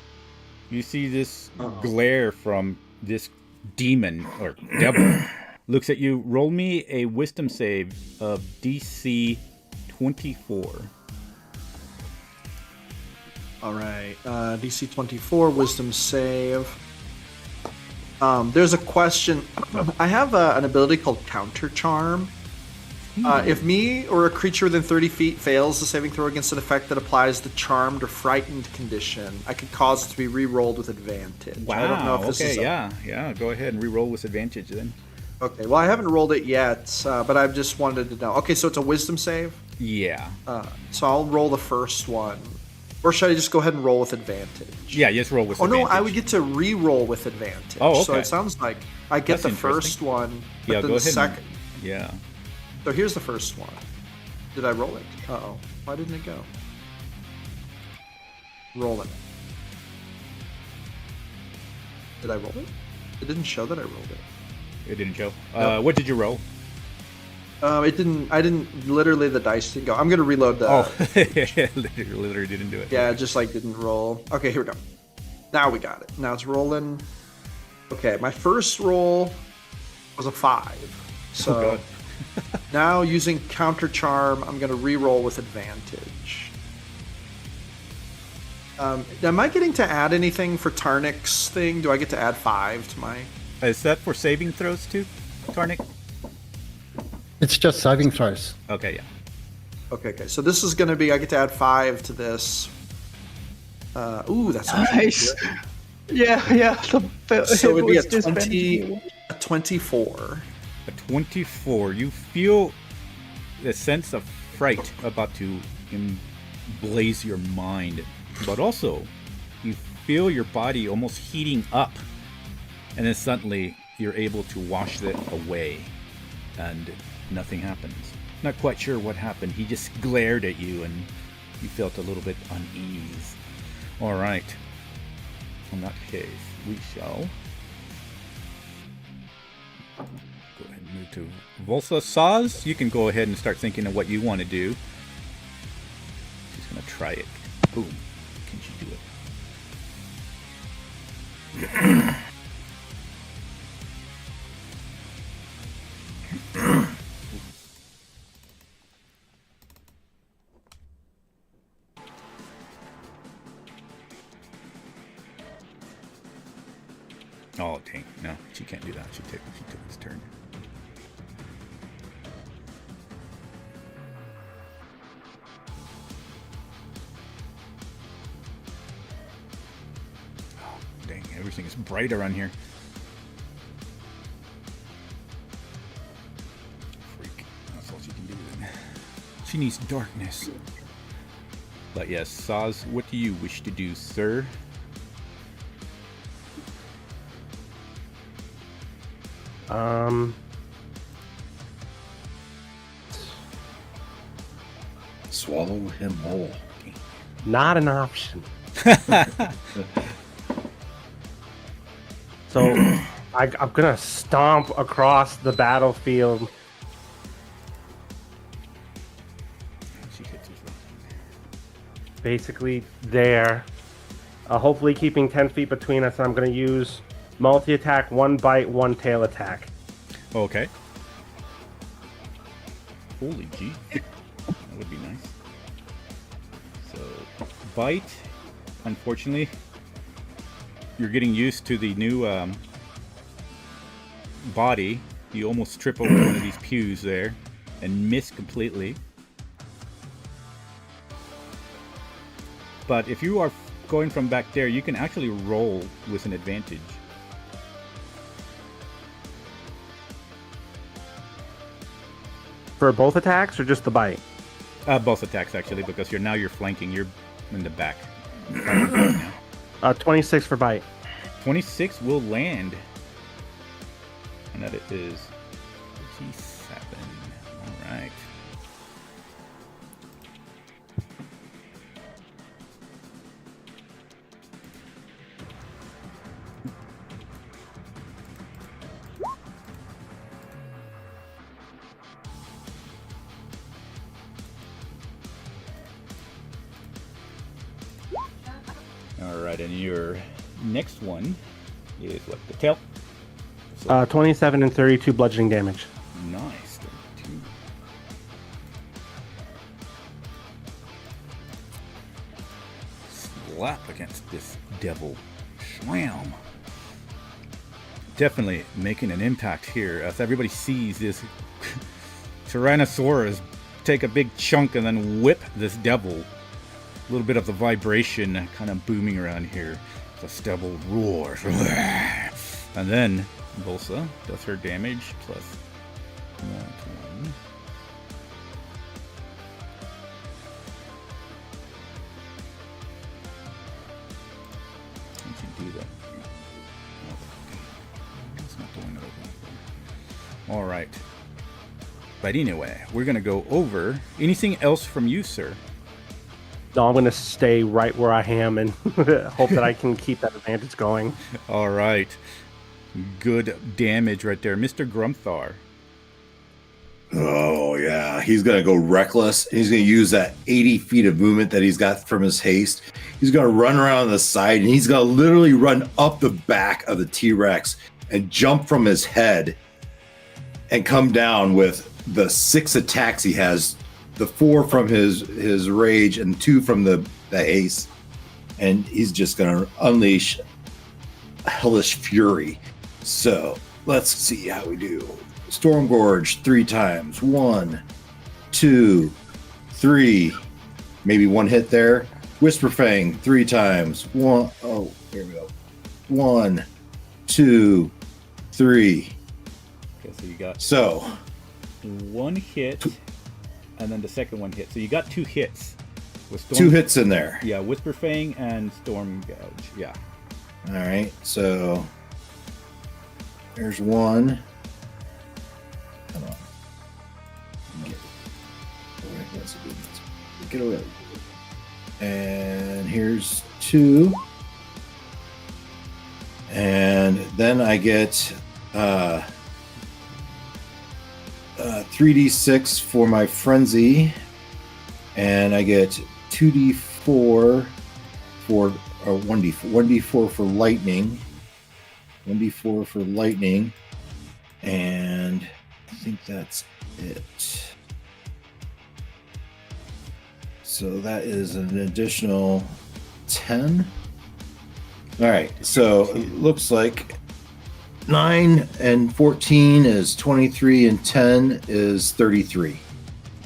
You see this glare from this demon or devil. Looks at you. Roll me a wisdom save of DC 24. All right, DC 24 wisdom save. There's a question. I have an ability called Counter Charm. If me or a creature within 30 feet fails the saving throw against an effect that applies the charmed or frightened condition, I could cause it to be re-rolled with advantage. Wow. I don't know if this is yeah. Go ahead and re-roll with advantage then. Okay, well, I haven't rolled it yet, but I just wanted to know. Okay, so it's a wisdom save? Yeah. So I'll roll the first one. Or should I just go ahead and roll with advantage? Yeah, just roll with advantage. Oh, no, I would get to re-roll with advantage. Oh, okay. So it sounds like I get That's the first one, but Yeah, then go the ahead. second. Yeah. So here's the first one. Did I roll it? Uh-oh. Why didn't it go? Roll it. Did I roll it? It didn't show that I rolled it. It didn't show. Nope. What did you roll? It didn't. I didn't. Literally, the dice didn't go. I'm gonna reload the. Literally didn't do it. Yeah, it just like didn't roll. Okay, here we go. Now we got it. Now it's rolling. Okay, my first roll was a 5. So Oh, God. now using Counter Charm, I'm gonna re-roll with advantage. Am I getting to add anything for Tarnik's thing? Do I get to add 5 to my? Is that for saving throws too, Tarnik? It's just saving throws. Okay, yeah. Okay. So this is gonna be. I get to add 5 to this. Ooh, that's Nice. Yeah. So it would be a was 20, a 24. A 24. You feel a sense of fright about to blaze your mind, but also you feel your body almost heating up, and then suddenly you're able to wash it away, and nothing happens. Not quite sure what happened. He just glared at you, and you felt a little bit unease. All right. In that case, we shall go ahead and move to Volsa. Saz, you can go ahead and start thinking of what you want to do. She's going to try it. Boom. Can she do it? Oh, dang. No, she can't do that. She took its turn. Oh, dang. Everything is bright around here. Freak. That's all she can do then. She needs darkness. But yes, Saz, what do you wish to do, sir? Swallow him whole. Not an option. So I'm gonna stomp across the battlefield. She hits his right. Basically there. Hopefully keeping 10 feet between us, and I'm gonna use multi-attack, 1 bite, 1 tail attack. Okay. Holy gee. That would be nice. So, bite. Unfortunately, you're getting used to the new body. You almost trip over one of these pews there and miss completely. But if you are going from back there, you can actually roll with an advantage. For both attacks or just the bite? Both attacks, actually, because you're flanking. You're in the back. 26 for bite. 26 will land. And that is G7. All right. All right, and your next one is what? The tail? 27 and 32 bludgeoning damage. Nice. 32. Slap against this devil. Slam. Definitely making an impact here as everybody sees this Tyrannosaurus take a big chunk and then whip this devil. A little bit of the vibration kind of booming around here. The devil roars. And then Bolsa does her damage plus 1. How did you do that? It's not doing it over. All right. But anyway, we're going to go over. Anything else from you, sir? No, I'm going to stay right where I am and hope that I can keep that advantage going. All right. Good damage right there. Mr. Grumthar. Oh, yeah. He's going to go reckless. He's going to use that 80 feet of movement that he's got from his haste. He's going to run around the side, and he's going to literally run up the back of the T-Rex and jump from his head and come down with the 6 attacks he has. The 4 from his rage and 2 from the haste. And he's just going to unleash hellish fury. So let's see how we do. Storm Gorge 3 times. 1, 2, 3. Maybe 1 hit there. Whisper Fang 3 times. 1. Oh, here we go. 1, 2, 3. Okay, so you got 1 hit, and then the second one hit. So you got 2 hits. With 2 hits in there. Yeah, Whisper Fang and Storm Gouge. Yeah. All right, so there's 1. Come on. Get away. And here's 2. And then I get 3d6 for my frenzy, and I get 2d4 for 1d4 for lightning, 1d4 for lightning, and I think that's it. So that is an additional 10. All right, so it looks like 9 and 14 is 23, and 10 is 33.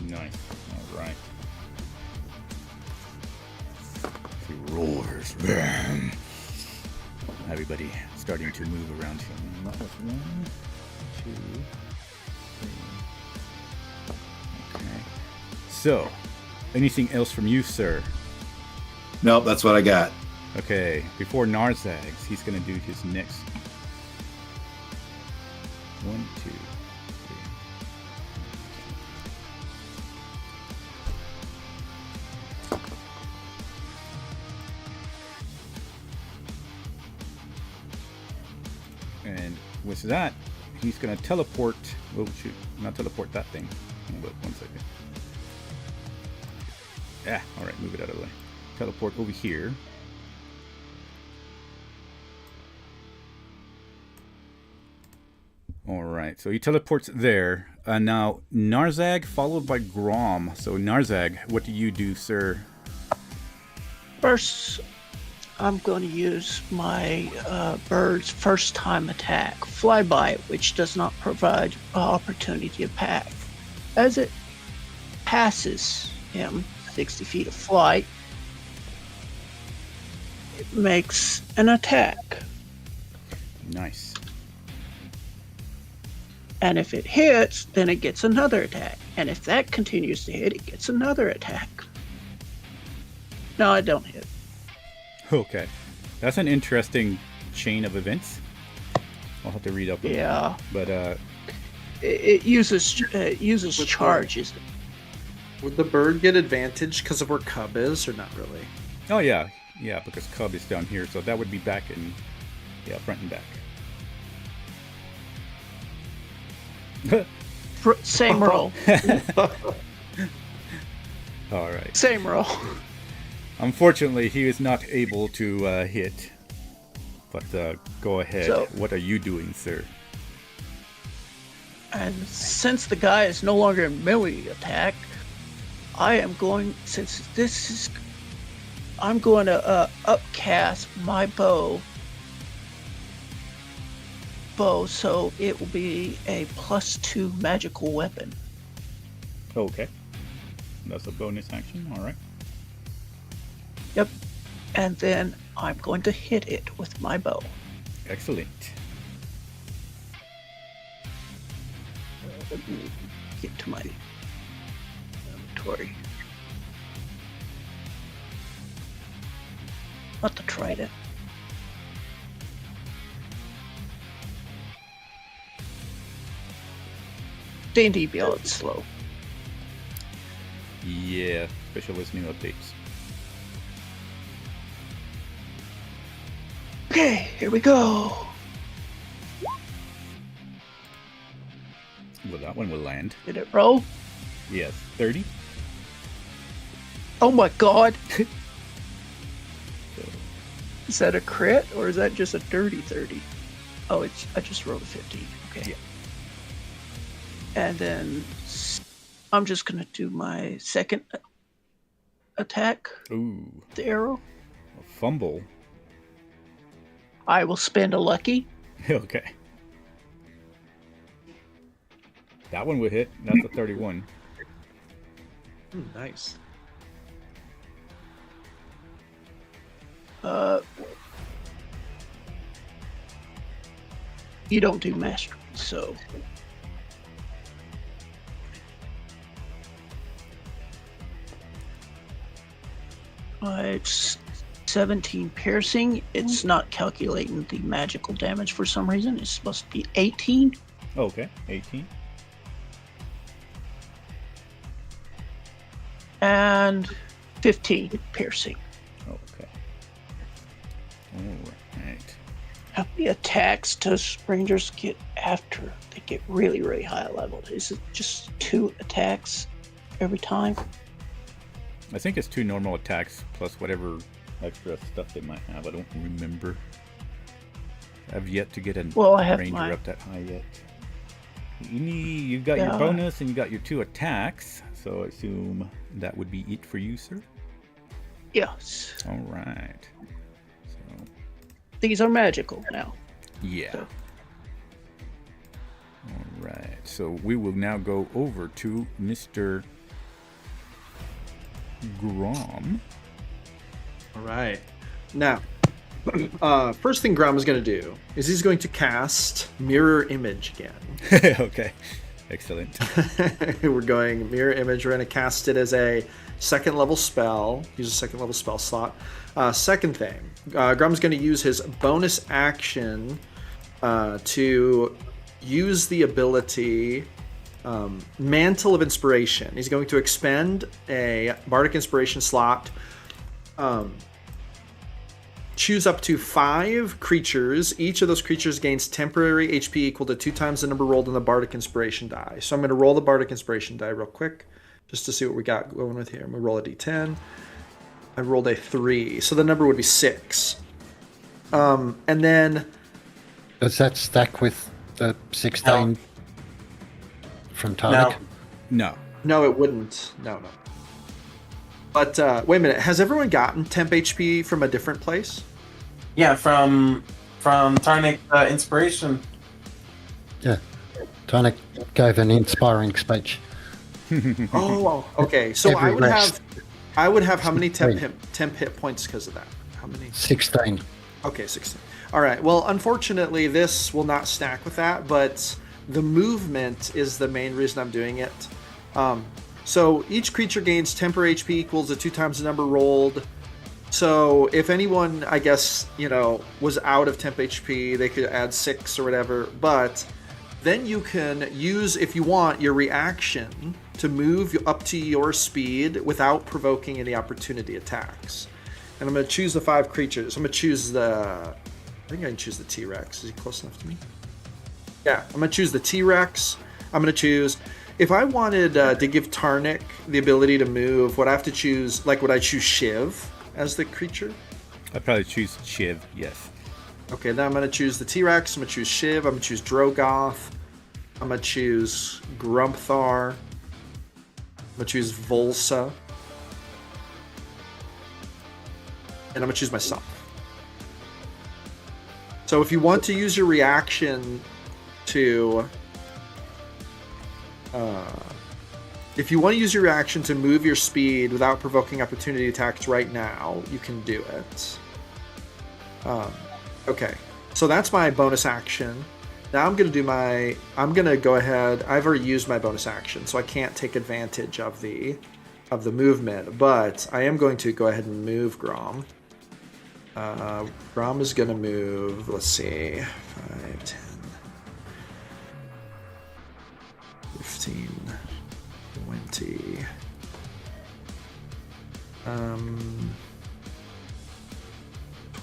Nice. All right. He roars. Everybody starting to move around him. That was 1, 2, 3. Okay. So, anything else from you, sir? Nope, that's what I got. Okay. Before Narzags, he's going to do his next. 1, 2, 3. And with that, he's going to teleport. Oh, shoot. Not teleport that thing. Hold up 1 second. Yeah, alright, move it out of the way. Teleport over here. Alright, so he teleports there. Now, Narzag followed by Grom. So, Narzag, what do you do, sir? First, I'm going to use my bird's first time attack, Flyby, which does not provide opportunity to attack. As it passes him 60 feet of flight, it makes an attack. Nice. And if it hits, then it gets another attack. And if that continues to hit, it gets another attack. No, I don't hit. Okay. That's an interesting chain of events. I'll have to read up on it. Yeah. But It uses With charges. Would the bird get advantage because of where Cub is, or not really? oh yeah, because Cub is down here, so that would be back in front and back. Same roll. All right. Same roll. Unfortunately, he is not able to hit. But go ahead. So- What are you doing, sir? And since the guy is no longer in melee attack, I'm going to upcast my bow, so it will be a +2 magical weapon. Okay. That's a bonus action. All right. Yep. And then I'm going to hit it with my bow. Excellent. Let me get to my inventory. Not the trident. D&D Beyond slow. Yeah, especially with new updates. Okay, here we go. Well, that one will land. Did it roll? Yes. 30. Oh my god. Is that a crit or is that just a dirty 30? Oh, I just rolled a 15. Okay. Yeah. And then I'm just going to do my second attack, Ooh. the arrow. A fumble. I will spend a lucky. Okay. That one would hit. That's a 31. Nice. You don't do mastery, so it's 17 piercing. It's not calculating the magical damage for some reason. It's supposed to be 18. Okay. 18. And 15 piercing. Okay. All right. How many attacks does Rangers get after they get really, really high level? Is it just 2 attacks every time? I think it's 2 normal attacks plus whatever extra stuff they might have. I don't remember. I've yet to get a Well, I have ranger my- up that high yet. You've got your Yeah. bonus and you got your 2 attacks, so I assume that would be it for you, sir. Yes. All right. So These are magical now. yeah. So- All right. So we will now go over to Mr. Grom. All right. Now, first thing Grom is going to do is he's going to cast Mirror Image again. Okay. Excellent. We're going Mirror Image. We're going to cast it as a second level spell. Use a second level spell slot. Second thing, Grom's going to use his bonus action to use the ability Mantle of Inspiration. He's going to expend a Bardic Inspiration slot. Choose up to 5 creatures. Each of those creatures gains temporary HP equal to 2 times the number rolled on the Bardic Inspiration die. So I'm going to roll the Bardic Inspiration die real quick, just to see what we got going with here. I'm going to roll a d10. I rolled a 3, so the number would be 6. And then... Does that stack with the 16 from Tonic? No. No, it wouldn't. No. But wait a minute. Has everyone gotten temp HP from a different place? Yeah, from Tarnic Inspiration. Yeah. Tonic gave an inspiring speech. Oh, okay. So Every rest. I would have how many temp 16. hit points because of that? How many? 16. Okay, 16. All right. Well, unfortunately, this will not stack with that, but the movement is the main reason I'm doing it. So each creature gains temporary HP equals to 2 times the number rolled. So if anyone, I guess, was out of temp HP, they could add 6 or whatever. But then you can use, if you want, your reaction to move up to your speed without provoking any opportunity attacks. And I'm going to choose the 5 creatures. I'm going to choose I think I can choose the T-Rex. Is he close enough to me? Yeah, I'm going to choose the T-Rex. I'm going to choose... If I wanted to give Tarnik the ability to move, would I have to choose... would I choose Shiv as the creature? I'd probably choose Shiv, yes. Okay, then I'm going to choose the T-Rex. I'm going to choose Shiv. I'm going to choose Drogoth. I'm going to choose Grumpthar. I'm going to choose Volsa. And I'm going to choose myself. So if you want to use your reaction to... if you want to use your reaction to move your speed without provoking opportunity attacks right now, you can do it. Okay, so that's my bonus action. Now I'm going to go ahead. I've already used my bonus action, so I can't take advantage of the movement, but I am going to go ahead and move Grom. Grom is going to move, let's see, 5, 10, 15, 20,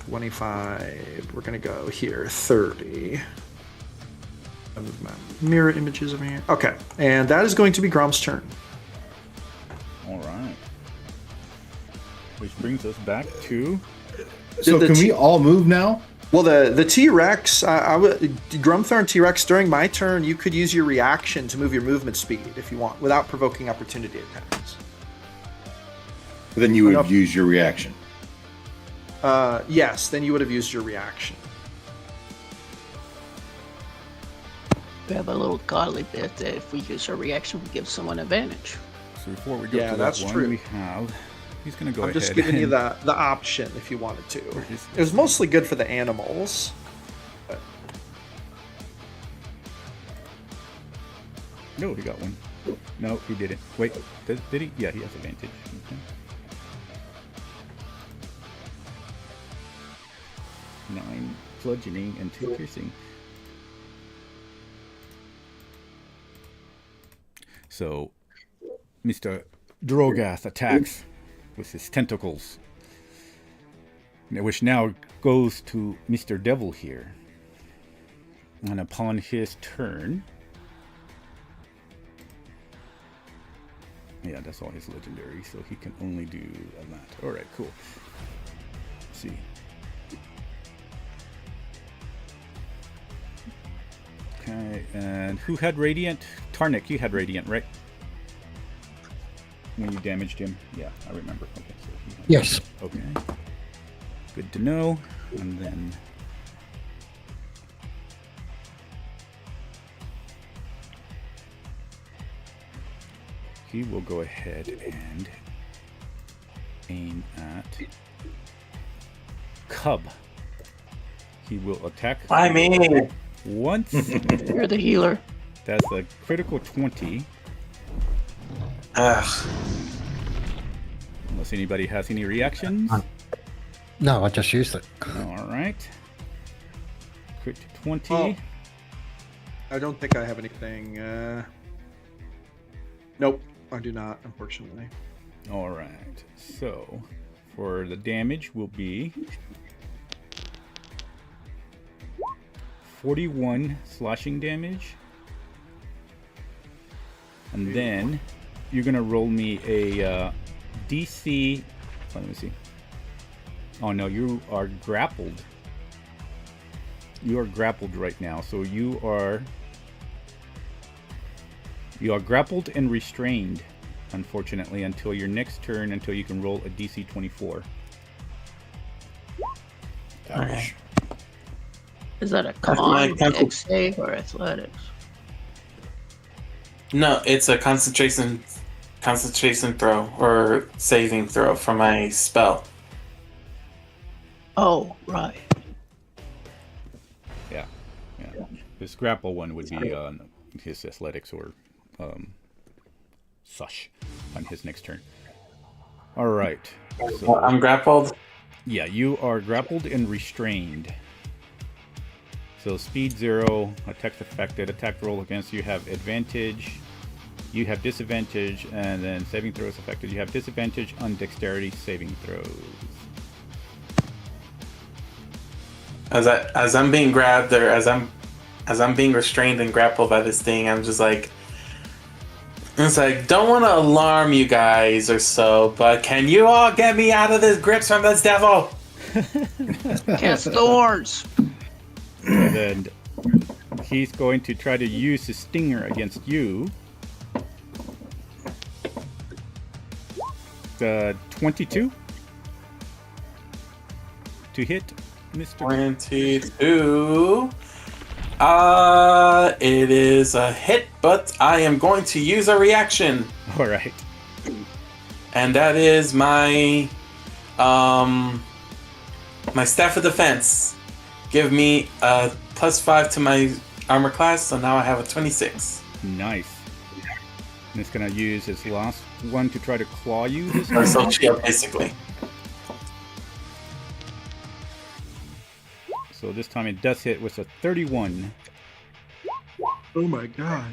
25, we're going to go here, 30. I move my mirror images over here. Okay, and that is going to be Grom's turn. All right. Which brings us back to... So can we all move now? Well, the T-Rex, Grumthar and T-Rex, during my turn, you could use your reaction to move your movement speed if you want, without provoking opportunity attacks. Then you would use your reaction. Yes, then you would have used your reaction. We have a little godly bit that if we use our reaction, we give someone advantage. So before we go to that that's one, true. we have... He's going to go I'm ahead. just giving you the option if you wanted to. It was mostly good for the animals. But... No, he got one. No, he didn't. Wait, did he? Yeah, he has advantage. Okay. 9 bludgeoning and 2 piercing. So, Mr. Drogath attacks with his tentacles, which now goes to Mr. Devil here. And upon his turn, yeah, that's all his legendary, so he can only do that. All right, cool. Let's see. Okay, and who had Radiant? Tarnik, you had Radiant, right? When you damaged him? Yeah, I remember. Okay, so Yes. Okay. Good to know. And then... he will go ahead and aim at Cub. He will attack Why me? once. You're the healer. That's a critical 20. Ugh. Unless anybody has any reactions. No, I just used it. All right. Crit 20. Oh. I don't think I have anything. Nope, I do not, unfortunately. All right. So, for the damage will be 41 slashing damage. And then you're going to roll me a DC. Let me see. Oh no, you are grappled. You are grappled right now. So you are grappled and restrained, unfortunately, until your next turn, until you can roll a DC 24. Okay. Is that a my con, pencil. dex save, or athletics? No, it's a concentration throw or saving throw for my spell. Oh, right. Yeah. His grapple one would be on his athletics or sush on his next turn. All right. So, I'm grappled. yeah, you are grappled and restrained. So speed 0, attacks affected, attack roll against you have advantage. You have disadvantage, and then saving throws affected. You have disadvantage on dexterity saving throws. As I'm being grabbed, or as I'm being restrained and grappled by this thing, I'm just like, it's like, don't want to alarm you guys or so, but can you all get me out of this grips from this devil? Cast thorns. And then he's going to try to use his stinger against you. 22 to hit, Mr. 22. It is a hit, but I am going to use a reaction, All right. and that is my my staff of defense. Give me a +5 to my armor class, so now I have a 26. Nice. And it's going to use his last one to try to claw you this Or time. so shield, basically. So this time it does hit with a 31. Oh my god.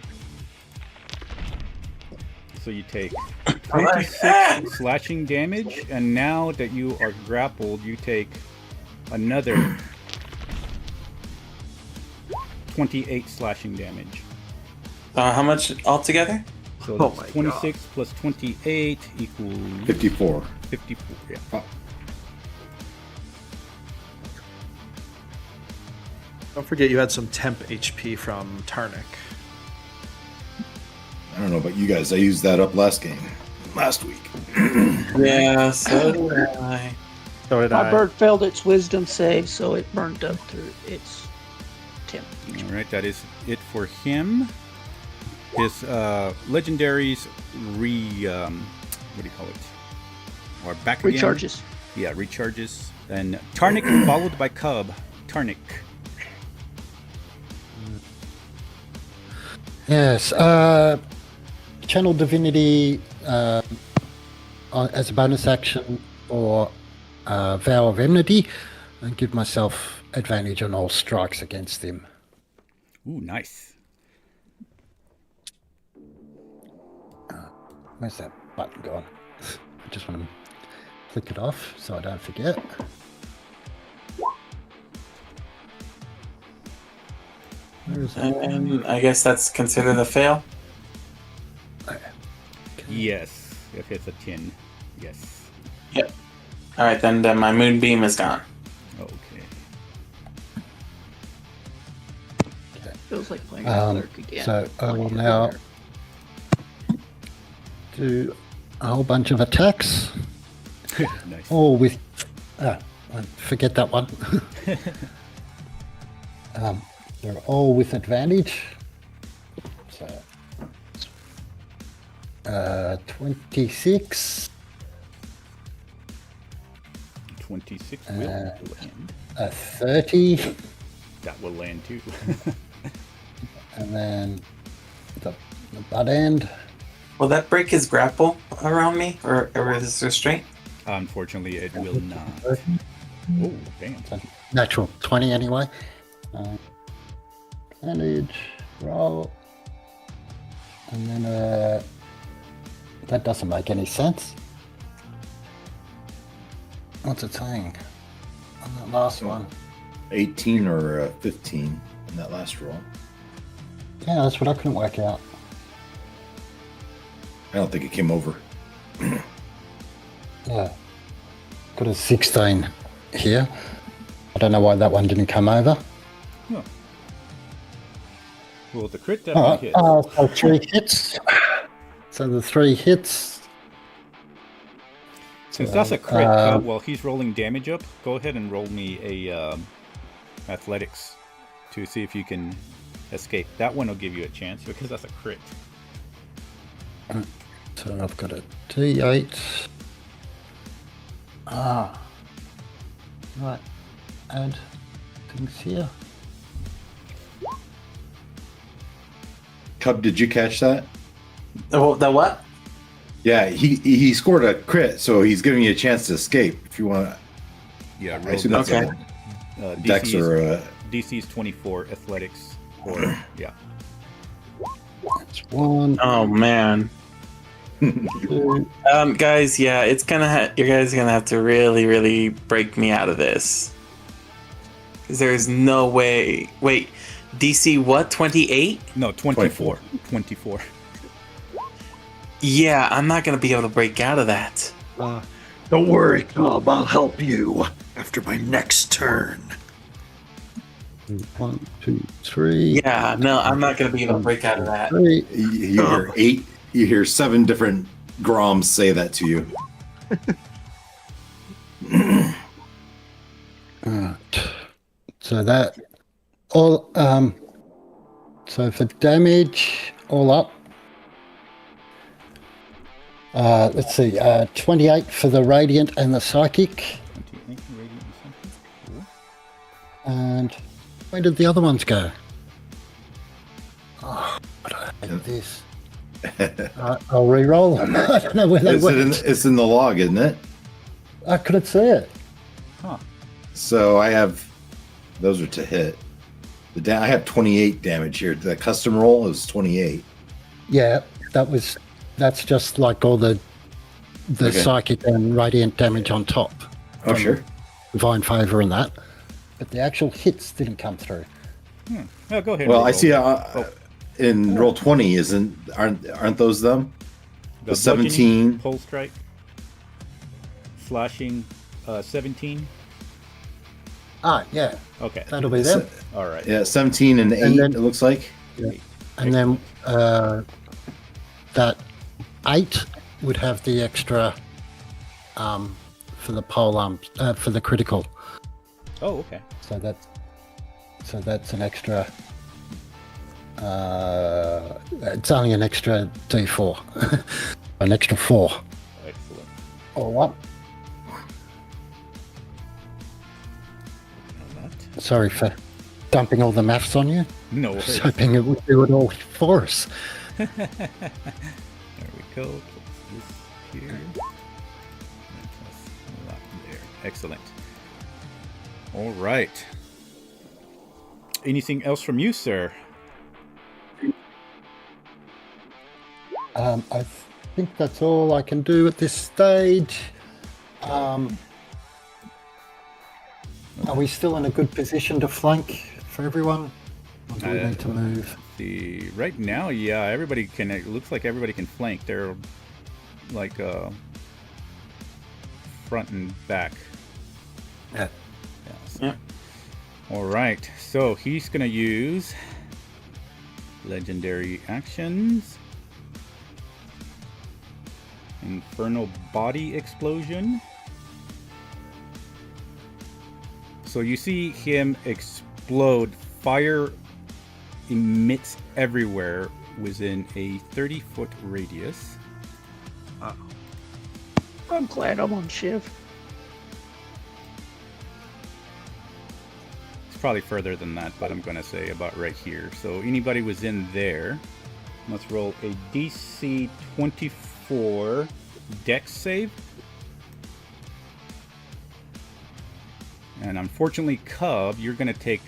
So you take 26 slashing damage, and now that you are grappled, you take another 28 slashing damage. How much altogether? So Oh that's my 26 plus 28 equals 54. 54. Yeah. Oh, Don't forget you had some temp HP from Tarnik. I don't know about you guys. I used that up last week. Yeah, so did I. So did My I. bird failed its wisdom save, so it burned up through its temp. All right, that is it for him. His legendaries what do you call it? Are back again. Recharges. Yeah, recharges. And Tarnik followed by Cub. Tarnik. Yes. Channel Divinity as a bonus action, or Vow of Enmity, and give myself advantage on all strikes against him. Ooh, nice. Where's that button gone? I just want to click it off so I don't forget. Where is it? And I guess that's considered a fail. Yes, if it's a 10. Yes. Yep. All right, then my moonbeam is gone. Okay. Feels like playing Clerk again. So I will now do a whole bunch of attacks, Nice. all with. Forget that one. They're all with advantage. So 26, 26 will land. 30, That will land too. and then the butt end. Will that break his grapple around me, or his restraint? Unfortunately, it will not. Oh, damn. Natural 20 anyway. Advantage, roll. And then that doesn't make any sense. What's it saying on that last one? 18 or 15 in that last roll. Yeah, that's what I couldn't work out. I don't think it came over. Yeah. Got a 16 here. I don't know why that one didn't come over. Huh. Well, the crit definitely hit. So 3 hits. So the 3 hits. Since that's a crit, while he's rolling damage up, go ahead and roll me a athletics to see if you can escape. That one will give you a chance because that's a crit. So I've got a D8. Right. Add things here. Cub, did you catch that? The what? Yeah, he scored a crit, so he's giving you a chance to escape if you want. Yeah, I assume that's Okay. Dex or DC's 24, athletics, or yeah. That's one. Oh man. Two. Guys, yeah, it's gonna. You guys are gonna have to really, really break me out of this. Because there's no way. Wait, DC what? 28? No, 24. 24. Yeah, I'm not gonna be able to break out of that. Don't worry, Cobb. I'll help you after my next turn. 1, 2, 3. Yeah, no, I'm not gonna be able to break out of that. 3. you hear 8. You hear 7 different Groms say that to you. Alright. So that all so for damage all up. Let's see, 28 for the radiant and the psychic. 28, radiant, and something. Cool. And where did the other ones go? Oh, I hate this. I'll re-roll them. I don't know where they went. It's in the log, isn't it? I couldn't see it. Huh. So I have those are to hit. I have 28 damage here. The custom roll is 28. Yeah, that's just like all the Okay. psychic and radiant damage on top. Oh, sure. Divine favor and that. But the actual hits didn't come through. Oh, go ahead. Well, roll. I see in roll 20 aren't those them? The 17. Pole strike. Slashing 17. Ah, yeah, Okay. that'll be them. All right. Yeah, 17 and 8 then- it looks like. And then that 8 would have the extra for the pole arm for the critical. Oh, okay. So that's an extra. It's only an extra D4, an extra 4. Excellent. All up. That. Sorry for dumping all the maths on you. No I was worries. hoping it would do it all for us. There we go. Put this here. And plus that there. Excellent. All right. Anything else from you, sir? I think that's all I can do at this stage. Are we still in a good position to flank for everyone? Or do we need to move? Right now, yeah, everybody can. It looks like everybody can flank. They're like front and back. Yeah. Yeah. All right. So he's gonna use legendary actions. Infernal Body Explosion. So you see him explode. Fire emits everywhere within a 30-foot radius. I'm glad I'm on Shiv. It's probably further than that, but I'm going to say about right here. So anybody within there must roll a DC 24 Dex save. And unfortunately, Cub, you're going to take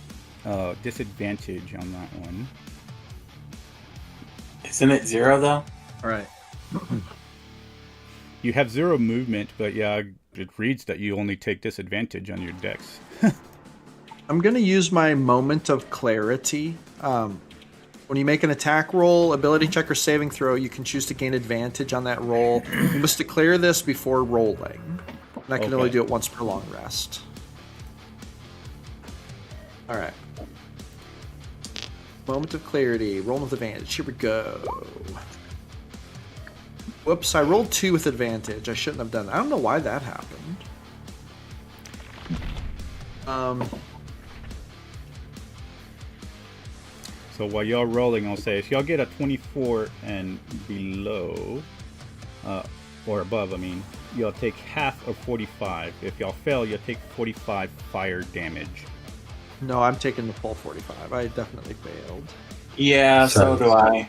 disadvantage on that one. Isn't it 0 though? All right. You have 0 movement, but yeah, it reads that you only take disadvantage on your dex. I'm going to use my moment of clarity. When you make an attack roll, ability check, or saving throw, you can choose to gain advantage on that roll. You must declare this before rolling. And I can only Okay. do it once per long rest. All right. Moment of clarity. Roll with advantage. Here we go. Whoops, I rolled 2 with advantage. I shouldn't have done that. I don't know why that happened. So while y'all rolling, I'll say if y'all get a 24 and below, or above, I mean, you'll take half of 45. If y'all fail, you'll take 45 fire damage. No, I'm taking the full 45. I definitely failed. Yeah, so do I.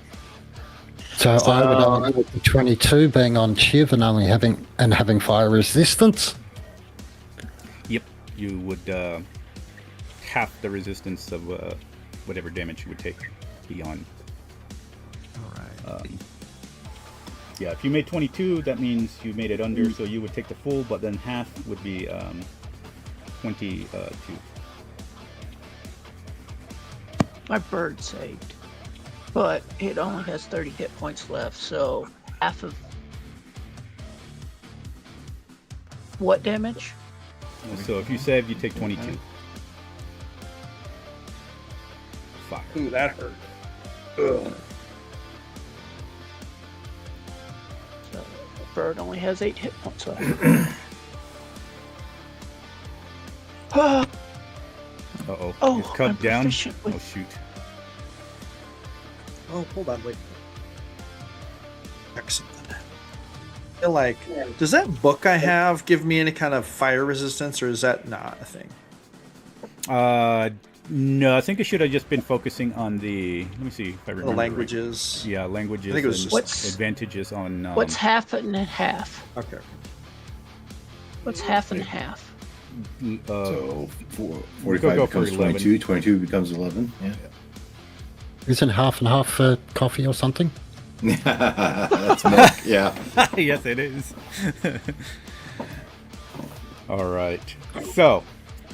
So I would argue with the 22 being on Shiv and only having fire resistance. Yep, you would half the resistance of whatever damage you would take beyond. All right. Yeah, if you made 22, that means you made it under, so you would take the full, but then half would be 22. My bird saved, but it only has 30 hit points left, so half of what damage? So if you save, you take 22. Fire. Ooh, that hurt. So the bird only has 8 hit points left. Uh-oh. Oh, Is Cub I'm down? proficient with- Oh, shoot. Oh, hold on, wait. Check something. I feel like, does that book I have give me any kind of fire resistance, or is that not a thing? No, I think I should have just been focusing on the. Let me see if I remember. The languages. Right. Yeah, languages. I think it was and What's- advantages on. What's half and half? Okay. What's half and half? So go 45 for becomes 11. 22, 22 becomes 11. Yeah. Isn't half and half for coffee or something? That's milk. Yeah. Yes, it is. All right. So,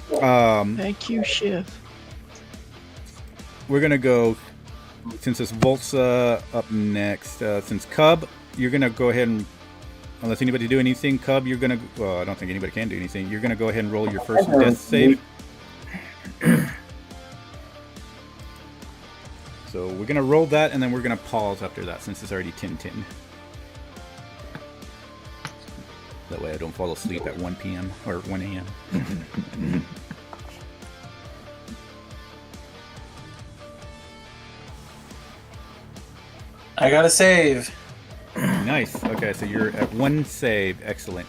Thank you, Shiv. we're gonna go. Since it's Volsa up next, since Cub, you're gonna go ahead and. Unless anybody do anything, Cub, you're gonna. Well, I don't think anybody can do anything. You're gonna go ahead and roll your first death save. So we're gonna roll that, and then we're gonna pause after that, since it's already 10:10. That way I don't fall asleep at 1 p.m. or 1 a.m. I gotta save. Nice. Okay, so you're at 1 save. Excellent.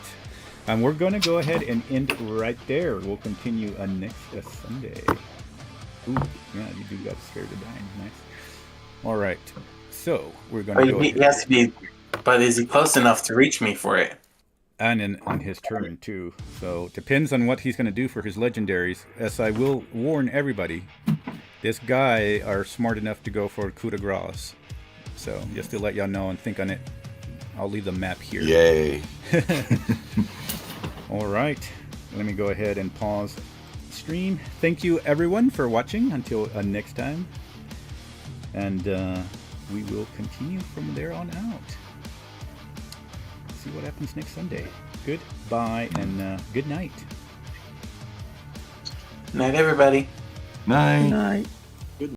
And we're going to go ahead and end right there. We'll continue next Sunday. Ooh, yeah, you do got scared of dying. Nice. All right. So we're going to go But he ahead. has to be. But is he close enough to reach me for it? And on his turn, too. So depends on what he's going to do for his legendaries. As I will warn everybody, this guy are smart enough to go for coup de grace. So just to let y'all know and think on it, I'll leave the map here. Yay. All right. Let me go ahead and pause stream. Thank you, everyone, for watching. Until next time. And we will continue from there on out. See what happens next Sunday. Goodbye and good night. Night, everybody. Night. Night.